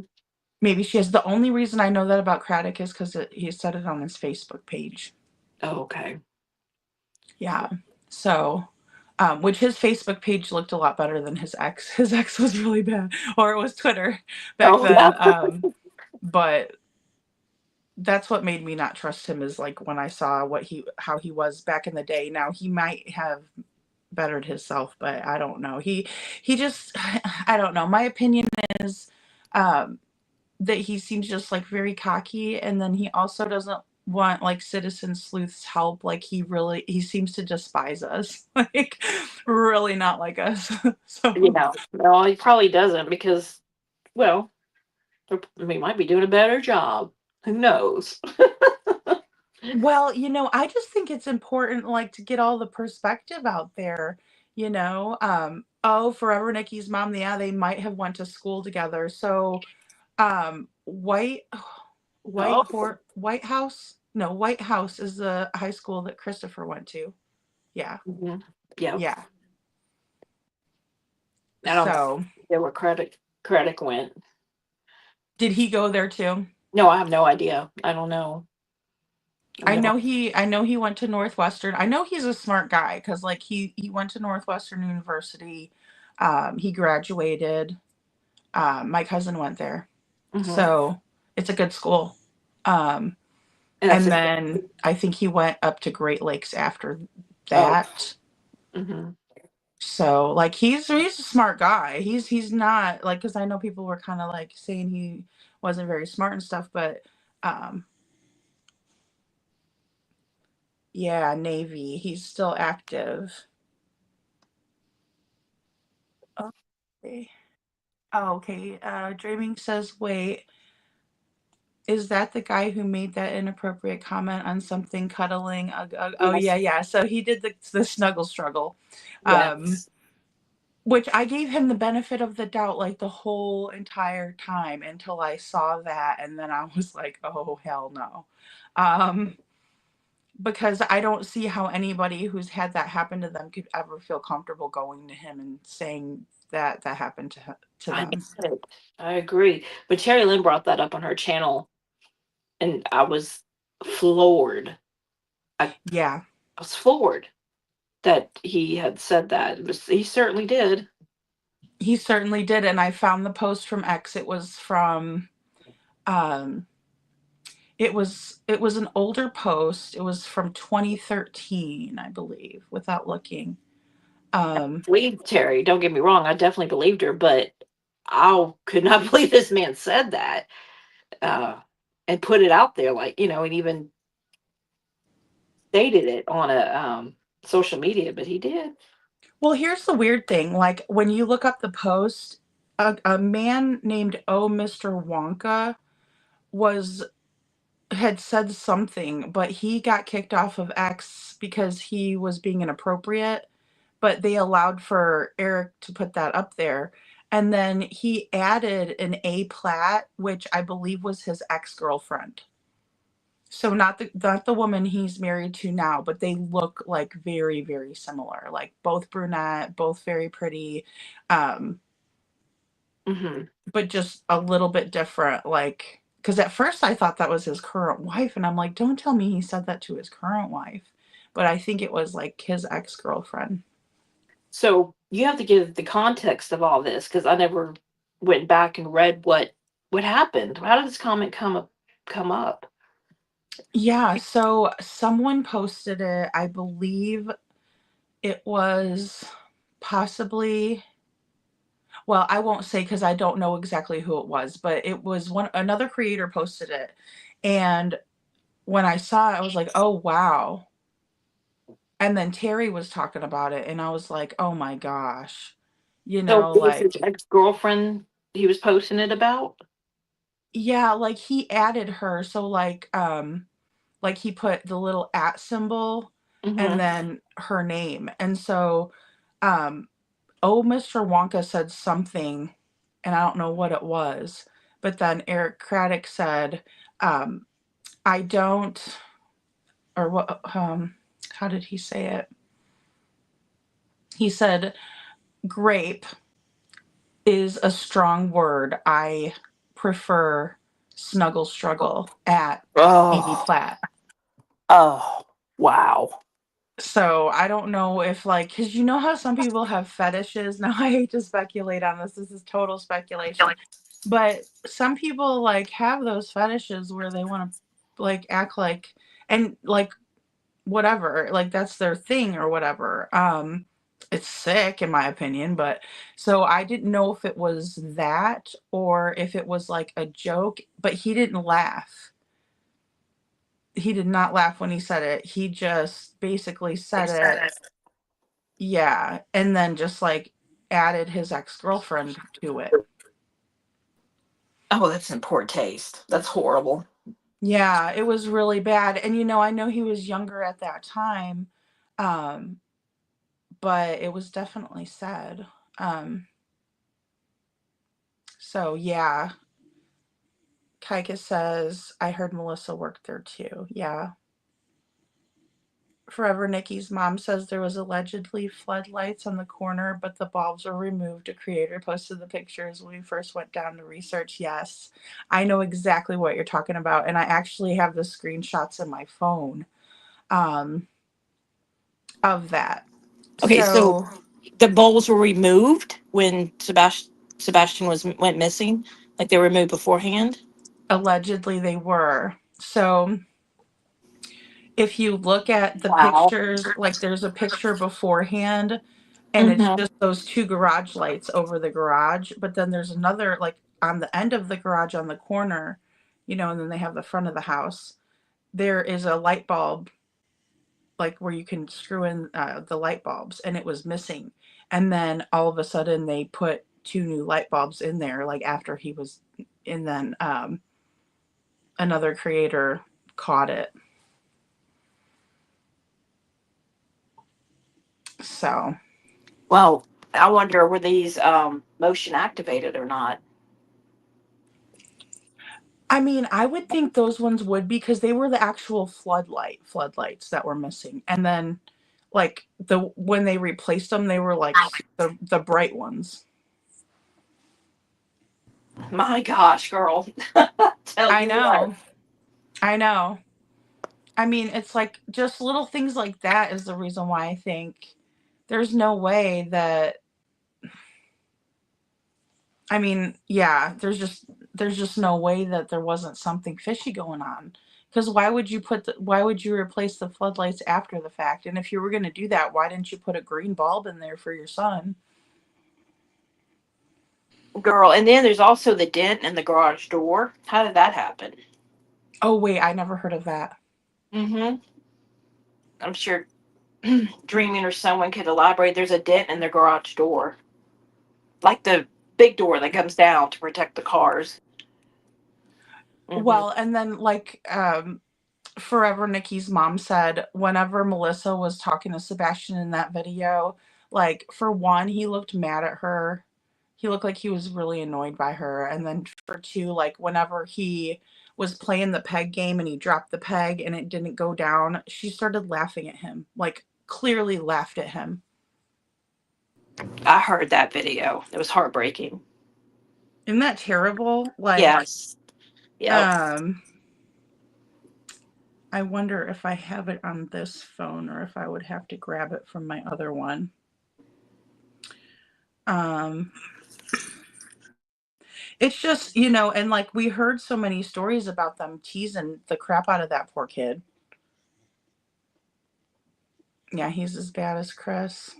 Maybe she is. The only reason I know that about Craddock is because he said it on his Facebook page. Oh, okay. Yeah. So, which his Facebook page looked a lot better than his ex. His ex was really bad, or it was Twitter back Oh, yeah. then. But that's what made me not trust him is like when I saw how he was back in the day. Now he might have bettered himself, but I don't know. He just I don't know. My opinion is um that he seems just like very cocky, and then he also doesn't want like citizen sleuths help. Like he seems to despise us. Like really not like us. So Yeah. No, he probably doesn't, because, well, we might be doing a better job. Who knows? well, you know, I just think it's important like to get all the perspective out there, you know. Oh, Forever Nikki's mom, yeah, they might have went to school together. So Oh. White House? No, White House is the high school that Christopher went to. Yeah. Mhm. Yeah. Yeah. I don't So know where credit went. did he go there too? No, I have no idea. I don't know. I No. know he went to Northwestern. I know he's a smart guy because like he went to Northwestern University. He graduated. My cousin went there. Mhm. So it's a good school. And And then I think he went up to Great Lakes after that. Mhm. So like he's a smart guy. He's not like, because I know people were kind of like saying he wasn't very smart and stuff, but yeah, Navy. He's still active. Okay. Oh, okay. Dreaming says, wait, is that the guy who made that inappropriate comment on something cuddling? Oh, yeah, Yes. yeah. So he did the snuggle struggle. Yes. Which I gave him the benefit of the doubt like the whole entire time until I saw that, and then I was like, oh hell no. Because I don't see how anybody who's had that happen to them could ever feel comfortable going to him and saying that that happened to I them. get it. I agree. But Cherry Lynn brought that up on her channel, and I was floored. Yeah, I was floored that he had said that. He certainly did. he certainly did. And I found the post from X. It was from um it was an older post. It was from 2013, I believe, without looking. Believed Terry. Don't get me wrong. I definitely believed her, but I could not believe this man said that and put it out there, like, and even stated it on a social media. But he did. Well, here's the weird thing. Like when you look up the post, a man named Oh Mr. Wonka was had said something, but he got kicked off of X because he was being inappropriate, but they allowed for Eric to put that up there. And then he added an A Platt, which I believe was his ex-girlfriend. So not the woman he's married to now, but they look like very, very similar. Like both brunette, both very pretty, um, Hmm. but just a little bit different. Like, because at first I thought that was his current wife, and I'm like, don't tell me he said that to his current wife. But I think it was like his ex-girlfriend. So you have to give the context of all this because I never went back and read what happened. How did this comment come up? Yeah, so someone posted it. I believe it was possibly, well, I won't say because I don't know exactly who it was, but it was another creator posted it. And when I saw it, I was like, oh wow. And then Terry was talking about it, and I was like, oh my gosh. So it was his Like, ex girlfriend he was posting it about. yeah, like he added her. So like he put the little at symbol and Hmm. then her name. And so um oh, Mr. Wonka said something, and I don't know what it was, but then Eric Craddock said, um, I don't, or what, how did he say it? He said, grape is a strong word. I prefer snuggle struggle at A.B. Oh, Platt. oh, wow. So I don't know if like, because you know how some people have fetishes. Now I hate to speculate on this. This is total speculation. But some people like have those fetishes where they want to like act like, and like whatever, like that's their thing or whatever. It's sick in my opinion, but so I didn't know if it was that or if it was like a joke, but he didn't laugh. He did not laugh when he said it. He just basically said it. Yeah, and then just like added his ex-girlfriend to it. Oh, that's in poor taste. That's horrible. Yeah, it was really bad. And I know he was younger at that time, um, but it was definitely said. Um, so yeah, Kaika says, I heard Melissa worked there too. Yeah. Forever Nikki's mom says there was allegedly floodlights on the corner, but the bulbs were removed. A creator posted the pictures when we first went down to research. Yes, I know exactly what you're talking about, and I actually have the screenshots in my phone um, of that. Okay, so So the bowls were removed when Sebastian went missing, like they were removed beforehand. allegedly they were. So if you look at the Wow. pictures, like there's a picture beforehand and it's Mm-hmm. just those two garage lights over the garage, but then there's another like on the end of the garage on the corner, and then they have the front of the house. There is a light bulb like where you can screw in the light bulbs, and it was missing. And then all of a sudden they put two new light bulbs in there like after he was, and then another creator caught it. So Well, I wonder were these motion activated or not. I mean, I would think those ones would because they were the actual floodlights that were missing. And then like when they replaced them, they were like the bright ones. My gosh, girl. Tell I you what. know. I know. I mean, it's like just little things like that is the reason why I think there's no way that I mean, yeah, there's just no way that there wasn't something fishy going on. Because why would you replace the floodlights after the fact? And if you were going to do that, why didn't you put a green bulb in there for your son? Girl, and then there's also the dent in the garage door. How did that happen? Oh wait, I never heard of that. Mm-hmm. I'm sure Dreaming or someone could elaborate. There's a dent in the garage door. Like the big door that comes down to protect the cars. Mm-hmm. Well, and then like Forever Nikki's mom said whenever Melissa was talking to Sebastian in that video, like for one, he looked mad at her. He looked like he was really annoyed by her. And then for two, like whenever he was playing the peg game and he dropped the peg and it didn't go down, she started laughing at him, like clearly laughed at him. I heard that video. It was heartbreaking. Isn't that terrible? Like, Yes. Yep. um, I wonder if I have it on this phone or if I would have to grab it from my other one. Um, it's just, and like we heard so many stories about them teasing the crap out of that poor kid. Yeah, he's as bad as Chris.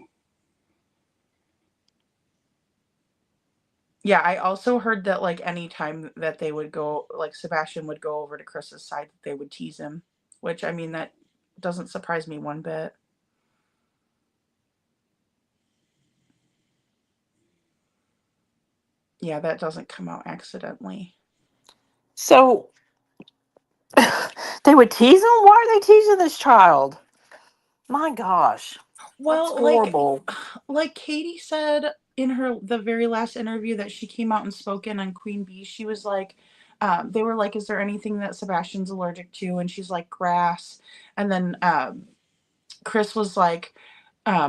Yeah, I also heard that like anytime that they would go, like Sebastian would go over to Chris's side, that they would tease him, which I mean, that doesn't surprise me one bit. Yeah, that doesn't come out accidentally. So they would tease him? Why are they teasing this child? My gosh. That's Well, horrible. like Katie said in the very last interview that she came out and spoke in on Queen Bee, she was like, they were like, "Is there anything that Sebastian's allergic to?" And she's like, "Grass." And then Chris was like,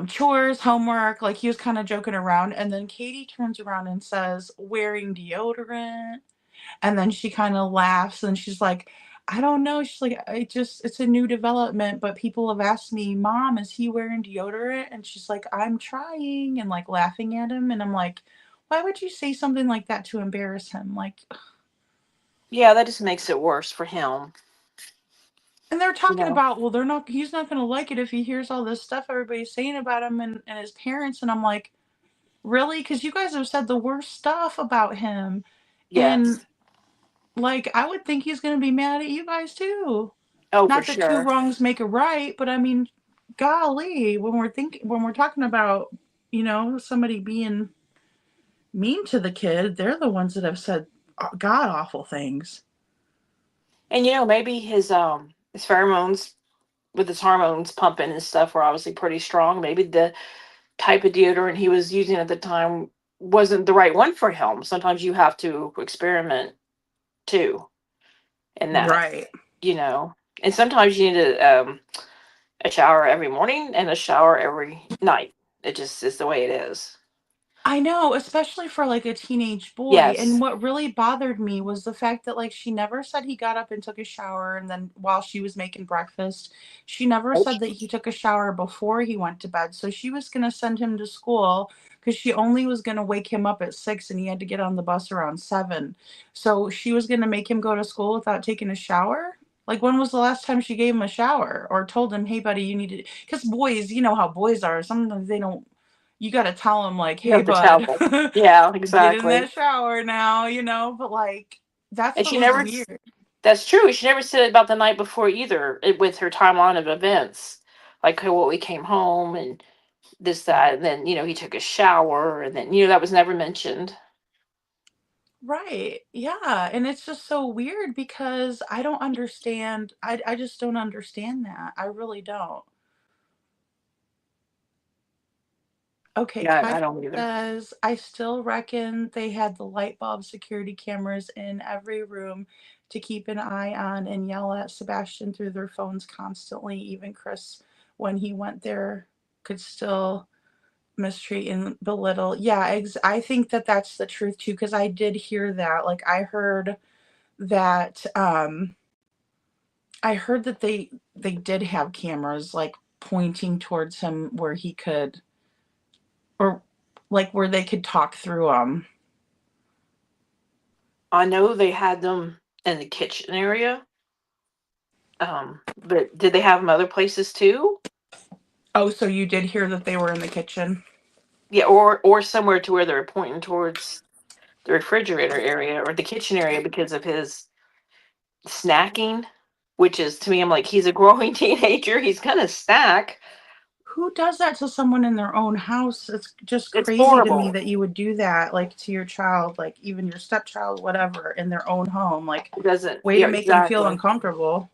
chores, homework. Like he was kind of joking around, and then Katie turns around and says, "Wearing deodorant." And then she kind of laughs and she's like, I don't know. She's like, it's a new development, but people have asked me, Mom, is he wearing deodorant? And she's like, I'm trying, and like laughing at him. And I'm like, why would you say something like that to embarrass him? Like, Yeah, that just makes it worse for him. and they're You talking know? about, well, he's not going to like it if he hears all this stuff everybody's saying about him and his parents. And I'm like, really? Because you guys have said the worst stuff about him. And Yes. like, I would think he's going to be mad at you guys too. Oh, for Not that two sure. wrongs make a right, but I mean, golly, when we're talking about, somebody being mean to the kid, they're the ones that have said god awful things. And maybe his pheromones with his hormones pumping and stuff were obviously pretty strong. Maybe the type of deodorant he was using at the time wasn't the right one for him. Sometimes you have to experiment too in that, Right. And sometimes you need to a shower every morning and a shower every night. It just is the way it is. I know, especially for like a teenage boy. And Yes. what really bothered me was the fact that like she never said he got up and took a shower and then while she was making breakfast, she never said that he took a shower before he went to bed. So she was going to send him to school because she only was going to wake him up at 6 and he had to get on the bus around 7. So she was going to make him go to school without taking a shower. Like when was the last time she gave him a shower or told him, "Hey buddy, you need to," cuz boys, you know how boys are. Sometimes they don't, you got to tell them like, You "Hey have to tell bud, them. Yeah, get in exactly. that shower now," but like that's And what she was never, weird. that's true. She never said about the night before either, with her timeline of events. Like what we came home and this, that, and then, he took a shower and then, that was never mentioned. Right. Yeah, and it's just so weird because I don't understand. I just don't understand that. I really don't. Okay, Yeah, Kai I don't either. says, I still reckon they had the light bulb security cameras in every room to keep an eye on and yell at Sebastian through their phones constantly. Even Chris, when he went there, could still mistreat and belittle. Yeah, I think that that's the truth too, because I did hear that. Like, that, I heard that they did have cameras like pointing towards him where he could, or like where they could talk through them. I know they had them in the kitchen area. But did they have them other places too? Oh, so you did hear that they were in the kitchen? Yeah, or somewhere to where they're pointing towards the refrigerator area or the kitchen area because of his snacking, which is, to me, I'm like, he's a growing teenager. He's gonna snack. Who does that to someone in their own house? It's just It's crazy to me horrible. that you would do that, like to your child, like even your stepchild, whatever, in their own home. Like, It doesn't. way to Yeah, make them feel exactly. uncomfortable.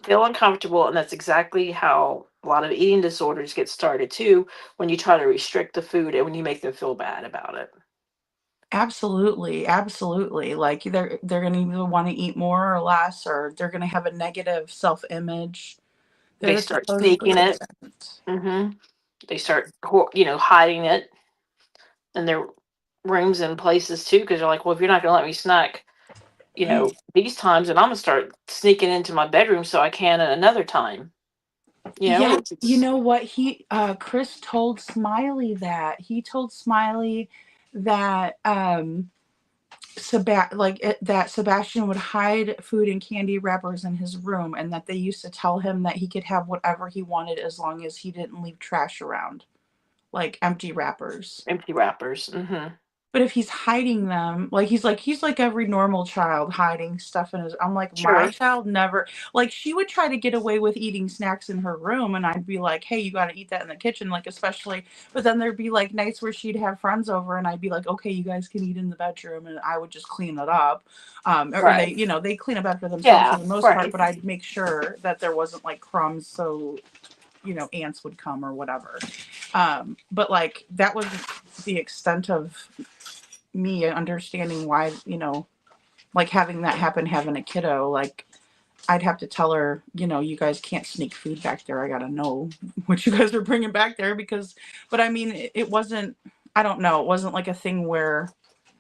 Feel uncomfortable, and that's exactly how a lot of eating disorders get started too. When you try to restrict the food and when you make them feel bad about it, Absolutely, absolutely. Like they're gonna either want to eat more or less, or they're gonna have a negative self-image that they is start supposedly sneaking it. innocent. Hmm. They start, hiding it in their rooms and places too, because they're like, well, if you're not going to let me snack, these times, and I'm going to start sneaking into my bedroom so I can at another time. Yeah, you It's know what? Chris told Smiley that. He told Smiley that that Sebastian would hide food and candy wrappers in his room and that they used to tell him that he could have whatever he wanted as long as he didn't leave trash around, like empty wrappers. empty wrappers. Hmm. But if he's hiding them, like he's like every normal child hiding stuff in his, I'm like, my Sure. child never, like she would try to get away with eating snacks in her room and I'd be like, "Hey, you got to eat that in the kitchen," like especially, but then there'd be like nights where she'd have friends over and I'd be like, "Okay, you guys can eat in the bedroom," and I would just clean it up. Or they, Right. they clean up after themselves for Yeah. the most part, Right. but I'd make sure that there wasn't like crumbs so ants would come or whatever. But like that was the extent of me understanding why, like having that happen, having a kiddo, like I'd have to tell her, you guys can't sneak food back there. I got to know what you guys are bringing back there because, but I mean, it wasn't, I don't know, it wasn't like a thing where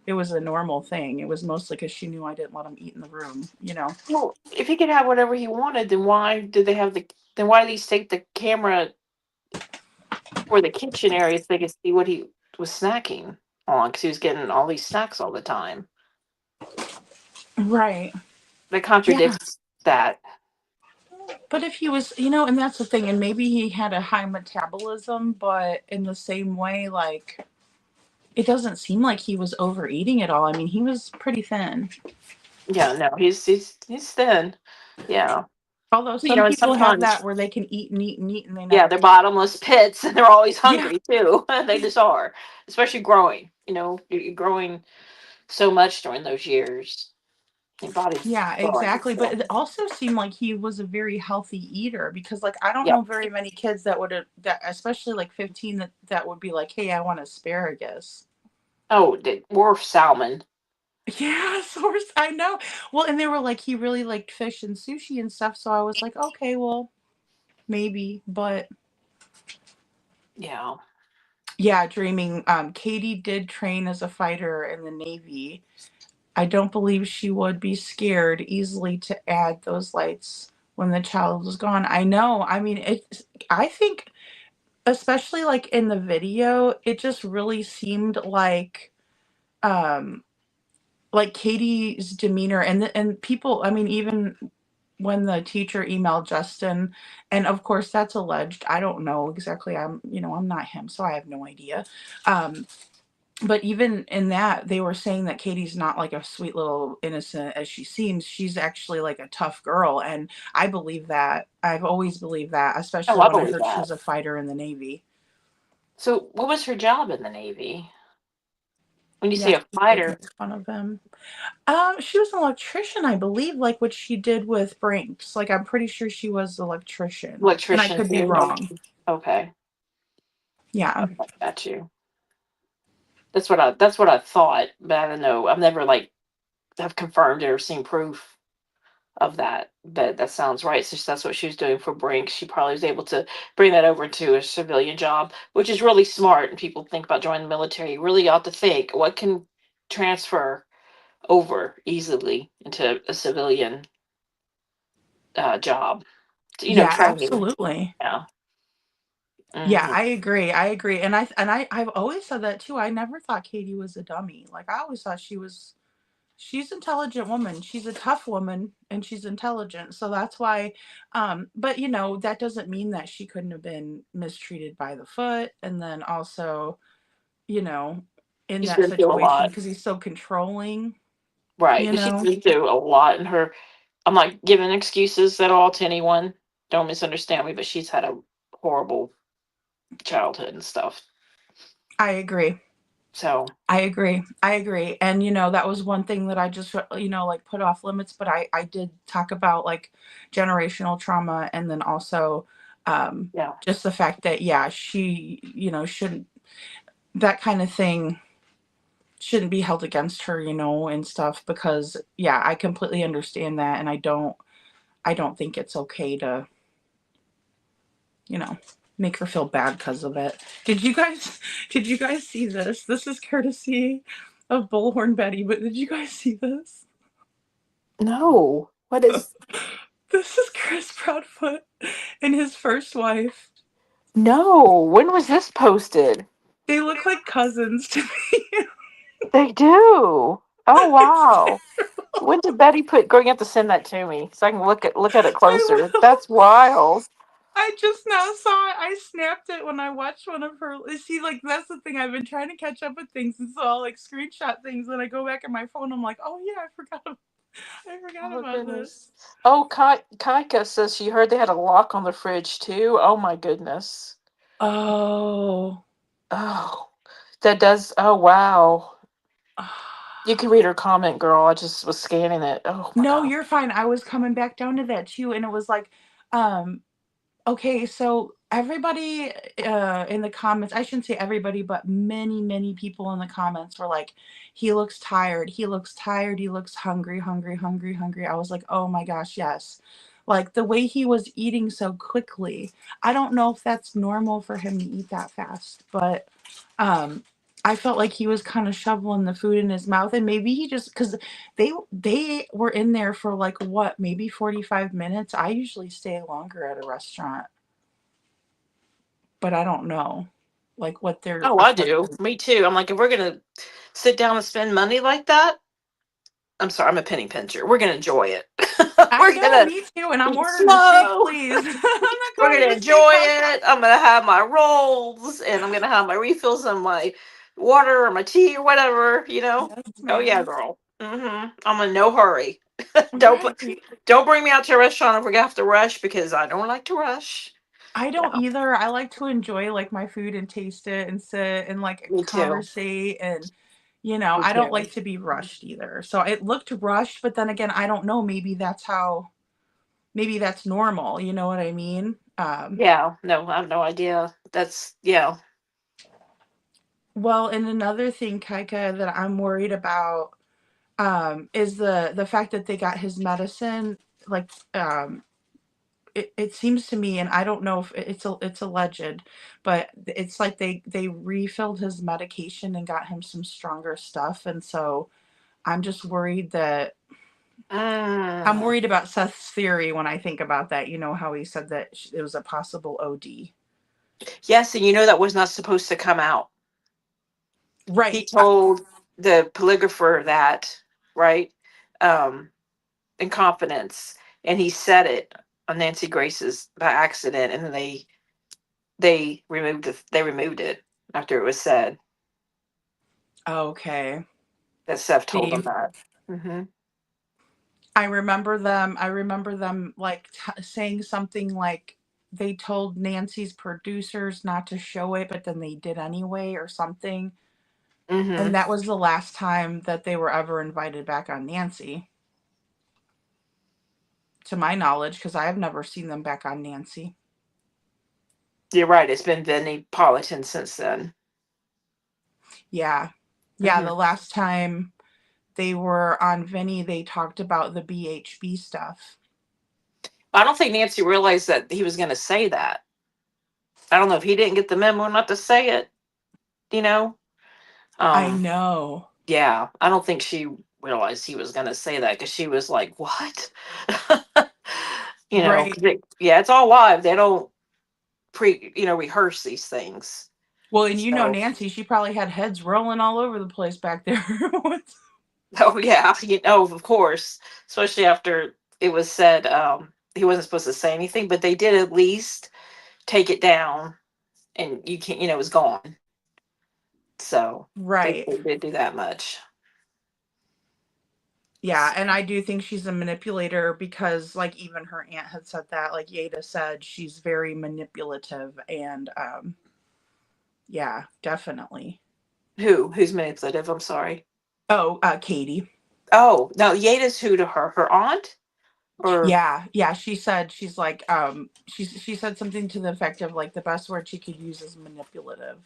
it was a normal thing. It was mostly because she knew I didn't let him eat in the room. Well, if he could have whatever he wanted, then why did they have the? Then why did he take the camera for the kitchen area so they could see what he was snacking on? Because he was getting all these snacks all the time. Right. That Yeah. contradicts that. But if he was, and that's the thing, and maybe he had a high metabolism, but in the same way, like, it doesn't seem like he was overeating at all. I mean, he was pretty thin. Yeah, no, he's thin. Yeah. Although You some know, and people have that sometimes, where they can eat and eat and eat and they yeah, never they're get. bottomless pits and they're always Yeah. hungry too. They just are. Especially growing. You're growing so much during those years. Your body's Yeah, growing. exactly. But So, it also seemed like he was a very healthy eater because, like, I don't yeah. know very many kids that would, that especially like 15, that would be like, "Hey, I want asparagus." Oh, or salmon. Yes, I know. Well, and they were like, he really liked fish and sushi and stuff. So I was like, okay, well, maybe, but Yeah. yeah, dreaming. Katie did train as a fighter in the Navy. I don't believe she would be scared easily to add those lights when the child was gone. I know. I mean, I think, especially like in the video, it just really seemed um, like Katie's demeanor and people. I mean, even when the teacher emailed Justin, and of course that's alleged. I don't know exactly. I'm not him, so I have no idea. Um, but even in that, they were saying that Katie's not like a sweet little innocent as she seems. She's actually like a tough girl, and I believe that. I've always believed that, Oh, especially I when I believe heard she that. was a fighter in the Navy. So, what was her job in the Navy? When you Yeah, say a she did fighter, make fun of him. She was an electrician, I believe, like what she did with Brinks. Like I'm pretty sure she was an electrician, and I electrician could be too. wrong. Okay. Yeah, Okay, got you. That's what I thought, but I don't know. I've never like have confirmed it or seen proof of that. But that sounds right. So that's what she was doing for Brink. She probably was able to bring that over to a civilian job, which is really smart. And people think about joining the military. You really ought to think what can transfer over easily into a civilian job. yeah, Training. absolutely. Yeah. Yeah, Hmm. I agree. I agree. I've always said that too. I never thought Katie was a dummy. Like I always thought she's an intelligent woman. She's a tough woman and she's intelligent. So that's why but that doesn't mean that she couldn't have been mistreated by the foot, and then also, you know, in She's that been through a situation lot. because he's so controlling, Right. you But she's know. been through a lot in her. I'm not giving excuses at all to anyone. Don't misunderstand me, but she's had a horrible childhood and stuff. I agree. So I agree. I agree. And that was one thing that I just like put off limits, but I did talk about like generational trauma, and then also yeah, just the fact that yeah, she, shouldn't, that kind of thing shouldn't be held against her, and stuff, because yeah, I completely understand that, and I don't think it's okay to, you know, make her feel bad because of it. Did you guys see this? This is courtesy of Bullhorn Betty, but did you guys see this? no. What is This is Chris Proudfoot and his first wife. no? When was this posted? They look like cousins to me. They do. Oh It's wow. terrible. When did Betty put? Going to have to send that to me so I can look at it I closer. will. That's wild. I just now saw it. I snapped it when I watched one of her. See, like that's the thing. I've been trying to catch up with things, and so I'll like screenshot things. And I go back in my phone. I'm like, oh yeah, I forgot. I forgot Oh about goodness. this. Oh, Kaika says she heard they had a lock on the fridge too. Oh my goodness. Oh. Oh, that does. Oh wow. You can read her comment, girl. I just was scanning it. Oh my No, god. you're fine. I was coming back down to that too, and it was like, um, okay, so everybody in the comments, I shouldn't say everybody, but many, many people in the comments were like, he looks tired. He looks tired. He looks hungry, hungry, hungry, hungry. I was like, oh my gosh, yes. Like the way he was eating so quickly. I don't know if that's normal for him to eat that fast, but um, I felt like he was kind of shoveling the food in his mouth, and maybe he just because they were in there for like what, maybe 45 minutes. I usually stay longer at a restaurant, but I don't know like what their Oh, I do. effect. Me too. I'm like, if we're gonna sit down and spend money like that, I'm sorry, I'm a penny pincher. We're gonna enjoy it. I We're know, gonna me too, and I'm eat ordering the steak, slow. please. I'm not We're going to gonna the enjoy steakhouse. it. I'm gonna have my rolls and I'm gonna have my refills and my water or my tea or whatever, Yes, Oh yeah, ma'am. girl. I'm in no hurry. don't put, Right. don't bring me out to a restaurant if we have to rush because I don't like to rush. I don't Yeah, either. I like to enjoy like my food and taste it and sit and like me too. conversate, and Me I don't too. like to be rushed either. So it looked rushed, but then again, I don't know, maybe that's normal, you know what I mean? Yeah, no, I have no idea. That's yeah. Well, and another thing, Kaika, that I'm worried about is the fact that they got his medicine like it seems to me, and I don't know if it's alleged, but it's like they refilled his medication and got him some stronger stuff, and so I'm just worried that I'm Mm. worried about Seth's theory when I think about that. You know how he said that it was a possible OD. Yes, and that was not supposed to come out. He Right. told the polygrapher that, right? Um, in confidence, and he said it on Nancy Grace's by accident, and then they removed it after it was said Okay. that Seth told them See, that. Hmm. I remember them like saying something like they told Nancy's producers not to show it, but then they did anyway, or something. Hmm. And that was the last time that they were ever invited back on Nancy, to my knowledge, because I have never seen them back on Nancy. You're right. It's been Vinnie Politan since then. Yeah. Yeah, Hmm. the last time they were on Vinny, they talked about the BHB stuff. I don't think Nancy realized that he was going to say that. I don't know if he didn't get the memo not to say it. You know. I Um. know. Yeah, I don't think she realized he was going to say that because she was like, "What?" 'Cause Right. yeah, it's all live. They don't rehearse these things. Well, and So, Nancy, she probably had heads rolling all over the place back there. oh yeah, of course, especially after it was said he wasn't supposed to say anything, but they did at least take it down, and you can't, it was gone. So Right. they did do that much. Yeah, and I do think she's a manipulator because, like, even her aunt had said that. Like Yada said, she's very manipulative, and yeah, definitely. Who's manipulative? I'm sorry. Oh, Katie. Oh no, Yeda's who to her? Her aunt or Yeah, yeah. She said she's like she said something to the effect of like the best word she could use is manipulative.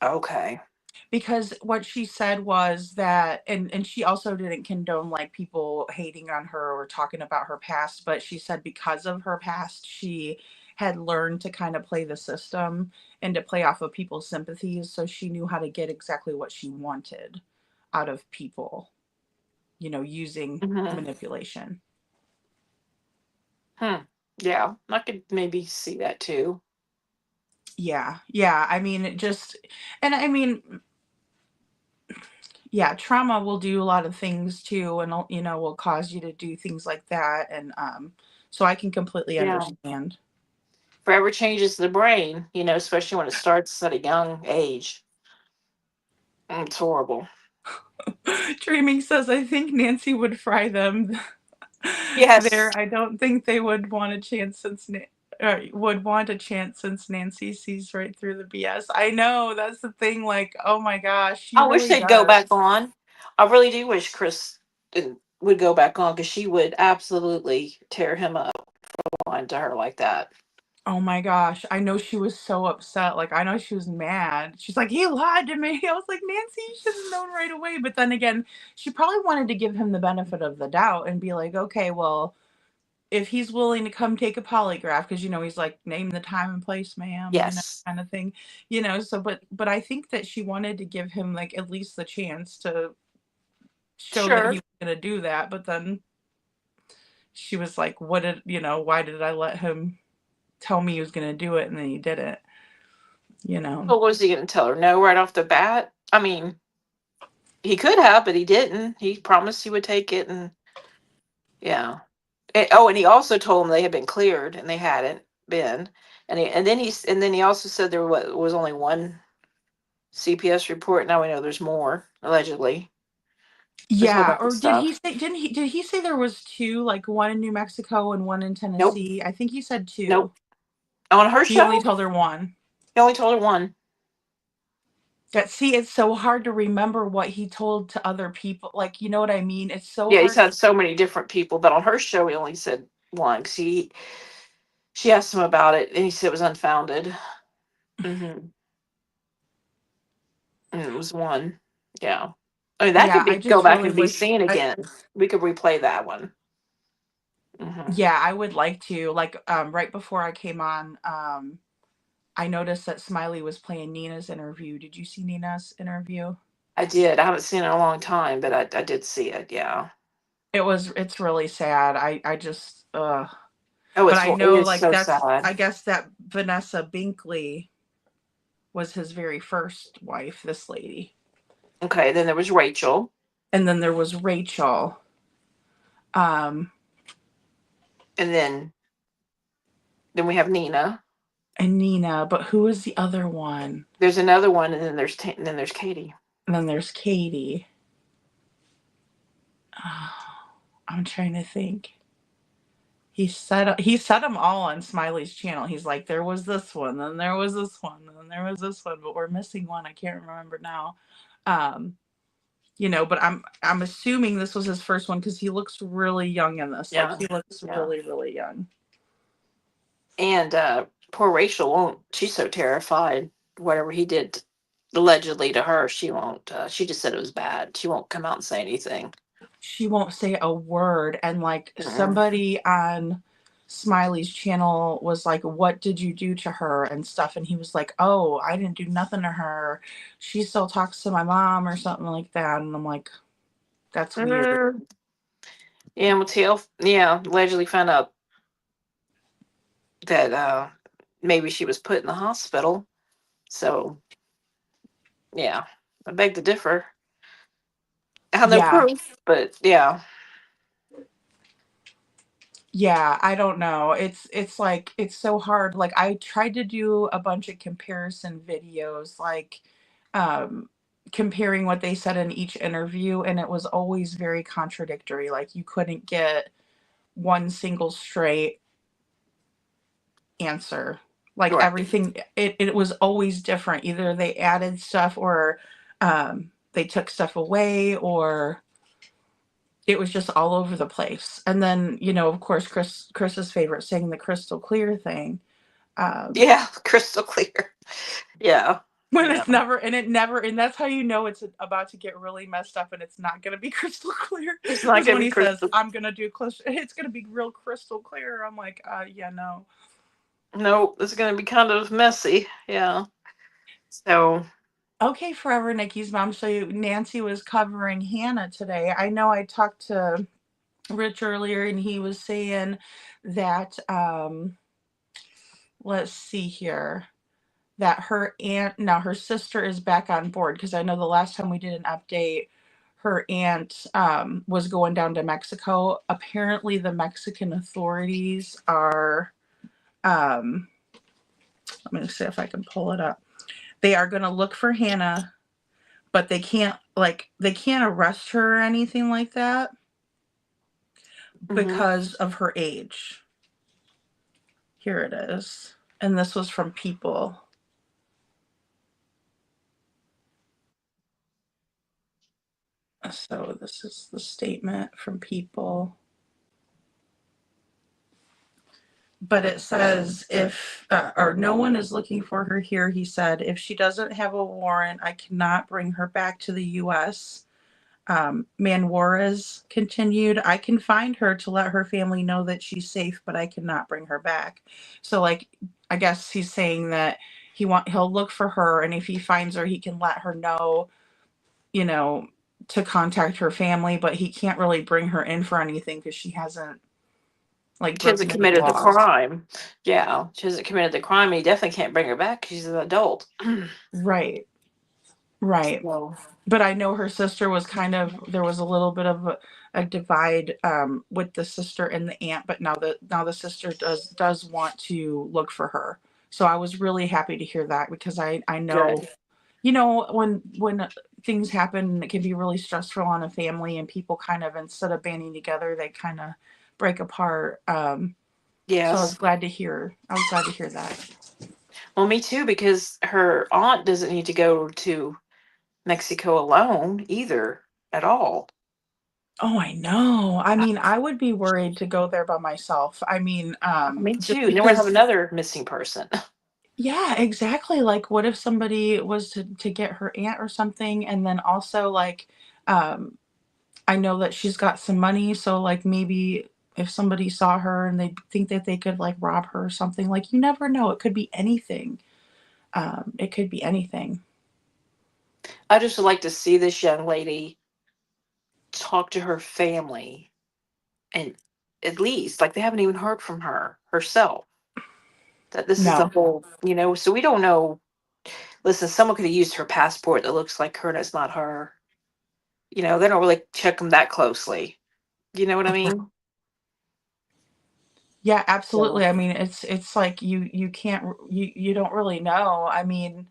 okay. Because what she said was that, and she also didn't condone like people hating on her or talking about her past, but she said because of her past she had learned to kind of play the system and to play off of people's sympathies, so she knew how to get exactly what she wanted out of people, using Hmm. manipulation. Yeah, I could maybe see that too. Yeah, yeah. I mean, and I mean, yeah, trauma will do a lot of things too, and will cause you to do things like that, and so I can completely Yeah. understand. Forever changes the brain, especially when it starts at a young age. It's horrible. Dreaming says, I think Nancy would fry them Yes. there. I don't think they would want a chance since Nancy sees right through the BS. I know, that's the thing. Like, oh my gosh, she I wish really they'd go does. back on. I really do wish Chris would go back on because she would absolutely tear him up for lying to her like that. Oh my gosh, I know she was so upset. Like, I know she was mad. She's like, he lied to me. I was like, Nancy, you should have known right away. But then again, she probably wanted to give him the benefit of the doubt and be like, okay, well, if he's willing to come take a polygraph, because he's like, name the time and place, ma'am, Yes. kind of thing. So but I think that she wanted to give him like at least the chance to show that he Sure. was gonna do that. But then she was like, why did I let him tell me he was gonna do it and then he did it? You know. What was he going to tell her? No, right off the bat? I mean, he could have, but he didn't. He promised he would take it, and yeah. And he also told them they had been cleared, and they hadn't been. And then he also said there was only one CPS report. Now we know there's more, allegedly. There's a whole Yeah, bunch of or stuff. did he say there was two, like one in New Mexico and one in Nope. Tennessee? I think he said two. Nope. On her He only show, told her one. he only told her one. It's so hard to remember what he told to other people. Like, you know what I mean? It's so Yeah, he's hard. had so many different people, but on her show, he only said one. 'Cause she asked him about it, and he said it was unfounded. Hmm. And it was one. Yeah. I mean, that could Yeah, be I go just back really and be wish seen again. We could replay that one. Mhm. Yeah, I would like to. Like, right before I came on, I noticed that Smiley was playing Nina's interview. Did you see Nina's interview? I did. I haven't seen it in a long time, but I did see it. Yeah. It's really sad. I just, Oh, but I it know, is like, so sad. I guess that Vanessa Binkley was his very first wife, this lady. Okay. Then there was Rachel, And then there was Rachel. Um, and then we have Nina. and Nina, but who was the other one? There's another one, and then there's Katie. And then there's Katie. Oh, I'm trying to think. He said them all on Smiley's channel. He's like, there was this one, then there was this one, and then there was this one, but we're missing one. I can't remember now. But I'm assuming this was his first one because he looks really young in this. Yeah. Like, he looks Yeah. really, really young. And poor Rachel won't. She's so terrified. Whatever he did allegedly to her, she won't. She just said it was bad. She won't come out and say anything. She won't say a word. And like, Mm-mm. somebody on Smiley's channel was like, what did you do to her and stuff? And he was like, oh, I didn't do nothing to her. She still talks to my mom or something like that. And I'm like, that's weird. Yeah, Mateo, allegedly found out that maybe she was put in the hospital. So, yeah, I beg to differ. I have no Yeah. proof, but yeah. Yeah, I don't know. It's like, it's so hard. Like, I tried to do a bunch of comparison videos, like, comparing what they said in each interview, and it was always very contradictory. Like, you couldn't get one single straight answer. Like, Right. everything, it was always different. Either they added stuff, or they took stuff away, or it was just all over the place. And then, of course, Chris's favorite, saying the crystal clear thing. Yeah, crystal clear. Yeah. When Yeah. it's never, and that's how you know it's about to get really messed up, and it's not going to be crystal clear. It's not gonna when be he crystal. says, I'm going to do it's going to be real crystal clear. I'm like, yeah, no. No, it's gonna be kind of messy. Yeah. So. Okay, Forever Nikki's mom. So Nancy was covering Hannah today. I know I talked to Rich earlier, and he was saying that, let's see here, that her sister is back on board, because I know the last time we did an update, her aunt was going down to Mexico. Apparently, the Mexican authorities are, let me see if I can pull it up. They are going to look for Hannah, but they can't arrest her or anything like that because of her age. Here it is. And this was from People. So this is the statement from People. But it says, if, or no one is looking for her here, he said. If she doesn't have a warrant, I cannot bring her back to the U.S. Manwarez continued, I can find her to let her family know that she's safe, but I cannot bring her back. So, like, I guess he's saying that he'll look for her, and if he finds her, he can let her know, to contact her family, but he can't really bring her in for anything because she hasn't committed the crime. Yeah, she hasn't committed the crime. He definitely can't bring her back. She's an adult. Right. So. But I know her sister was there was a little bit of a divide with the sister and the aunt, but now the sister does want to look for her. So I was really happy to hear that, because I know, Good. when things happen, it can be really stressful on a family, and people kind of, instead of banding together, they kind of break apart. Yes. So I was glad to hear that. Well, me too, because her aunt doesn't need to go to Mexico alone either at all. Oh, I know. I mean, I would be worried to go there by myself. I mean, Me just too. Then we're gonna have because, another missing person. yeah, exactly. Like, what if somebody was to get her aunt or something? And then also, like, I know that she's got some money, so, like, maybe if somebody saw her and they think that they could like rob her or something. Like, you never know. It could be anything. It could be anything. I just would like to see this young lady talk to her family, and at least like they haven't even heard from her herself that this is a No. whole, so we don't know. Listen, someone could have used her passport that looks like her and it's not her. They don't really check them that closely. You know what I mean? Yeah, So, absolutely. I mean, it's like you can't you don't really know. I mean,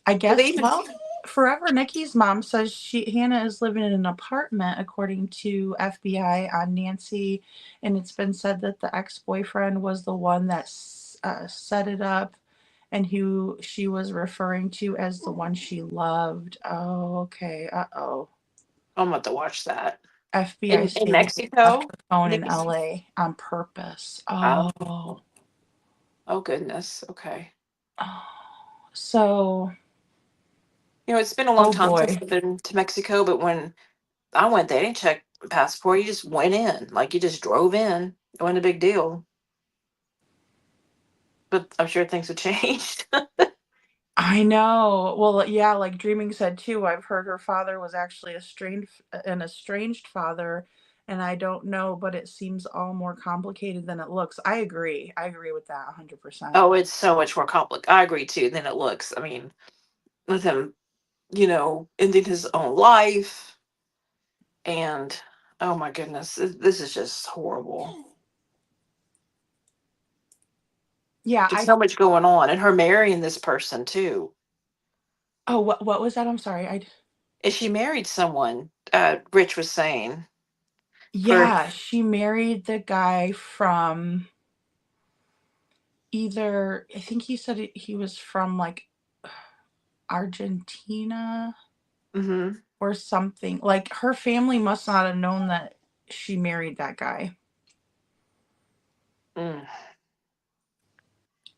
I but they guess, even, well, Forever Nikki's mom says Hannah is living in an apartment according to FBI on Nancy, and it's been said that the ex-boyfriend was the one that set it up, and who she was referring to as the one she loved. Oh, okay. Uh-oh. I'm about to watch that. FBI In stated they left Mexico, her phone in Nikki's. LA on purpose. Oh, Oh. oh goodness. Okay. Oh. So, It's been a long oh time since boy. I've been to Mexico, but when I went, they didn't check passport. You just went in, like you just drove in. It wasn't a big deal. But I'm sure things have changed. I know. Well, yeah, like Dreaming said too, I've heard her father was actually an estranged father, and I don't know, but it seems all more complicated than it looks. I agree. I agree with that 100%. Oh, it's so much more complicated. I agree too than it looks. I mean, with him, ending his own life, and oh my goodness, this is just horrible. Yeah, Just so much going on, and her marrying this person too. oh, what was that? I'm sorry. Is she married someone? Rich was saying for. Yeah, she married the guy from either, I think he said he was from like Argentina Mm-hmm. or something. Like, her family must not have known that she married that guy. Mm,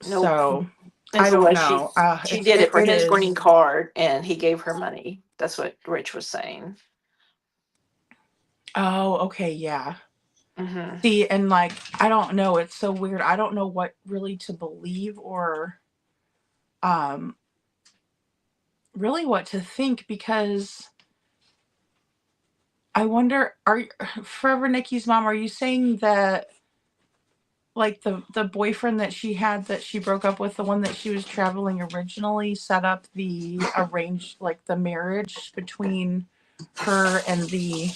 nope. So, And I for don't what she know. she did it for It his green is. card, and he gave her money. That's what Rich was saying. Oh, okay, yeah. Mm-hmm. See, and like, I don't know. It's so weird. I don't know what really to believe or um really what to think, because I wonder, Forever Nikki's mom, are you saying that like the boyfriend that she had that she broke up with, the one that she was traveling originally, set up the arranged, like, the marriage between her and the,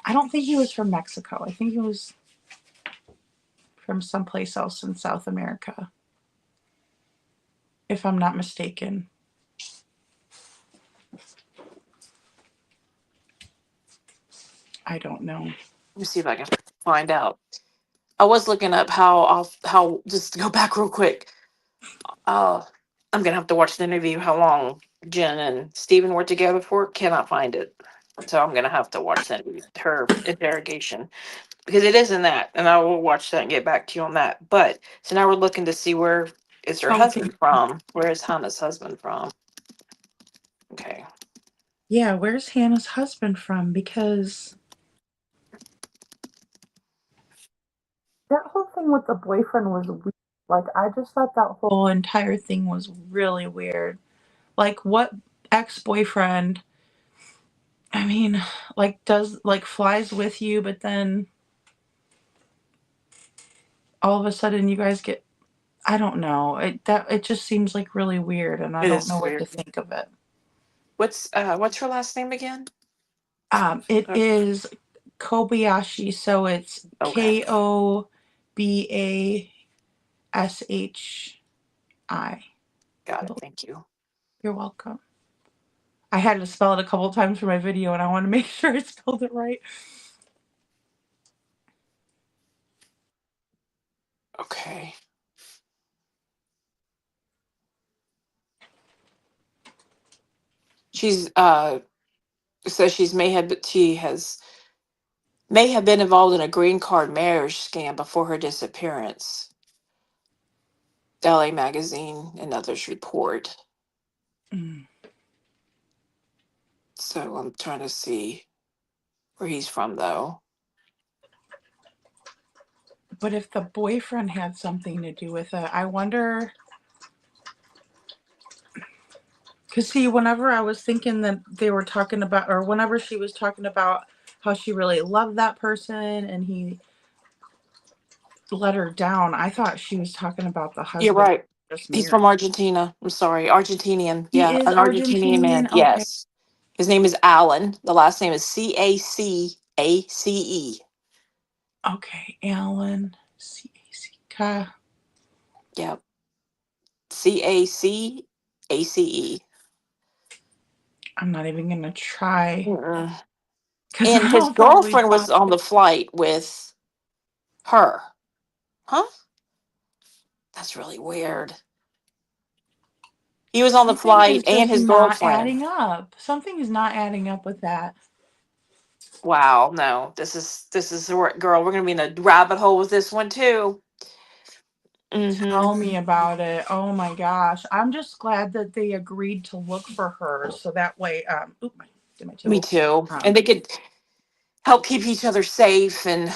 I don't think he was from Mexico. I think he was from someplace else in South America, if I'm not mistaken. I don't know. Let me see if I can find out. I was looking up how just to go back real quick. Uh, I'm gonna have to watch the interview. How long Jen and Steven were together for? Cannot find it, so I'm gonna have to watch her interrogation, because it isn't that, and I will watch that and get back to you on that. But so now we're looking to see where is her Okay. husband from? Where is Hannah's husband from? Okay. Yeah, where's Hannah's husband from? Because that whole thing with the boyfriend was weird. Like, I just thought that whole entire thing was really weird. Like, what ex-boyfriend, I mean, like, does, like, flies with you, but then all of a sudden you guys get, I don't know. It just seems like really weird, and I It don't know is what to weird. think of it. What's her last name again? It Uh, is Kobayashi, so it's Okay, Kobashi. got it. Thank you. You're welcome. I had to spell it a couple times for my video, and I want to make sure I spelled it right. Okay. She's so she may have been involved in a green card marriage scam before her disappearance. LA Magazine and others report. Mm. So I'm trying to see where he's from though. But if the boyfriend had something to do with it, I wonder. Because, see, whenever I was thinking that they were talking about, or whenever she was talking about how she really loved that person and he let her down, I thought she was talking about the You're husband right. just He's married. from Argentina. I'm sorry, Argentinian. He Yeah, is an Argentinian man. Argentinian? Okay. Yes, his name is Alan. The last name is Cacace. Okay. Alan. C-A-C-K. Yep, Cacace. I'm not even going to try Mm-mm. because And his I'll probably girlfriend was botch on it. the flight with her. Huh? That's really weird. He was on the Something is flight and just his not girlfriend. adding up. Something is not adding up with that. Wow, no, this is girl. We're gonna be in a rabbit hole with this one too. Tell Mm-hmm. me about it. Oh my gosh. I'm just glad that they agreed to look for her so that way get my Me tool. too. And Um they could help keep each other safe, and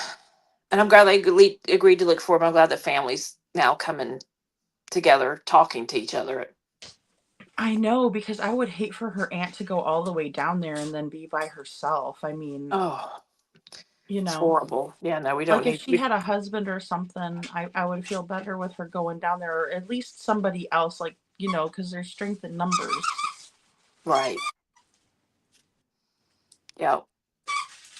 I'm glad they agreed to look for him. I'm glad the families now coming together, talking to each other. I know, because I would hate for her aunt to go all the way down there and then be by herself. I mean, Oh, you it's know, horrible. Yeah, no, we don't like if need to she be had a husband or something, I would feel better with her going down there, or at least somebody else, like, because there's strength in numbers. right. Yeah.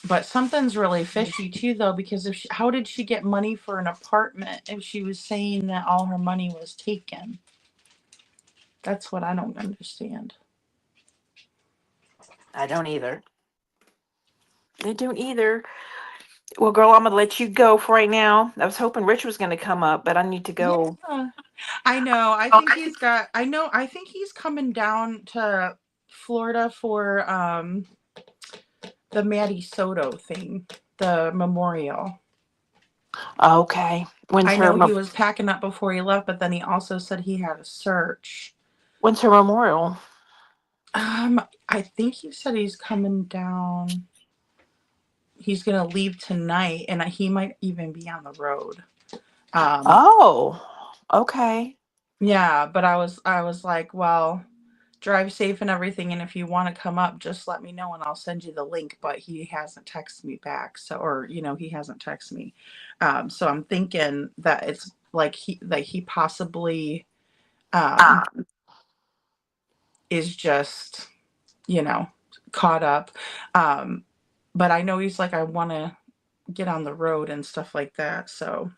But something's really fishy too, though, because how did she get money for an apartment if she was saying that all her money was taken? That's what I don't understand. I don't either. I don't either. Well, girl, I'm gonna let you go for right now. I was hoping Rich was gonna come up, but I need to go. Yeah, I know. I think he's coming down to Florida for the Maddie Soto thing, the memorial. Okay. When's I her know he was packing up before he left, but then he also said he had a search. when's her memorial? I think he said he's coming down. He's gonna leave tonight, and he might even be on the road. Oh, okay. Yeah, but I was like, well, drive safe and everything, and if you want to come up, just let me know and I'll send you the link. But he hasn't texted me back, so, or he hasn't texted me. So I'm thinking that it's like he possibly um is just you know caught up. Um but I know he's like, I want to get on the road and stuff like that, so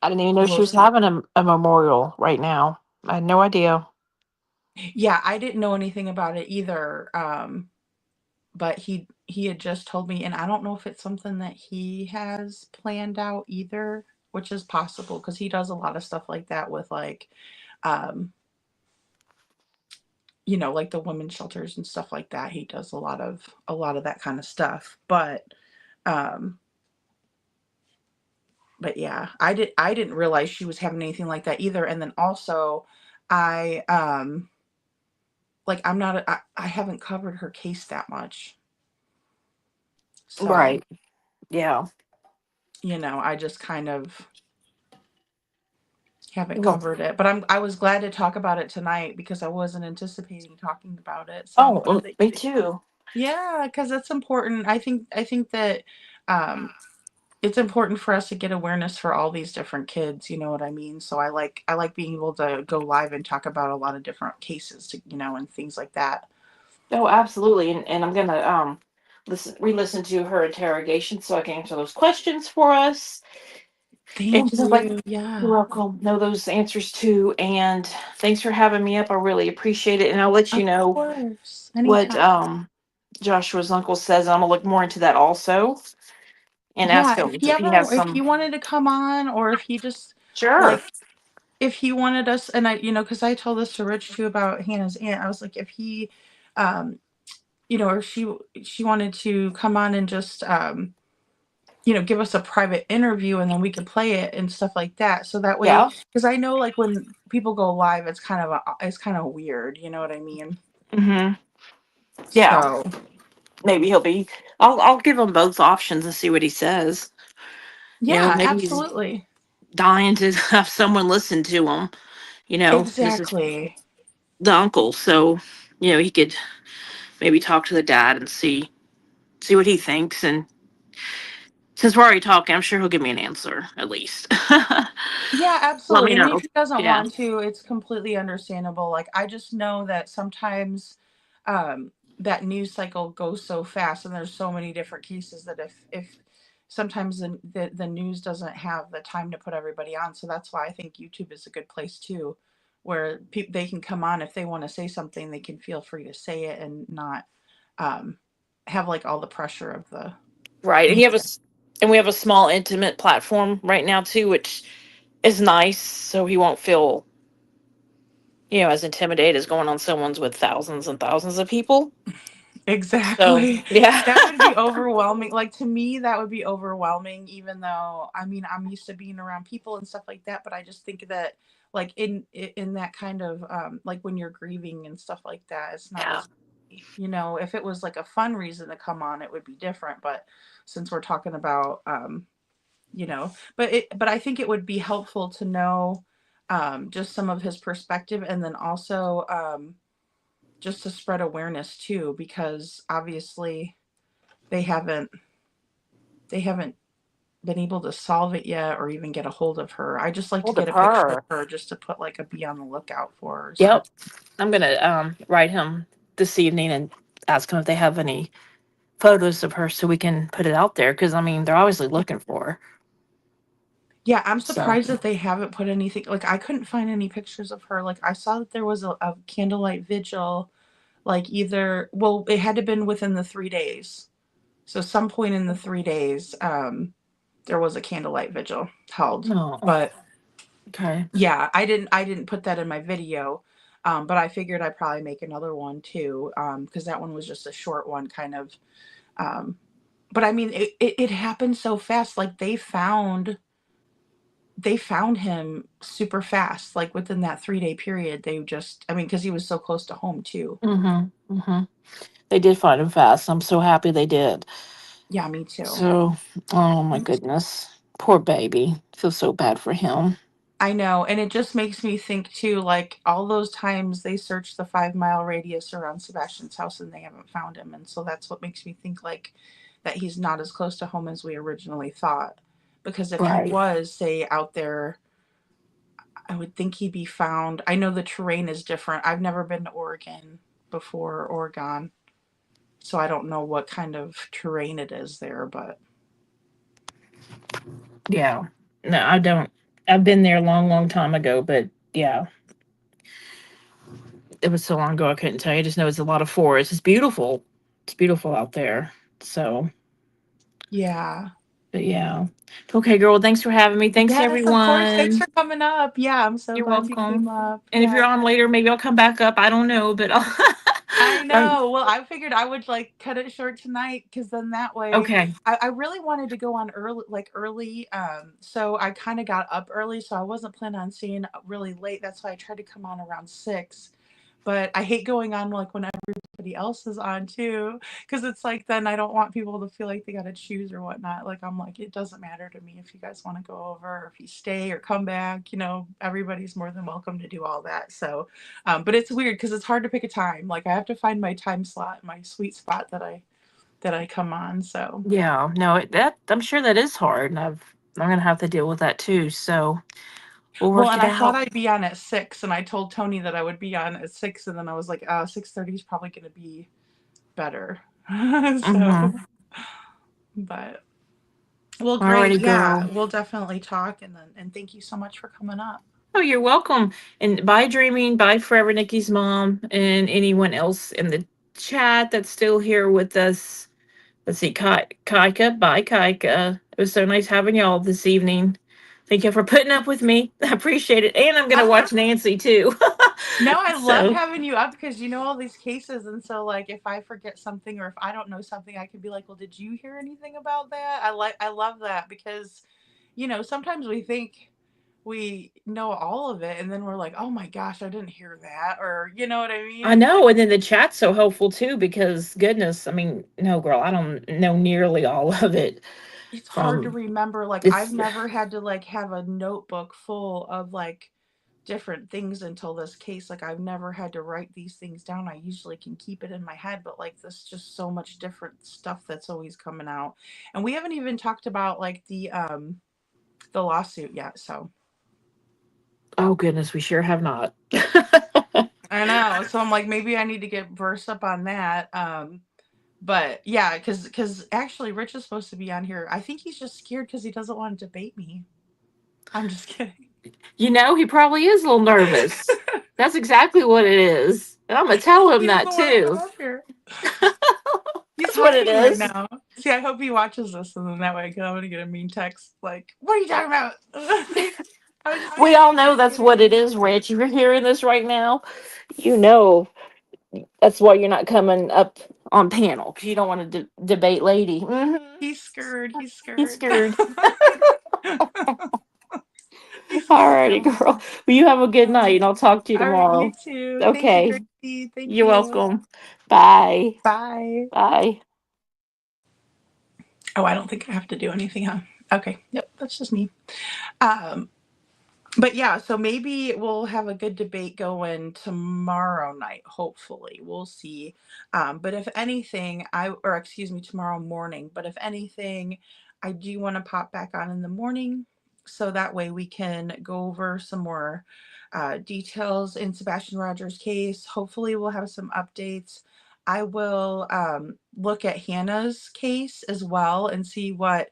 I didn't even know she we'll was see. having a memorial right now. I had no idea. Yeah, I didn't know anything about it either. But he had just told me, and I don't know if it's something that he has planned out either, which is possible because he does a lot of stuff like that with like um like the women's shelters and stuff like that. He does a lot of that kind of stuff. Um but yeah, I didn't realize she was having anything like that either. And then also I like I haven't covered her case that much. So, Right. Yeah. I just kind of haven't Well, covered it, but I was glad to talk about it tonight because I wasn't anticipating talking about it. So I'm oh, glad that you me did. too. Yeah, because that's important. I think that um, it's important for us to get awareness for all these different kids. You know what I mean? So I like being able to go live and talk about a lot of different cases, and things like that. Oh, absolutely. And I'm gonna re-listen to her interrogation so I can answer those questions for us. And Thank just like you. you're Yeah, welcome. Know those answers too. And thanks for having me up. I really appreciate it. And I'll let you of know course. what Anytime. Joshua's uncle says. I'm gonna look more into that also and ask Yeah, him if he has if some. he wanted to come on, or if he just Sure. like if he wanted us, and because I told this to Rich too about Hannah's aunt. I was like, if he, um, or she wanted to come on and just, give us a private interview, and then we could play it and stuff like that. So that way, Yeah. because I know like when people go live, it's kind of weird. You know what I mean? Mm-hmm. Yeah. So Maybe he'll be. I'll give him both options and see what he says. Yeah, Maybe he's absolutely. dying to have someone listen to him. This is Exactly. the uncle, so he could maybe talk to the dad and see what he thinks. And since we're already talking, I'm sure he'll give me an answer at least. Yeah, Let me absolutely. I mean, know. if he doesn't Yeah. want to, it's completely understandable. Like, I just know that sometimes um, that news cycle goes so fast, and there's so many different cases that if sometimes the news doesn't have the time to put everybody on. So that's why I think YouTube is a good place too, where they can come on if they want to say something, they can feel free to say it and not um, have like all the pressure of the Right. And media. we have a small intimate platform right now too, which is nice, so he won't feel as intimidated as going on someone's with thousands and thousands of people. So Exactly. yeah. That would be overwhelming. Like, to me, that would be overwhelming, even though, I mean, I'm used to being around people and stuff like that, but I just think that like in that kind of like when you're grieving and stuff like that, it's not Yeah. as if it was like a fun reason to come on, it would be different, but since we're talking about but I think it would be helpful to know just some of his perspective, and then also just to spread awareness too, because obviously they haven't they haven't been able to solve it yet or even get a hold of her. I just like to Hold of get a picture of her. her just to put like a be on the lookout for her. So Yep. I'm gonna write him this evening and ask him if they have any photos of her so we can put it out there, because I mean they're obviously looking for her. yeah, I'm So surprised that they haven't put anything. Like, I couldn't find any pictures of her. Like, I saw that there was a candlelight vigil, like either, well, it had to have been within the 3 days. So some point in the 3 days, there was a candlelight vigil held. no. But Okay. yeah, I didn't put that in my video. But I figured I'd probably make another one too, because that one was just a short one, kind of. Um, but I mean, it happened so fast. Like, they found him super fast, like within that 3-day period. They just, I mean, because he was so close to home too. Mm-hmm. Mm-hmm. They did find him fast. I'm so happy they did. Yeah, me too. So, oh my goodness, poor baby. Feel so bad for him. I know, and it just makes me think too, like all those times they searched the 5 mile radius around Sebastian's house and they haven't found him, and so that's what makes me think like that he's not as close to home as we originally thought. Because if he Right. was, say, out there, I would think he'd be found. I know the terrain is different. I've never been to Oregon before, Oregon, so I don't know what kind of terrain it is there, but Yeah. No, I don't. I've been there a long, long time ago, but yeah, it was so long ago I couldn't tell you. I just know it's a lot of forest. It's beautiful. It's beautiful out there. So, yeah. but yeah. Okay, girl. Thanks for having me. Thanks, Yes, of course. Thanks everyone. for coming up. Yeah, I'm so You're glad you came welcome. up. And if Yeah. you're on later, maybe I'll come back up. I don't know, but I'll. I Um, know. Well, I figured I would like cut it short tonight because then that way okay. I really wanted to go on early. So I kind of got up early, so I wasn't planning on seeing really late. That's why I tried to come on around 6. But I hate going on like when everybody else is on too, because it's like then I don't want people to feel like they got to choose or whatnot. Like, I'm like, it doesn't matter to me if you guys want to go over or if you stay or come back. Everybody's more than welcome to do all that. So, but it's weird because it's hard to pick a time. Like, I have to find my time slot, my sweet spot that I come on. So. Yeah. No, that I'm sure that is hard, and I'm gonna have to deal with that too. So we'll Well, work and it I thought out. I'd be on at 6, and I told Tony that I would be on at 6, and then I was like, 6:30 is probably going to be better. So, Mm-hmm. but well, great. Alrighty, Yeah, girl. we'll definitely talk, and thank you so much for coming up. Oh, you're welcome. And bye, Dreaming. Bye, Forever Nikki's mom, and anyone else in the chat that's still here with us. Let's see, Kaika. Bye, Kaika. It was so nice having y'all this evening. Thank you for putting up with me. I appreciate it. And I'm gonna watch Nancy too. No, I love So having you up because you know all these cases, and so like if I forget something or if I don't know something, I can be like, "Well, did you hear anything about that?" I love that because sometimes we think we know all of it, and then we're like, "Oh my gosh, I didn't hear that," or you know what I I mean? know, and then the chat's so helpful too because goodness, I mean, no, girl, I don't know nearly all of it. It's hard to from remember. Like, I've it's never had to, like, have a notebook full of, like, different things until this case. Like, I've never had to write these things down. I usually can keep it in my head, but, like, there's just so much different stuff that's always coming out. And we haven't even talked about, like, the lawsuit yet, so. oh goodness, we sure have not. I know. So I'm like, maybe I need to get versed up on that. But yeah, because actually Rich is supposed to be on here. I think he's just scared because he doesn't want to debate me. I'm just kidding. You know, he probably is a little nervous. That's exactly what it is. And I'm gonna tell him He that doesn't want to come too. up here. He's That's what it hiding right is. now. See, I hope he watches this, and then that way I'm gonna get a mean text like, "What are you talking about?" We all know that's what it is, Rich. If you're hearing this right now, you know that's why you're not coming up on panel because you don't want to debate lady. He's scared. He's He's scared. scared. He's scared Alrighty, now. girl. Well, you have a good night, and I'll talk to you All right, you tomorrow. too. Thank you, Okay. Gracie. Thank You're you. welcome. Bye. Bye. Bye. Oh, I don't think I have to do anything, huh? Okay. Yep, that's just me. Um, but yeah, so maybe we'll have a good debate going tomorrow night. Hopefully, we'll see. But if anything, or excuse me, tomorrow morning. But if anything, I do want to pop back on in the morning, so that way we can go over some more details in Sebastian Rogers' case. Hopefully, we'll have some updates. I will look at Hannah's case as well and see what.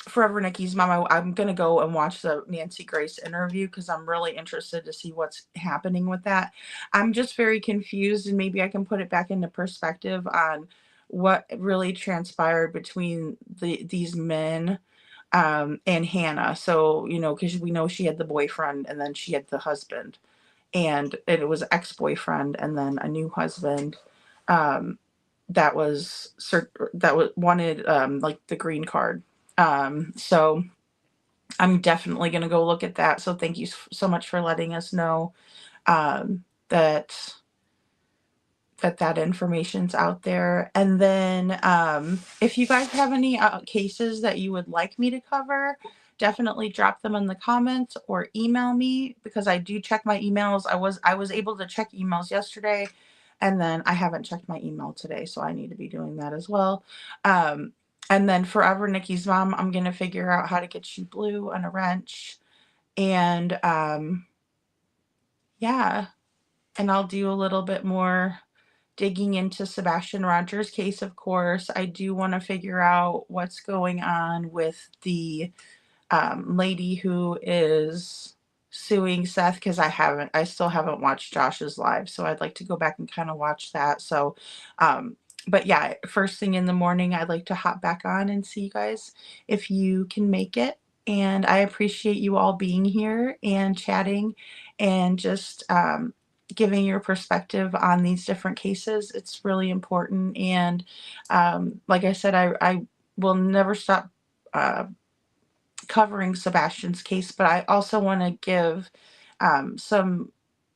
Forever Nikki's mom, I'm going to go and watch the Nancy Grace interview because I'm really interested to see what's happening with that. I'm just very confused, and maybe I can put it back into perspective on what really transpired between these men and Hannah. So, because we know she had the boyfriend and then she had the husband, and it was ex-boyfriend and then a new husband. Um, that was wanted like the green card. So I'm definitely going to go look at that. So thank you so much for letting us know that that information's out there. And then if you guys have any cases that you would like me to cover, definitely drop them in the comments or email me, because I do check my emails. I was able to check emails yesterday, and then I haven't checked my email today, so I need to be doing that as well. And then Forever Nikki's mom, I'm going to figure out how to get you blue and a wrench. And yeah, and I'll do a little bit more digging into Sebastian Rogers' case, of course. I do want to figure out what's going on with the lady who is suing Seth, because I still haven't watched Josh's live, so I'd like to go back and kind of watch that. So, but yeah, first thing in the morning, I'd like to hop back on and see you guys if you can make it. And I appreciate you all being here and chatting and just giving your perspective on these different cases. It's really important. And like I said, I will never stop covering Sebastian's case, but I also want to give some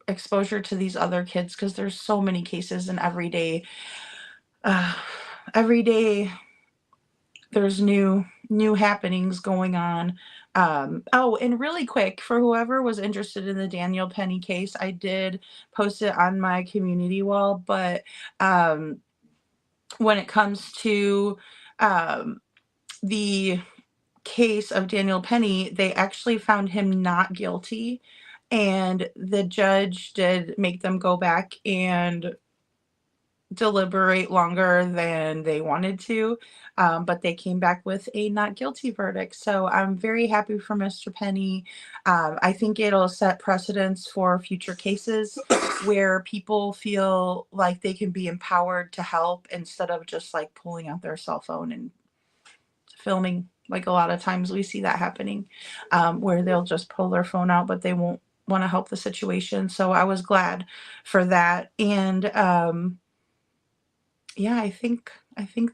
exposure to these other kids, because there's so many cases, and uh, every day there's new happenings going on. Oh, and really quick, for whoever was interested in the Daniel Penny case, I did post it on my community wall, but when it comes to the case of Daniel Penny, they actually found him not guilty, and the judge did make them go back and deliberate longer than they wanted to, but they came back with a not guilty verdict. So I'm very happy for Mr. Penny. I think it'll set precedents for future cases where people feel like they can be empowered to help, instead of just like pulling out their cell phone and filming. Like, a lot of times we see that happening, where they'll just pull their phone out, but they won't want to help the situation. So I was glad for that. And yeah, I think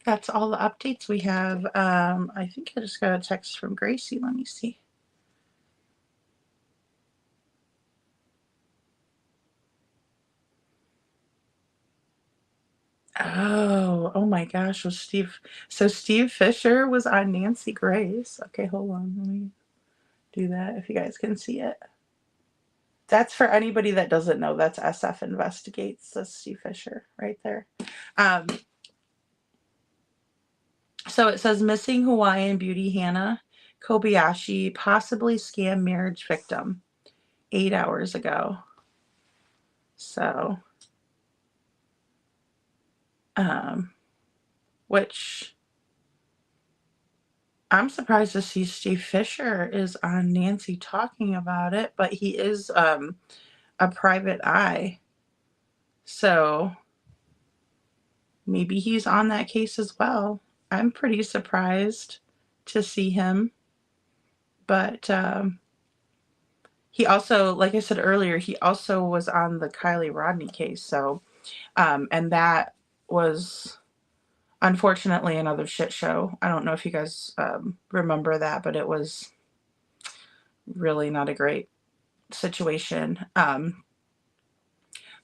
that's all the updates we have. I think I just got a text from Gracie. Let me see. Oh, So, oh my gosh, was Steve. So Steve Fisher was on Nancy Grace. Okay, hold on. Let me do that if you guys can see it. That's for anybody that doesn't know. That's SF Investigates. That's Steve Fisher right there. So it says missing Hawaiian beauty Hannah Kobayashi, possibly scam marriage victim, 8 hours ago. So, which I'm surprised to see Steve Fisher is on Nancy talking about it, but he is a private eye. So maybe he's on that case as well. I'm pretty surprised to see him. But he also, like I said earlier, he also was on the Kylie Rodney case. So, and that was unfortunately another shit show. I don't know if you guys remember that, but it was really not a great situation.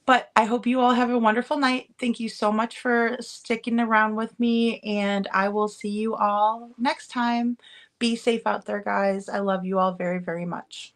But I hope you all have a wonderful night. Thank you so much for sticking around with me, and I will see you all next time. Be safe out there, guys. I love you all very, very much.